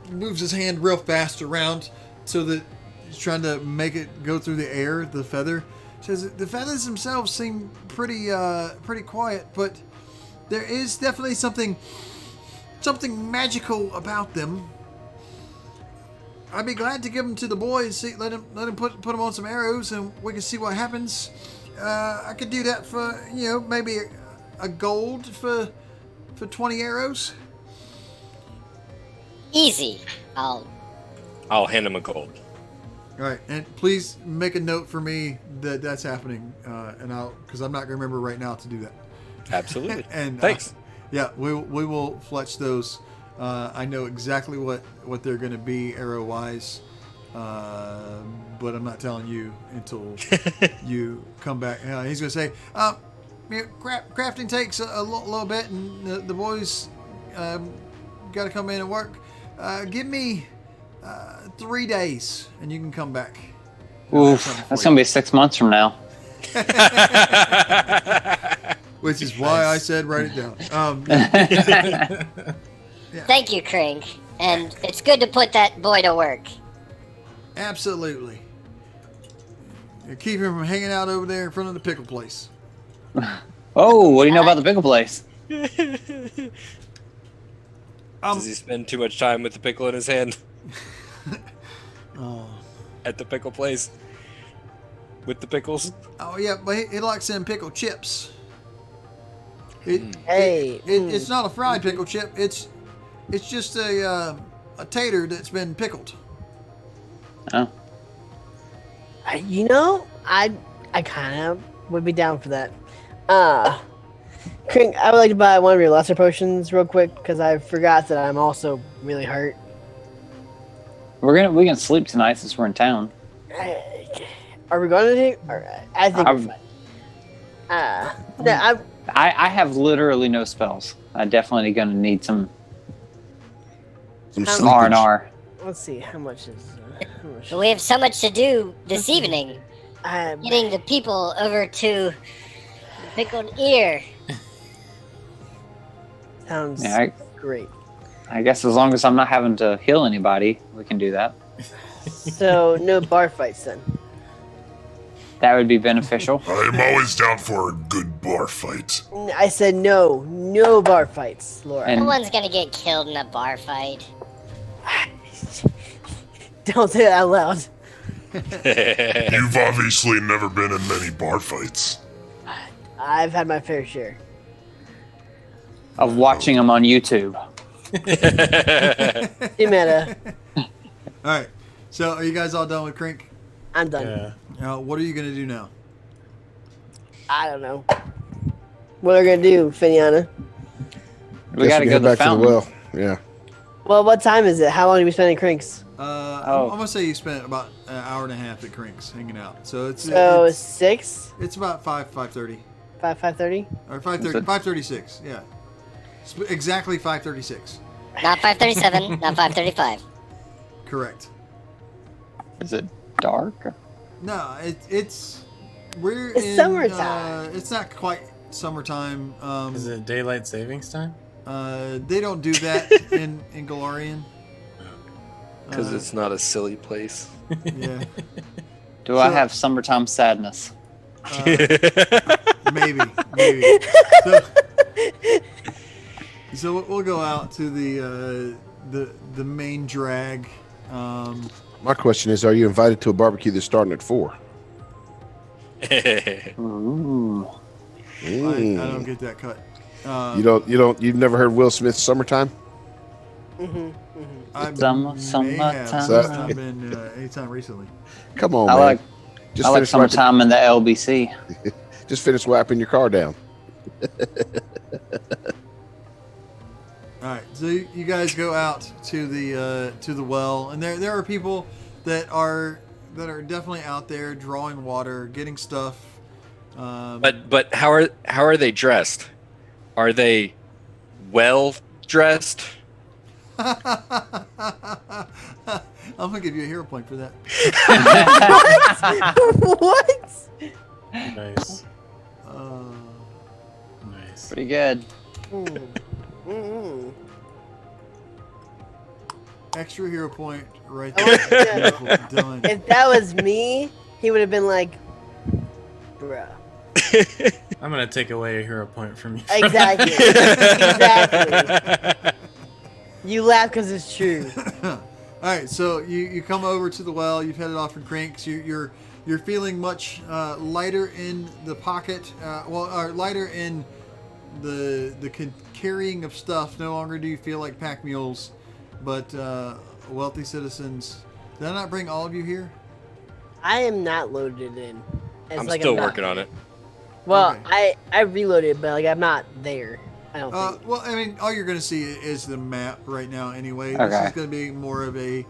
A: he moves his hand real fast around so that he's trying to make it go through the air. The feather says the feathers themselves seem pretty quiet, but there is definitely something magical about them. I'd be glad to give them to the boy and see, let him put them on some arrows, and we can see what happens. I could do that for maybe a gold for 20 arrows.
H: Easy.
F: I'll hand him a gold.
A: All right, and please make a note for me that that's happening, because I'm not gonna remember right now to do that.
F: Absolutely.
A: And
F: thanks.
A: Yeah, we will fletch those. I know exactly what they're going to be arrow wise, but I'm not telling you until you come back. He's going to say, crafting takes a little bit, and the boys got to come in and work. Give me 3 days, and you can come back.
D: Oof, that's going to be 6 months from now.
A: Which is why I said write it down. Yeah.
H: Thank you, Krink. And it's good to put that boy to work.
A: Absolutely. Keep him from hanging out over there in front of the pickle place.
D: Oh, what do you know about the pickle place?
F: Does he spend too much time with the pickle in his hand? At the pickle place? with the pickles?
A: Oh yeah, but he likes them pickle chips. It's not a fried pickle chip. It's just a tater that's been pickled.
D: Oh.
B: You know, I kind of would be down for that. Crink, I would like to buy one of your lesser potions real quick because I forgot that I'm also really hurt.
D: We can sleep tonight since we're in town.
B: Are we going to take? I think we're fine.
D: I have literally no spells. I definitely gonna need some
E: Some
D: R&R.
B: Let's see how much is.
H: But we have so much to do this evening.
B: Um,
H: Getting the people over to Pickled Ear.
B: Sounds
D: Yeah,
B: great.
D: I guess as long as I'm not having to heal anybody, we can do that.
B: So no bar fights then.
D: That would be beneficial.
C: I'm always down for a good bar fight.
B: I said no bar fights, Laura.
D: And-
H: No one's gonna get killed in a bar fight.
B: Don't say that out loud.
C: You've obviously never been in many bar fights.
B: I've had my fair share.
D: Of watching them on YouTube.
B: Hey, meta.
A: All right. So are you guys all done with Crink?
B: I'm done.
G: Yeah.
A: What are you gonna do now?
B: I don't know. What are we gonna do, Finiana?
D: We gotta go to the
E: back
D: fountain.
E: to the well. Yeah.
B: Well, what time is it? How long have we spent in Crinks?
A: I'm gonna say you spent about an hour and a half at Crink's hanging out. So it's
B: 6?
A: it's about 5:30
B: 5:30?
A: or 5:30 5:36. Yeah, exactly 5:36.
H: Not 5:37, not 5:35.
A: Correct.
D: Is it dark?
A: No, it's we're
B: It's
A: in
B: summertime.
A: It's not quite summertime.
G: Is it daylight savings time?
A: They don't do that in Galarian.
F: Because it's not a silly place.
A: Yeah.
D: Do I have summertime sadness?
A: Maybe. So we'll go out to the main drag.
E: My question is, are you invited to a barbecue that's starting at 4?
D: Ooh.
A: I don't get that cut.
E: You've never heard Will Smith's "Summertime"?
A: I
D: Summertime.
A: may have, but it's not been anytime recently.
E: Come on,
D: I
E: man.
D: like
E: Just
D: I like
E: finish wiping,
D: summertime in the LBC.
E: just finish wiping your car down.
A: All right, so you guys go out to the well, and there are people that are definitely out there drawing water, getting stuff.
F: But how are they dressed? Are they well dressed?
A: I'm gonna give you a hero point for that.
B: What?
G: Nice. Nice.
D: Pretty good.
A: Extra hero point right
B: Oh,
A: there.
B: yeah.
A: Beautiful. Done.
B: If that was me, he would have been like, bruh.
G: I'm gonna take away a hero point from you.
B: Exactly. Exactly. You laugh because it's true.
A: All right, so you come over to the well. You've headed off from Crinks. You're feeling much lighter in the pocket. Or lighter in the carrying of stuff. No longer do you feel like pack mules, but wealthy citizens. Did I not bring all of you here?
B: I am not loaded in. It's
F: I'm
B: like
F: still
B: not-
F: working on it.
B: Well,
A: Okay.
B: I reloaded, but like I'm not there. I don't think.
A: Well, I mean, all you're going to see is the map right now anyway. This
D: Okay.
A: is going to be more of a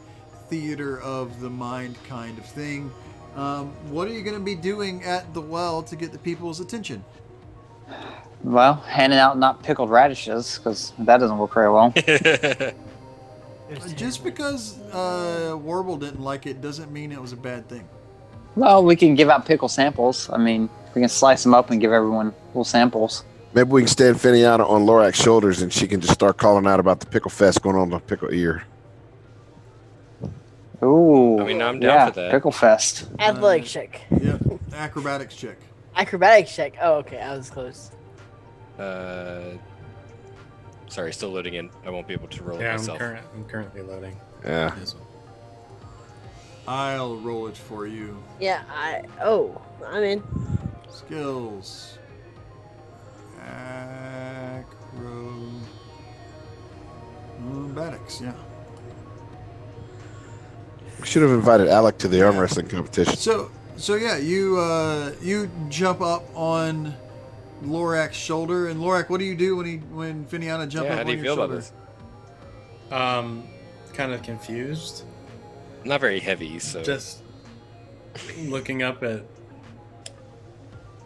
A: theater of the mind kind of thing. What are you going to be doing at the well to get the people's attention?
D: Well, handing out not pickled radishes, because that doesn't work very well.
A: Just because Warble didn't like it doesn't mean it was a bad thing.
D: Well, we can give out pickle samples. I mean, we can slice them up and give everyone little samples.
E: Maybe we can stand Finiana on Lorak's shoulders and she can just start calling out about the pickle fest going on the Pickle Ear.
D: Ooh.
F: I mean, I'm down for that.
D: Pickle fest.
B: Athletic check.
A: Yep, acrobatics check.
B: Acrobatics check. Oh, okay. I was close.
F: Sorry, still loading in. I won't be able to roll it
G: Yeah,
F: myself.
G: I'm currently loading.
E: Yeah.
G: This one.
A: I'll roll it for you.
B: Yeah, I'm in.
A: Skills. Acrobatics, yeah.
E: We should have invited Alec to the arm wrestling competition.
A: So yeah, you jump up on Lorak's shoulder, and Lorak, what do you do when Finiana jump up
F: how
A: on
F: do you
A: your
F: feel
A: shoulder?
F: about this?
G: Kind of confused.
F: Not very heavy, so
G: Just looking up at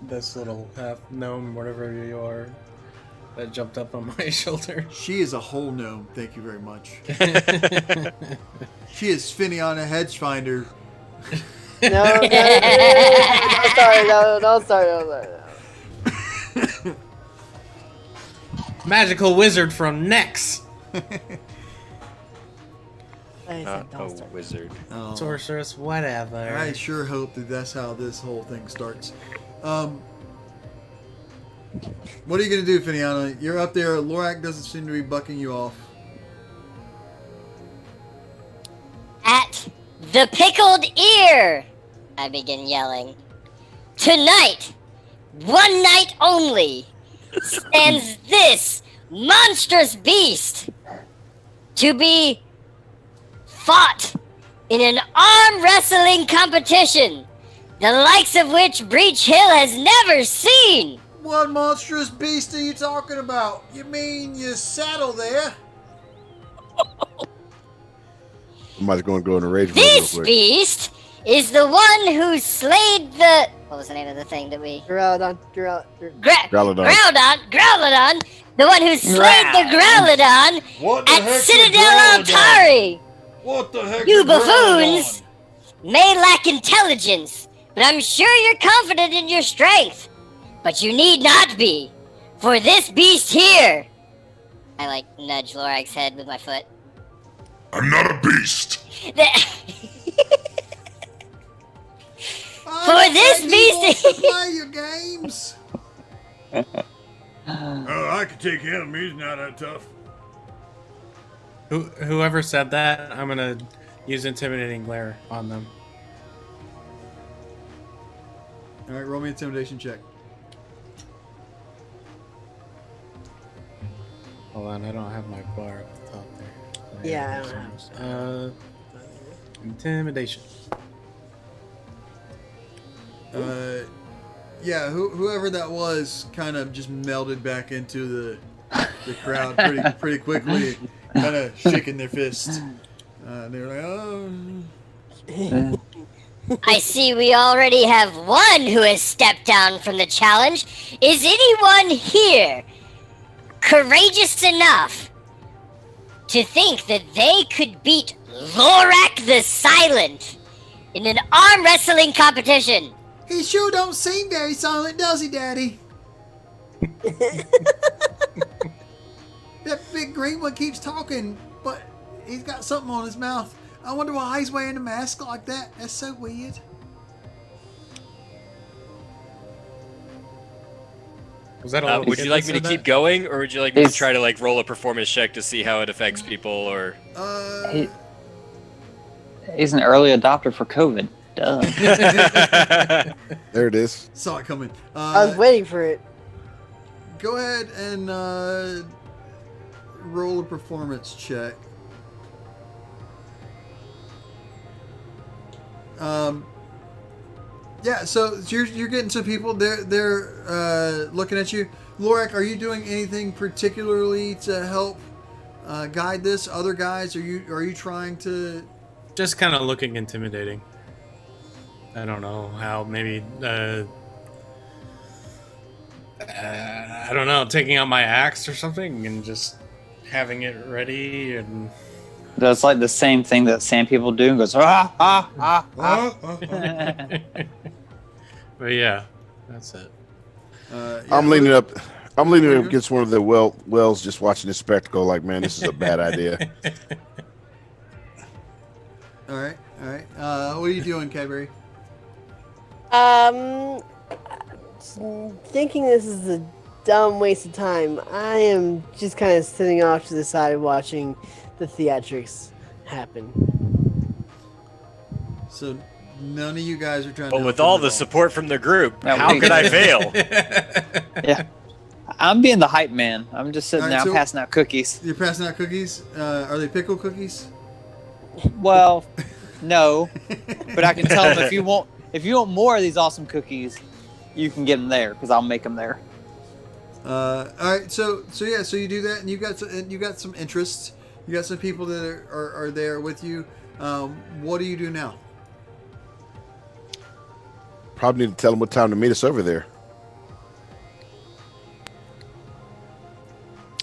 G: this little half gnome, whatever you are, that jumped up on my shoulder.
A: She is a whole gnome. Thank you very much. She is Finiana Hedgefinder.
B: No, don't start.
G: Magical wizard from Nex.
F: not a wizard.
A: Oh,
G: Sorceress, whatever.
A: I sure hope that that's how this whole thing starts. What are you going to do, Finiana? You're up there. Lorak doesn't seem to be bucking you off.
H: At the pickled ear, I begin yelling. Tonight, one night only, stands this monstrous beast to be fought in an arm wrestling competition, the likes of which Breach Hill has never seen.
A: What monstrous beast are you talking about? You mean your saddle there?
E: Somebody's going to go in a rage mode
H: This
E: real quick.
H: beast is the one who slayed the... What was the name of the thing that we...
B: Growlodon.
H: Growlodon. The one who slayed the Growlodon
A: What the
H: at
A: heck's
H: Citadel
A: a Growlodon?
H: Altari.
A: What the heck?
H: You
A: is Growlodon?
H: buffoons may lack intelligence, but I'm sure you're confident in your strength. But you need not be, for this beast here... I, nudge Lorak's head with my foot.
C: I'm not a beast.
H: For this beast...
A: to play your games. Oh, I can take him. He's not that tough.
G: Whoever said that, I'm gonna use intimidating glare on them.
A: All right, roll me an intimidation check.
G: Hold on, I don't have my bar at the top there.
B: Yeah, I don't
G: Intimidation.
A: Yeah, whoever that was kind of just melded back into the crowd pretty quickly, kind of shaking their fists. They were like, oh.
H: I see we already have one who has stepped down from the challenge. Is anyone here courageous enough to think that they could beat Lorak the Silent in an arm wrestling competition?
A: He sure don't seem very silent, does he, Daddy? That big green one keeps talking, but he's got something on his mouth. I wonder why he's wearing a mask like that. That's so weird.
G: Was that all?
F: Would you like me to keep going, or would you like me to try to roll a performance check to see how it affects people, or?
D: He's an early adopter for COVID. Duh.
E: There it is.
A: Saw it coming.
B: I was waiting for it.
A: Go ahead and roll a performance check. Yeah, so you're getting some people. They're looking at you. Lorak, are you doing anything particularly to help guide this? Other guys, are you trying to?
G: Just kind of looking intimidating. I don't know how. Maybe I don't know. Taking out my axe or something and just having it ready and.
D: That's like the same thing that sand people do and goes, ah.
G: But yeah, that's it.
A: Yeah,
E: I'm leaning up against one of the wells, just watching this spectacle. Like, man, this is a bad idea.
A: All right. What are you doing, Cadbury?
B: Thinking this is a dumb waste of time, I am just kind of sitting off to the side watching the theatrics happen.
A: So none of you guys are trying to
F: But
A: help
F: with
A: him
F: all
A: at
F: the support from the group,
D: No,
F: how
D: we-
F: could I fail?
D: Yeah. I'm being the hype man. I'm just sitting
A: All right,
D: there
A: so-
D: passing out cookies.
A: You're passing out cookies. Are they pickle cookies?
D: Well, no, but I can tell them if you want more of these awesome cookies, you can get them there because I'll make them there.
A: All right, so you do that, and you got some interests. You got some people that are there with you. What do you do now?
E: Probably need to tell them what time to meet us over there.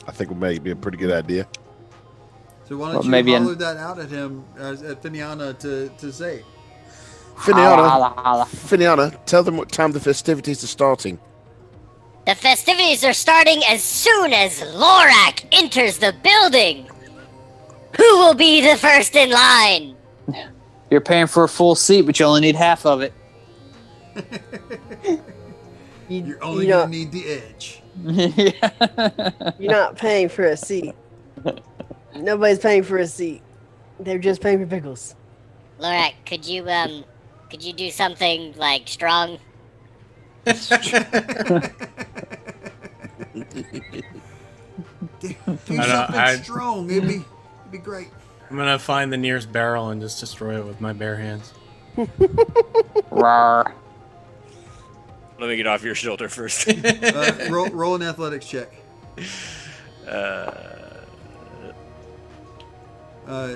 E: I think it may be a pretty good idea.
A: So why don't
D: Well,
A: you
D: maybe
A: holler that out at him, at Finiana to say?
D: Holla, holla.
E: Finiana, tell them what time the festivities are starting.
H: The festivities are starting as soon as Lorak enters the building. Who will be the first in line?
D: You're paying for a full seat, but you only need half of it.
A: You're only
B: you know,
A: gonna need the edge.
D: Yeah.
B: you're not paying for a seat. Nobody's paying for a seat. They're just paying for pickles.
H: Lorak, could you do something like strong?
A: Do something strong. It'd be great.
G: I'm gonna find the nearest barrel and just destroy it with my bare hands.
D: Rawr.
F: Let me get off your shoulder first.
A: Roll an athletics check.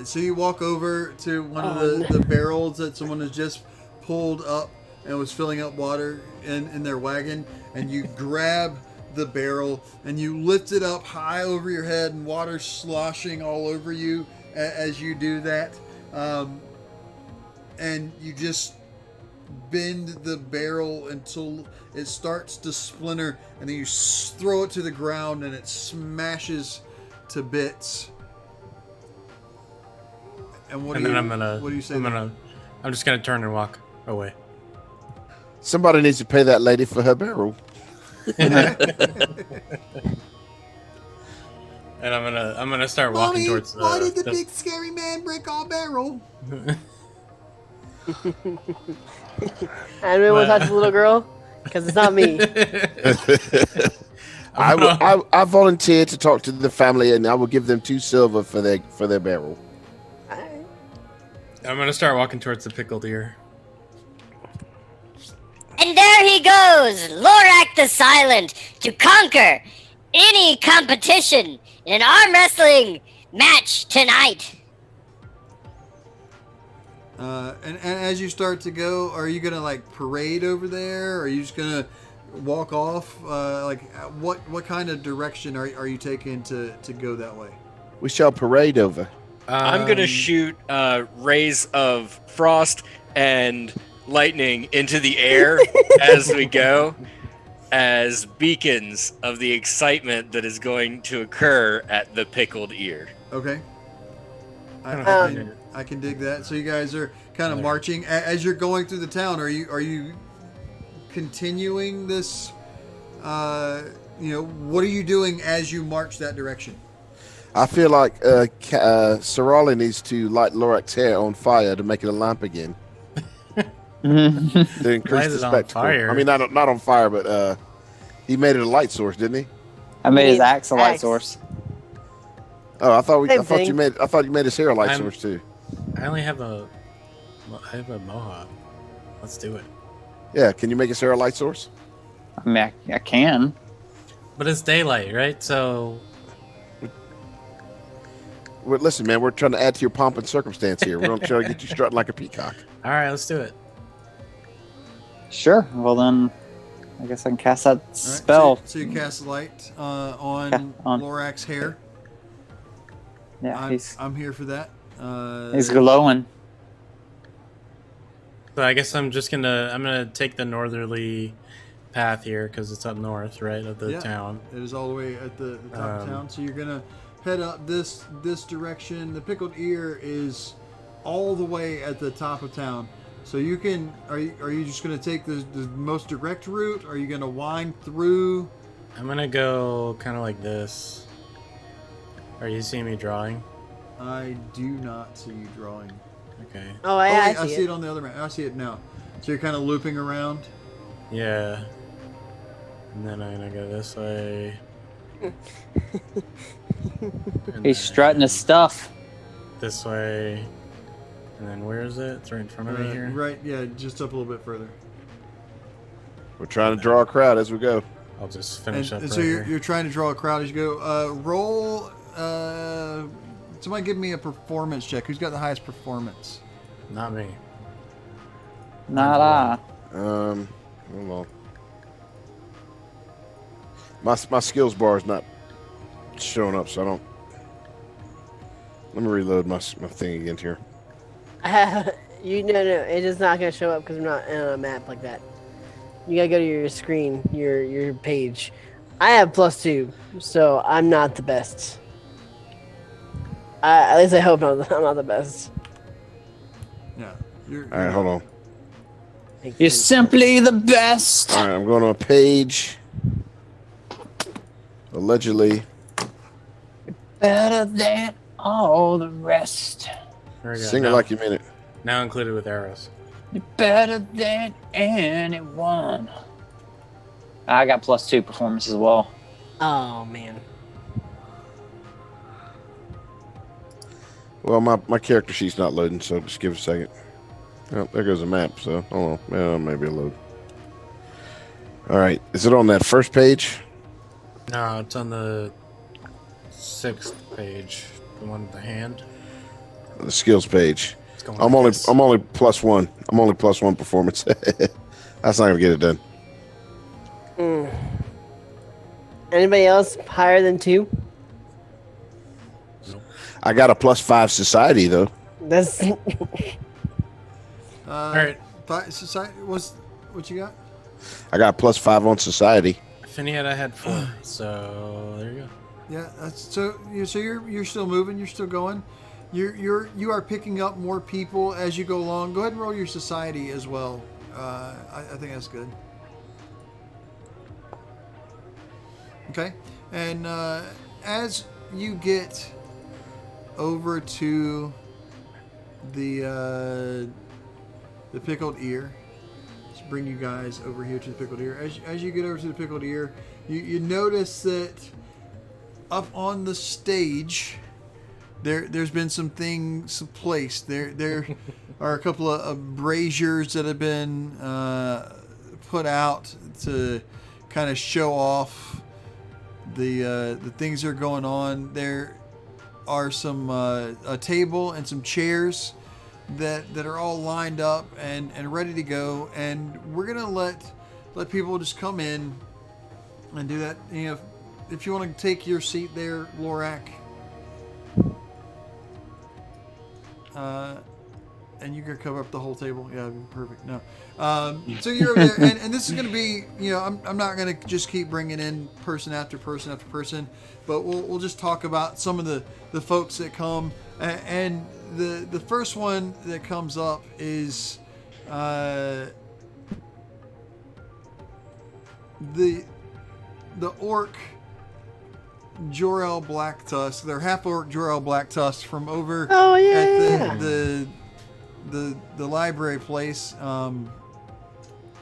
A: So you walk over to one of the barrels that someone has just pulled up and was filling up water in their wagon, and you grab the barrel and you lift it up high over your head, and water sloshing all over you as you do that. And you just bend the barrel until it starts to splinter, and then you throw it to the ground and it smashes to bits. And what do you say?
G: I'm just gonna turn and walk away.
E: Somebody needs to pay that lady for her barrel.
G: And I'm gonna start walking towards
A: why did the big scary man break our barrel?
B: Anyone want to touch the little girl? Because it's not me.
E: I volunteer to talk to the family, and I will give them 2 silver for their barrel.
G: I'm gonna start walking towards the pickled ear.
H: And there he goes, Lorak the Silent, to conquer any competition in an arm wrestling match tonight.
A: And as you start to go, are you gonna like parade over there? Or are you just gonna walk off? What kind of direction are you taking to go that way?
E: We shall parade over.
F: I'm gonna shoot rays of frost and lightning into the air as we go, as beacons of the excitement that is going to occur at the pickled ear.
A: Okay.
G: Um,
A: I can dig that. So you guys are kind of marching as you're going through the town. Are you continuing this? What are you doing as you march that direction?
E: I feel like Sorali needs to light Lorak's hair on fire to make it a lamp again. To increase
G: Why is
E: the
G: it on
E: spectacle.
G: fire?
E: I mean, not on fire, but he made it a light source, didn't he?
D: I made his
B: Need
D: axe a light
B: axe.
D: source.
E: Oh, I thought
B: Same thing.
E: you made his hair a light
G: I'm-
E: source too.
G: I only have a mohawk. Let's do it.
E: Yeah, can you make his hair a light source?
D: I mean, I can.
G: But it's daylight, right? So
E: Well, listen, man, we're trying to add to your pomp and circumstance here. We're going to try to get you strutting like a peacock.
G: all right, let's do it.
D: Sure. Well, then, I guess I can cast that
A: All right,
D: spell.
A: So you cast light on
D: Yeah, on-
A: Lorak's hair.
D: Yeah,
A: I'm here for that.
D: he's glowing.
G: So I guess I'm gonna take the northerly path here because it's up north, right, of the
A: Yeah.
G: town.
A: It is all the way at the top of town. So you're gonna head up this direction. The pickled ear is all the way at the top of town. So you can are you just gonna take the most direct route? Are you gonna wind through?
G: I'm gonna go kind of like this. Are you seeing me drawing?
A: I do not see you drawing.
G: Okay.
B: Oh,
A: wait,
B: I
A: I
B: see
A: see
B: it.
A: it on the other map. I see it now. So you're kind of looping around.
G: Yeah. And then I'm gonna go this way. And
D: He's strutting his
G: then
D: stuff.
G: this way. And then where is it? It's right in front of me here.
A: Right, yeah, just up a little bit further.
E: We're trying to draw a crowd as we go.
G: I'll just finish up
A: And
G: right
A: so
G: here.
A: you're trying to draw a crowd as you go. Roll. Somebody give me a performance check. Who's got the highest performance?
G: Not me.
D: Not I.
E: Hold on. My skills bar is not showing up, so I don't. Let me reload my thing again here.
B: No, it is not gonna show up because I'm not on a map like that. You gotta go to your screen, your page. I have +2, so I'm not the best. At least I hope I'm not the best.
A: Yeah.
E: All right, hold on.
D: You're simply the best.
E: All right, I'm going on a page. Allegedly.
D: Better than all the rest.
G: There we go.
E: Sing it
G: now,
E: like you mean it.
G: now included with arrows.
D: You're better than anyone. I got +2 performance as well.
B: Oh man.
E: Well, my character sheet's not loading, so just give it a second. Oh, there goes the map, so hold on. Well, maybe a load. All right, is it on that first page?
G: No, it's on the 6th page. The one with the hand.
E: The skills page.
G: It's going
E: I'm
G: like
E: only
G: this.
E: +1. I'm only +1 performance. That's not gonna get it done.
B: Anybody else higher than 2?
E: I got a +5 society though.
B: That's
A: All
G: right.
A: Society. What you got?
E: I got +5 on society.
G: Finietta had 4, so there you go.
A: Yeah, that's so. You're still moving. You're still going. You are picking up more people as you go along. Go ahead and roll your society as well. I think that's good. Okay, and as you get over to the pickled ear, let's bring you guys over here to the pickled ear. As you get over to the pickled ear, you notice that up on the stage, there's been some things placed. There are a couple of braziers that have been put out to kind of show off the things that are going on. There are some a table and some chairs that are all lined up and ready to go. And we're gonna let people just come in and do that. You know, if you want to take your seat there, Lorak. And you can cover up the whole table. Yeah, perfect. No. So you're over there, and this is going to be, I'm not going to just keep bringing in person after person after person, but we'll just talk about some of the folks that come. And the first one that comes up is the orc Jor-El Blacktusk. They're half orc Jor-El Blacktusk from over at the library place,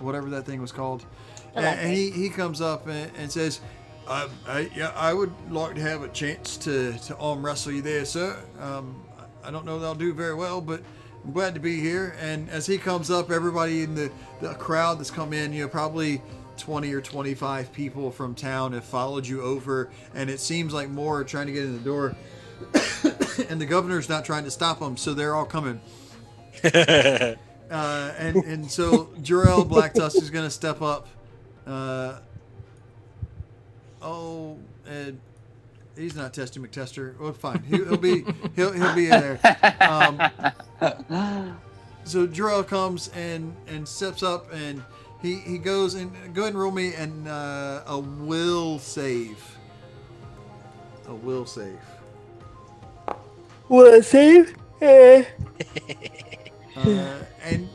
A: whatever that thing was called. And he comes up and says, I would like to have a chance to arm wrestle you there, sir. I don't know that I'll do very well, but I'm glad to be here. And as he comes up, everybody in the crowd that's come in, probably 20 or 25 people from town have followed you over, and it seems like more are trying to get in the door. And the governor's not trying to stop them, so they're all coming. And so Jor-El Blacktusk is going to step up. He's not Testy McTester. Well, fine. He'll be there. So Jor-El comes and steps up, and he goes and go ahead and roll me a will save. A will save.
B: Will save?
A: And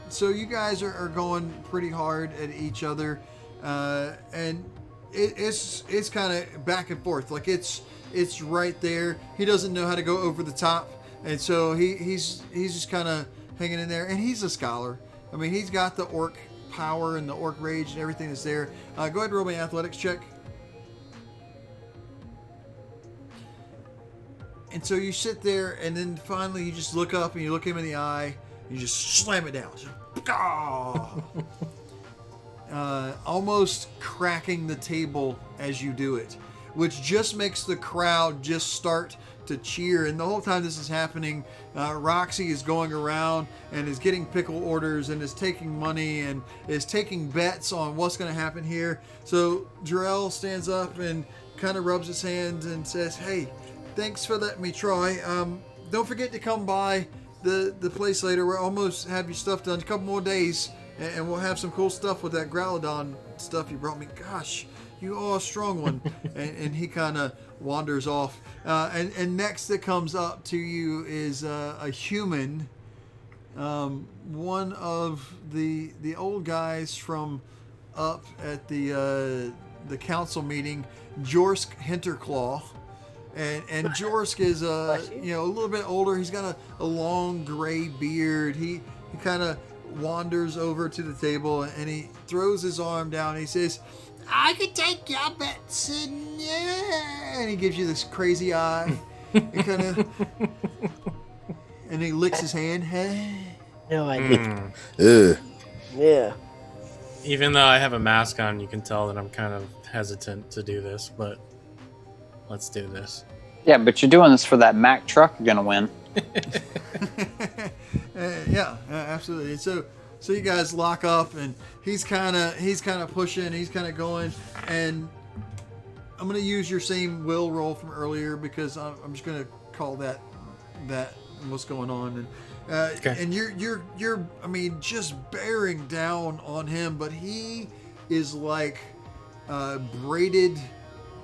A: so you guys are going pretty hard at each other, and it's kind of back and forth. Like it's right there. He doesn't know how to go over the top, And so he's just kind of hanging in there, and he's a scholar. I mean, he's got the orc power and the orc rage and everything that's there. Go ahead and roll me an athletics check. And so you sit there, and then finally you just look up and you look him in the eye, and you just slam it down. Just, almost cracking the table as you do it, which just makes the crowd just start to cheer. And the whole time this is happening, Roxy is going around and is getting pickle orders and is taking money and is taking bets on what's going to happen here. So Jarrell stands up and kind of rubs his hands and says, "Hey, thanks for letting me try. Don't forget to come by the place later. We'll almost have your stuff done. A couple more days, and we'll have some cool stuff with that Growlodon stuff you brought me. Gosh, you are a strong one." and he kind of wanders off. And next that comes up to you is a human. One of the old guys from up at the council meeting, Jorsk Hinterclaw. And Jorsk is a little bit older. He's got a long gray beard. He kind of wanders over to the table and he throws his arm down and he says, "I could take your bets," and he gives you this crazy eye. And he licks his hand.
B: No idea. Yeah.
G: Even though I have a mask on, you can tell that I'm kind of hesitant to do this, but let's do this.
D: Yeah, but you're doing this for that Mack truck you're going to win.
A: Yeah, absolutely. And so you guys lock up, and he's kind of pushing, he's kind of going, and I'm going to use your same will roll from earlier because I'm just going to call that what's going on. And
G: Okay.
A: And you're I mean, just bearing down on him, but he is like braided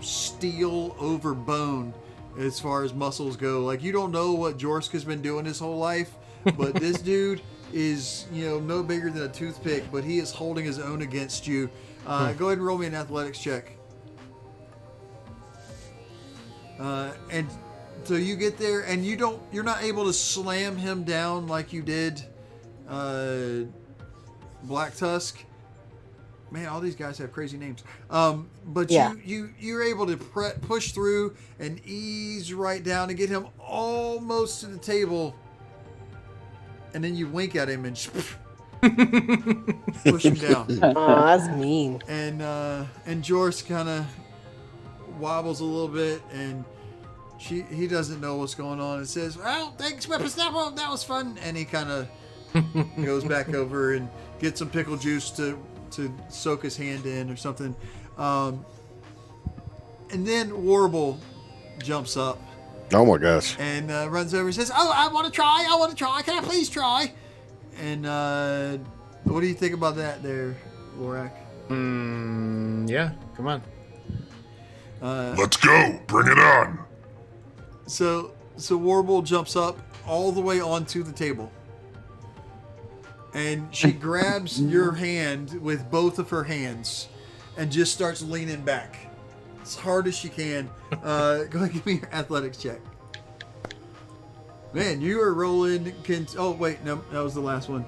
A: steel over bone as far as muscles go. Like, you don't know what Jorsk has been doing his whole life, but this dude is, no bigger than a toothpick, but he is holding his own against you. Go ahead and roll me an athletics check. And so you get there, and you're not able to slam him down like you did Black Tusk. Man, all these guys have crazy names. But
B: Yeah.
A: you're able to push through and ease right down and get him almost to the table, and then you wink at him and push him down.
B: Oh, that's mean.
A: And Jorsk kind of wobbles a little bit, and he doesn't know what's going on and says, "Well, thanks, Whippersnapper. That was fun." And he kind of goes back over and gets some pickle juice to soak his hand in or something. And then Warble jumps up
E: Oh my gosh.
A: and runs over and says, "Oh, I want to try. Can I please try?" And what do you think about that there, Lorak?
G: Yeah, come on.
C: Let's go. Bring it on.
A: So Warble jumps up all the way onto the table. And she grabs your hand with both of her hands and just starts leaning back as hard as she can. Go ahead and give me your athletics check. Man, you are rolling. Oh, wait, no, that was the last one.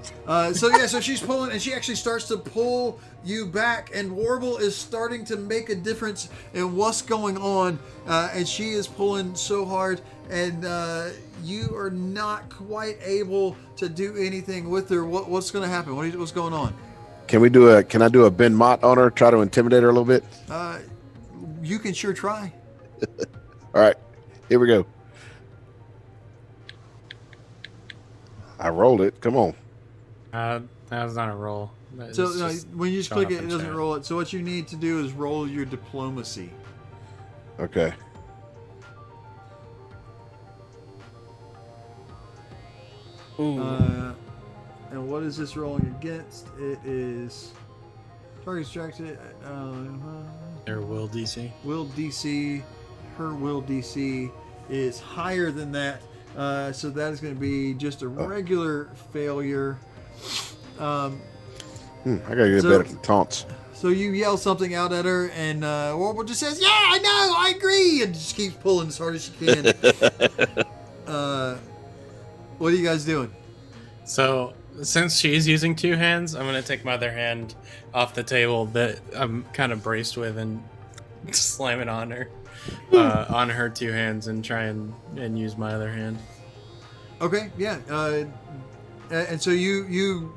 A: So she's pulling, and she actually starts to pull you back, and Warble is starting to make a difference in what's going on, and she is pulling so hard, and you are not quite able to do anything with her. What's going to happen? What's going on?
E: Can I do a Ben Mott on her, try to intimidate her a little bit?
A: You can sure try.
E: All right, here we go. I rolled it. Come on.
G: That was not a roll. That
A: So
G: is just
A: when you just
G: showing
A: click
G: up
A: it,
G: in
A: it doesn't
G: chat.
A: roll it. So what you need to do is roll your diplomacy.
E: Okay.
A: And what is this rolling against? It is target distracted.
G: Their will DC.
A: Will DC. Her will DC is higher than that. So that is going to be just a regular failure.
E: I gotta get better at the taunts.
A: So you yell something out at her, and Warble just says, "Yeah, I know, I agree," and just keeps pulling as hard as she can. What are you guys doing?
G: So, since she's using two hands, I'm going to take my other hand off the table that I'm kind of braced with and slam it on her. On her two hands and try and use my other hand.
A: Okay, yeah. And so you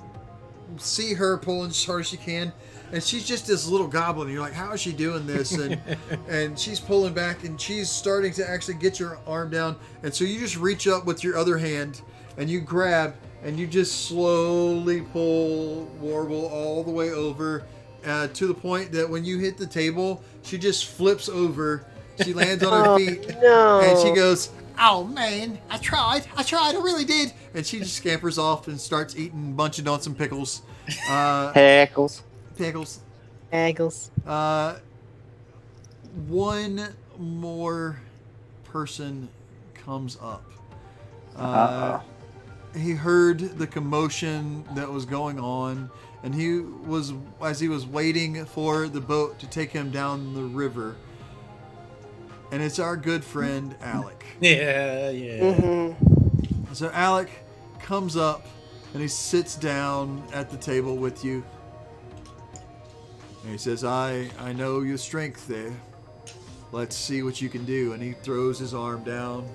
A: see her pulling as hard as she can, and she's just this little goblin. You're like, how is she doing this? And and she's pulling back, and she's starting to actually get your arm down. And so you just reach up with your other hand, and you grab, and you just slowly pull Warble all the way over to the point that when you hit the table, she just flips over. She lands on her feet,
B: No.
A: and she goes, "Oh man, I tried, I really did." And she just scampers off and starts eating, munching on some pickles.
D: Heckles.
A: Pickles.
B: Aggles.
A: One more person comes up. He heard the commotion that was going on, and as he was waiting for the boat to take him down the river. And it's our good friend Alec.
G: Yeah.
B: Mm-hmm.
A: So Alec comes up and he sits down at the table with you. And he says, I know your strength there. Let's see what you can do. And he throws his arm down.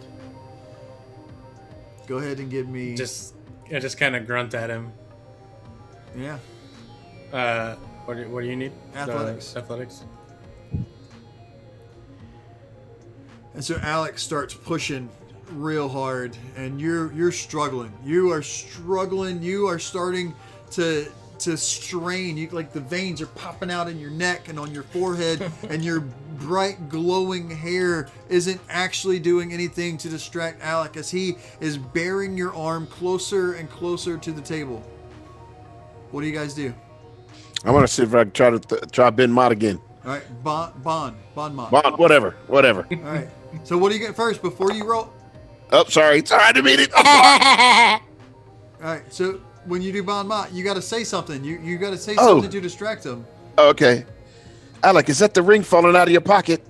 A: Go ahead and give me...
G: I just kind of grunt at him.
A: Yeah.
G: What do you need?
A: Athletics.
G: Athletics.
A: And so Alex starts pushing real hard, and you're struggling. You are struggling. You are starting to strain. You like the veins are popping out in your neck and on your forehead, and your bright glowing hair isn't actually doing anything to distract Alec as he is bearing your arm closer and closer to the table. What do you guys do?
E: I'm gonna see if I can try Ben Mott again.
A: All right, Bon Mott.
E: Bond, whatever.
A: All right. So what do you get first before you roll?
E: Oh, sorry. Sorry, I didn't mean it.
A: All right. So when you do Bon Mott, you got to say something. You got to say something to distract him.
E: Okay. Alec, is that the ring falling out of your pocket?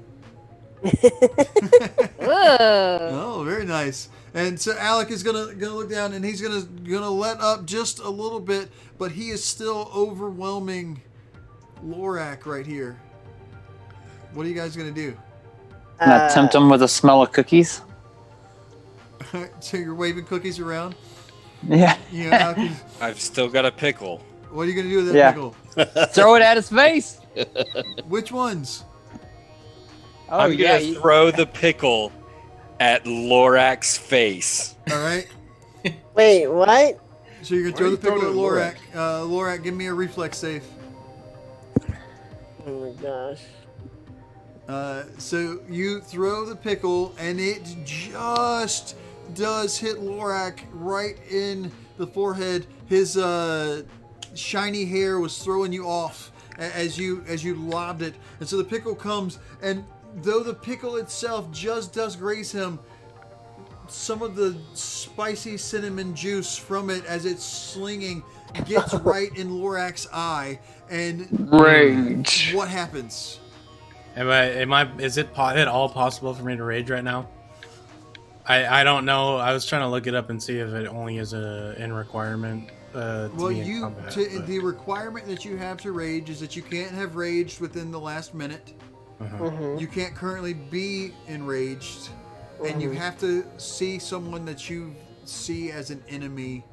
A: Oh, very nice. And so Alec is gonna look down, and he's gonna let up just a little bit, but he is still overwhelming Lorak right here. What are you guys gonna do?
D: Can I tempt him with a smell of cookies?
A: So you're waving cookies around.
D: Yeah.
A: You know, Alec is-
F: I've still got a pickle.
A: what are you gonna do with that
D: Yeah.
A: pickle?
D: Throw it at his face.
A: Which ones?
D: Oh
F: I'm gonna throw the pickle at Lorak's face.
A: All right.
B: Wait, what?
A: So you're gonna
E: Why
A: throw
E: are
A: the
E: you
A: pickle at
E: throwing
A: Lorak.
E: it
A: Lorak, give me a reflex save.
B: Oh my gosh.
A: So you throw the pickle, and it just does hit Lorak right in the forehead. His shiny hair was throwing you off as you lobbed it, and so the pickle comes, and though the pickle itself just does graze him, some of the spicy cinnamon juice from it as it's slinging gets right in Lorak's eye, and
D: Rage.
A: what happens?
G: Is it at all possible for me to rage right now? I don't know. I was trying to look it up and see if it only is a in requirement. To
A: Well,
G: be in combat, but-
A: the requirement that you have to rage is that you can't have raged within the last minute.
B: Mm-hmm.
A: You can't currently be enraged, and you have to see someone that you see as an enemy.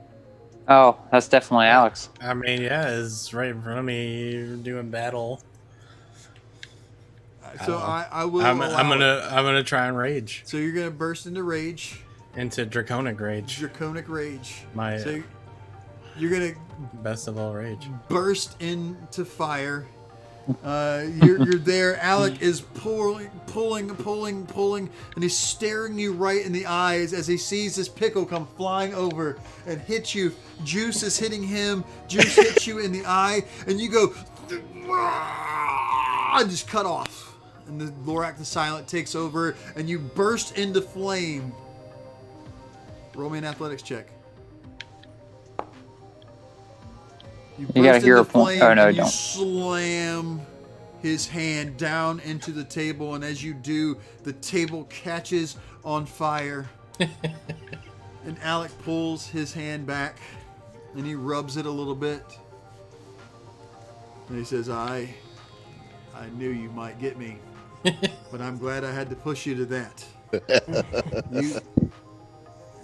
D: Oh, that's definitely Alex.
G: I mean, yeah, it's right in front of me doing battle.
A: So I will.
G: I'm
A: allow it.
G: gonna try and rage
A: So you're gonna burst into rage,
G: into draconic rage,
A: draconic rage.
G: my
A: So you're gonna
G: best of all rage.
A: burst into fire. You're there. Alec is pulling, and he's staring you right in the eyes as he sees this pickle come flying over and hit you. Juice is hitting him. Juice hits you in the eye, and you go, and just cut off. And the Lorak the Silent takes over, and you burst into flame. Roll me an athletics check. You
D: gotta
A: burst
D: hear
A: into
D: a point.
A: flame,
D: Oh, no,
A: and you
D: don't.
A: slam his hand down into the table, and as you do, the table catches on fire. And Alec pulls his hand back and he rubs it a little bit. And he says, I knew you might get me, but I'm glad I had to push you to that.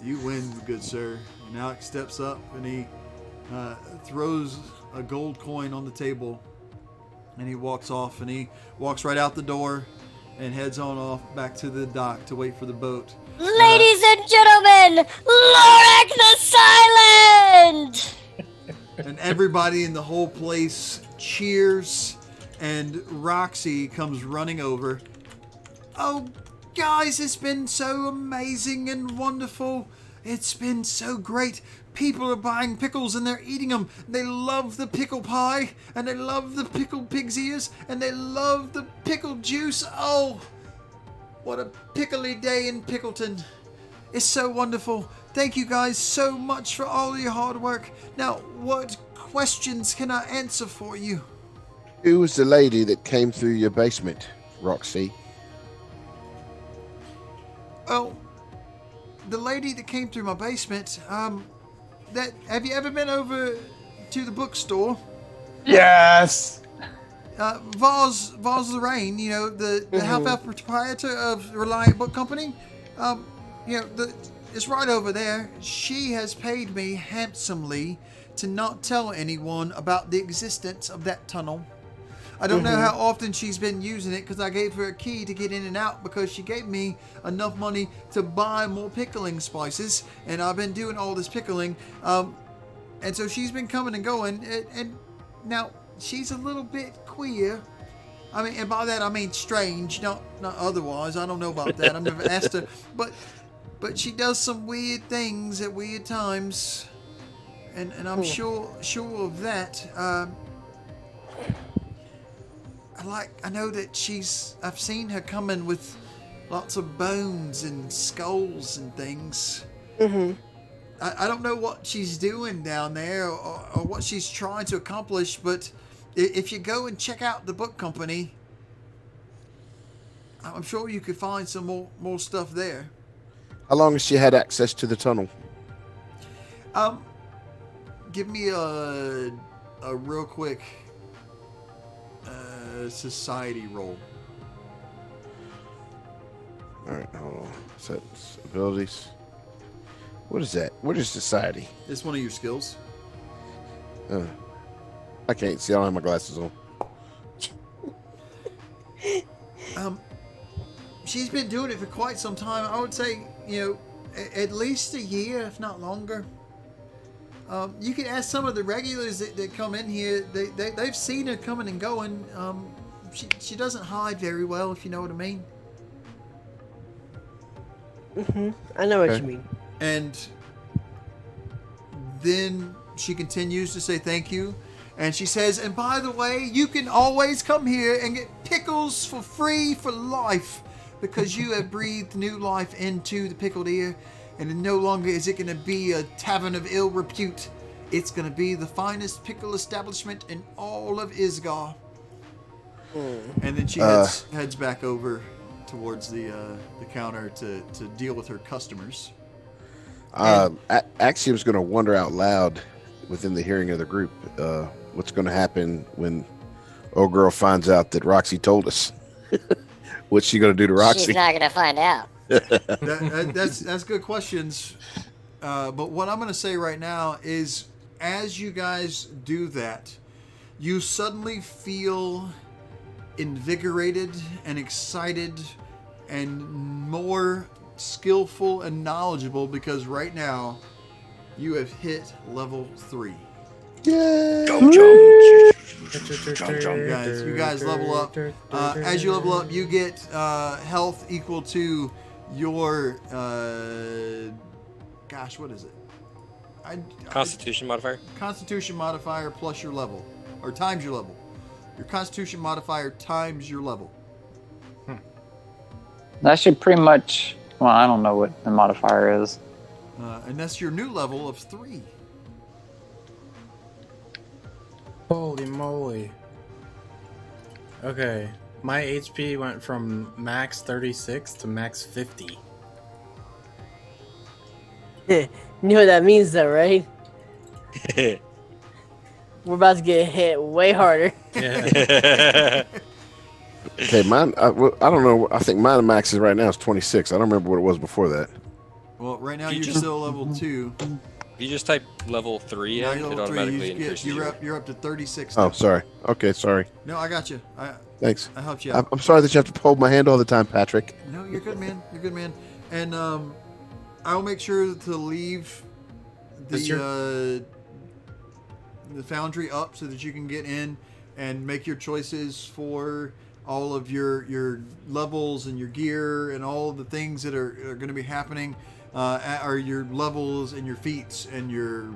A: You win, good sir. And Alec steps up and he throws a gold coin on the table and he walks off and he walks right out the door and heads on off back to the dock to wait for the boat.
H: Ladies and gentlemen, Lorak the Silent!
A: And everybody in the whole place cheers, and Roxy comes running over. Oh, guys, it's been so amazing and wonderful. It's been so great. People are buying pickles and they're eating them. They love the pickle pie, and they love the pickled pig's ears, and they love the pickled juice. Oh, what a pickly day in Pickleton. It's so wonderful. Thank you guys so much for all your hard work. Now, what questions can I answer for you?
E: Who was the lady that came through your basement, Roxy?
A: Oh, the lady that came through my basement, have you ever been over to the bookstore?
D: Yes.
A: Vaz Lorraine, you know, the half-elf proprietor of Reliant Book Company. It's right over there. She has paid me handsomely to not tell anyone about the existence of that tunnel. I don't know how often she's been using it because I gave her a key to get in and out because she gave me enough money to buy more pickling spices, and I've been doing all this pickling. And so she's been coming and going, and now she's a little bit queer. I mean, and by that I mean strange, not otherwise. I don't know about that. I've never asked her, but she does some weird things at weird times, and I'm sure of that. I know that I've seen her coming with lots of bones and skulls and things. I don't know what she's doing down there or what she's trying to accomplish, but if you go and check out the book company, I'm sure you could find some more stuff there.
E: How long has she had access to the tunnel?
A: Give me a real quick society roll.
E: All right, hold on. Sets abilities. What is that? What is society?
A: It's one of your skills.
E: I can't see. I don't have my glasses on.
A: She's been doing it for quite some time. I would say, at least a year, if not longer. You can ask some of the regulars that come in here. They've seen her coming and going. She doesn't hide very well, if you know what I mean.
B: I know what you mean.
A: And then she continues to say thank you. And she says, and by the way, you can always come here and get pickles for free for life because you have breathed new life into the pickled ear. And no longer is it going to be a tavern of ill repute. It's going to be the finest pickle establishment in all of Isgar. And then she heads back over towards the counter to deal with her customers.
E: Axiom's going to wonder out loud within the hearing of the group what's going to happen when old girl finds out that Roxy told us. What's she going to do to Roxy?
H: She's not going to find out.
A: That's good questions. But what I'm going to say right now is, as you guys do that, you suddenly feel invigorated and excited and more skillful and knowledgeable because right now you have hit level 3.
E: Yay!
F: Go, jump.
A: You guys level up. As you level up, you get health equal to your what is it?
F: Constitution modifier.
A: Constitution modifier plus your level, or times your level. Your Constitution modifier times your level.
D: That should pretty much. Well, I don't know what the modifier is.
A: And that's your new level of 3.
G: Holy moly. Okay. My HP went from max 36 to max 50.
B: You know what that means, though, right? We're about to get hit way harder.
G: Yeah.
E: Okay, mine. I don't know. I think mine max is right now is 26. I don't remember what it was before that.
A: Well, right now
F: You
A: you're
F: just-
A: still level 2.
F: If you just type level 3
A: Now
F: in,
A: you're
F: it
A: level 3.
F: automatically
A: You just
F: increases
A: you're
F: your...
A: up to 36
E: Oh,
A: now.
E: sorry. Okay, sorry.
A: No, I got you.
E: Thanks.
A: I helped you
E: I'm,
A: out.
E: I'm sorry that you have to hold my hand all the time, Patrick.
A: No, you're good, man. You're good, man. And I'll make sure to leave
G: Does your-
A: the foundry up so that you can get in and make your choices for all of your levels and your gear and all of the things that are going to be happening, are your levels and your feats and your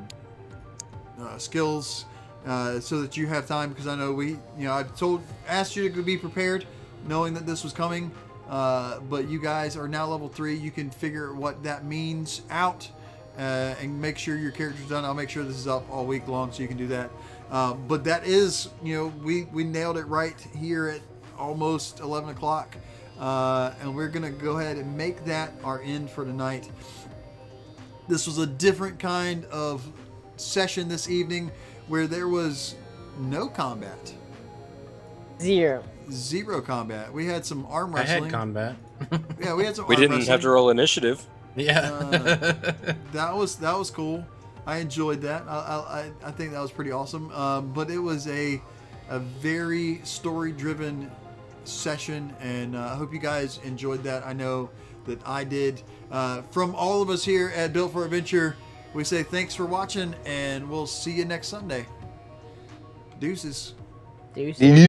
A: skills, so that you have time. Because I know I asked you to be prepared, knowing that this was coming. But you guys are now level 3. You can figure what that means out, and make sure your character's done. I'll make sure this is up all week long so you can do that. But that is, we nailed it right here at almost 11 o'clock. And we're going to go ahead and make that our end for tonight. This was a different kind of session this evening where there was no combat.
B: 0.
A: Zero combat. We had some arm
G: I
A: wrestling.
G: had combat.
A: Yeah, we had some
F: We
A: arm
F: didn't
A: wrestling.
F: have to roll initiative.
G: Yeah.
A: That was cool. I enjoyed that. I think that was pretty awesome. But it was a very story driven session, and I hope you guys enjoyed that. I know that I did. From all of us here at Built for Adventure, we say thanks for watching, and we'll see you next Sunday. Deuces.
B: Deuces.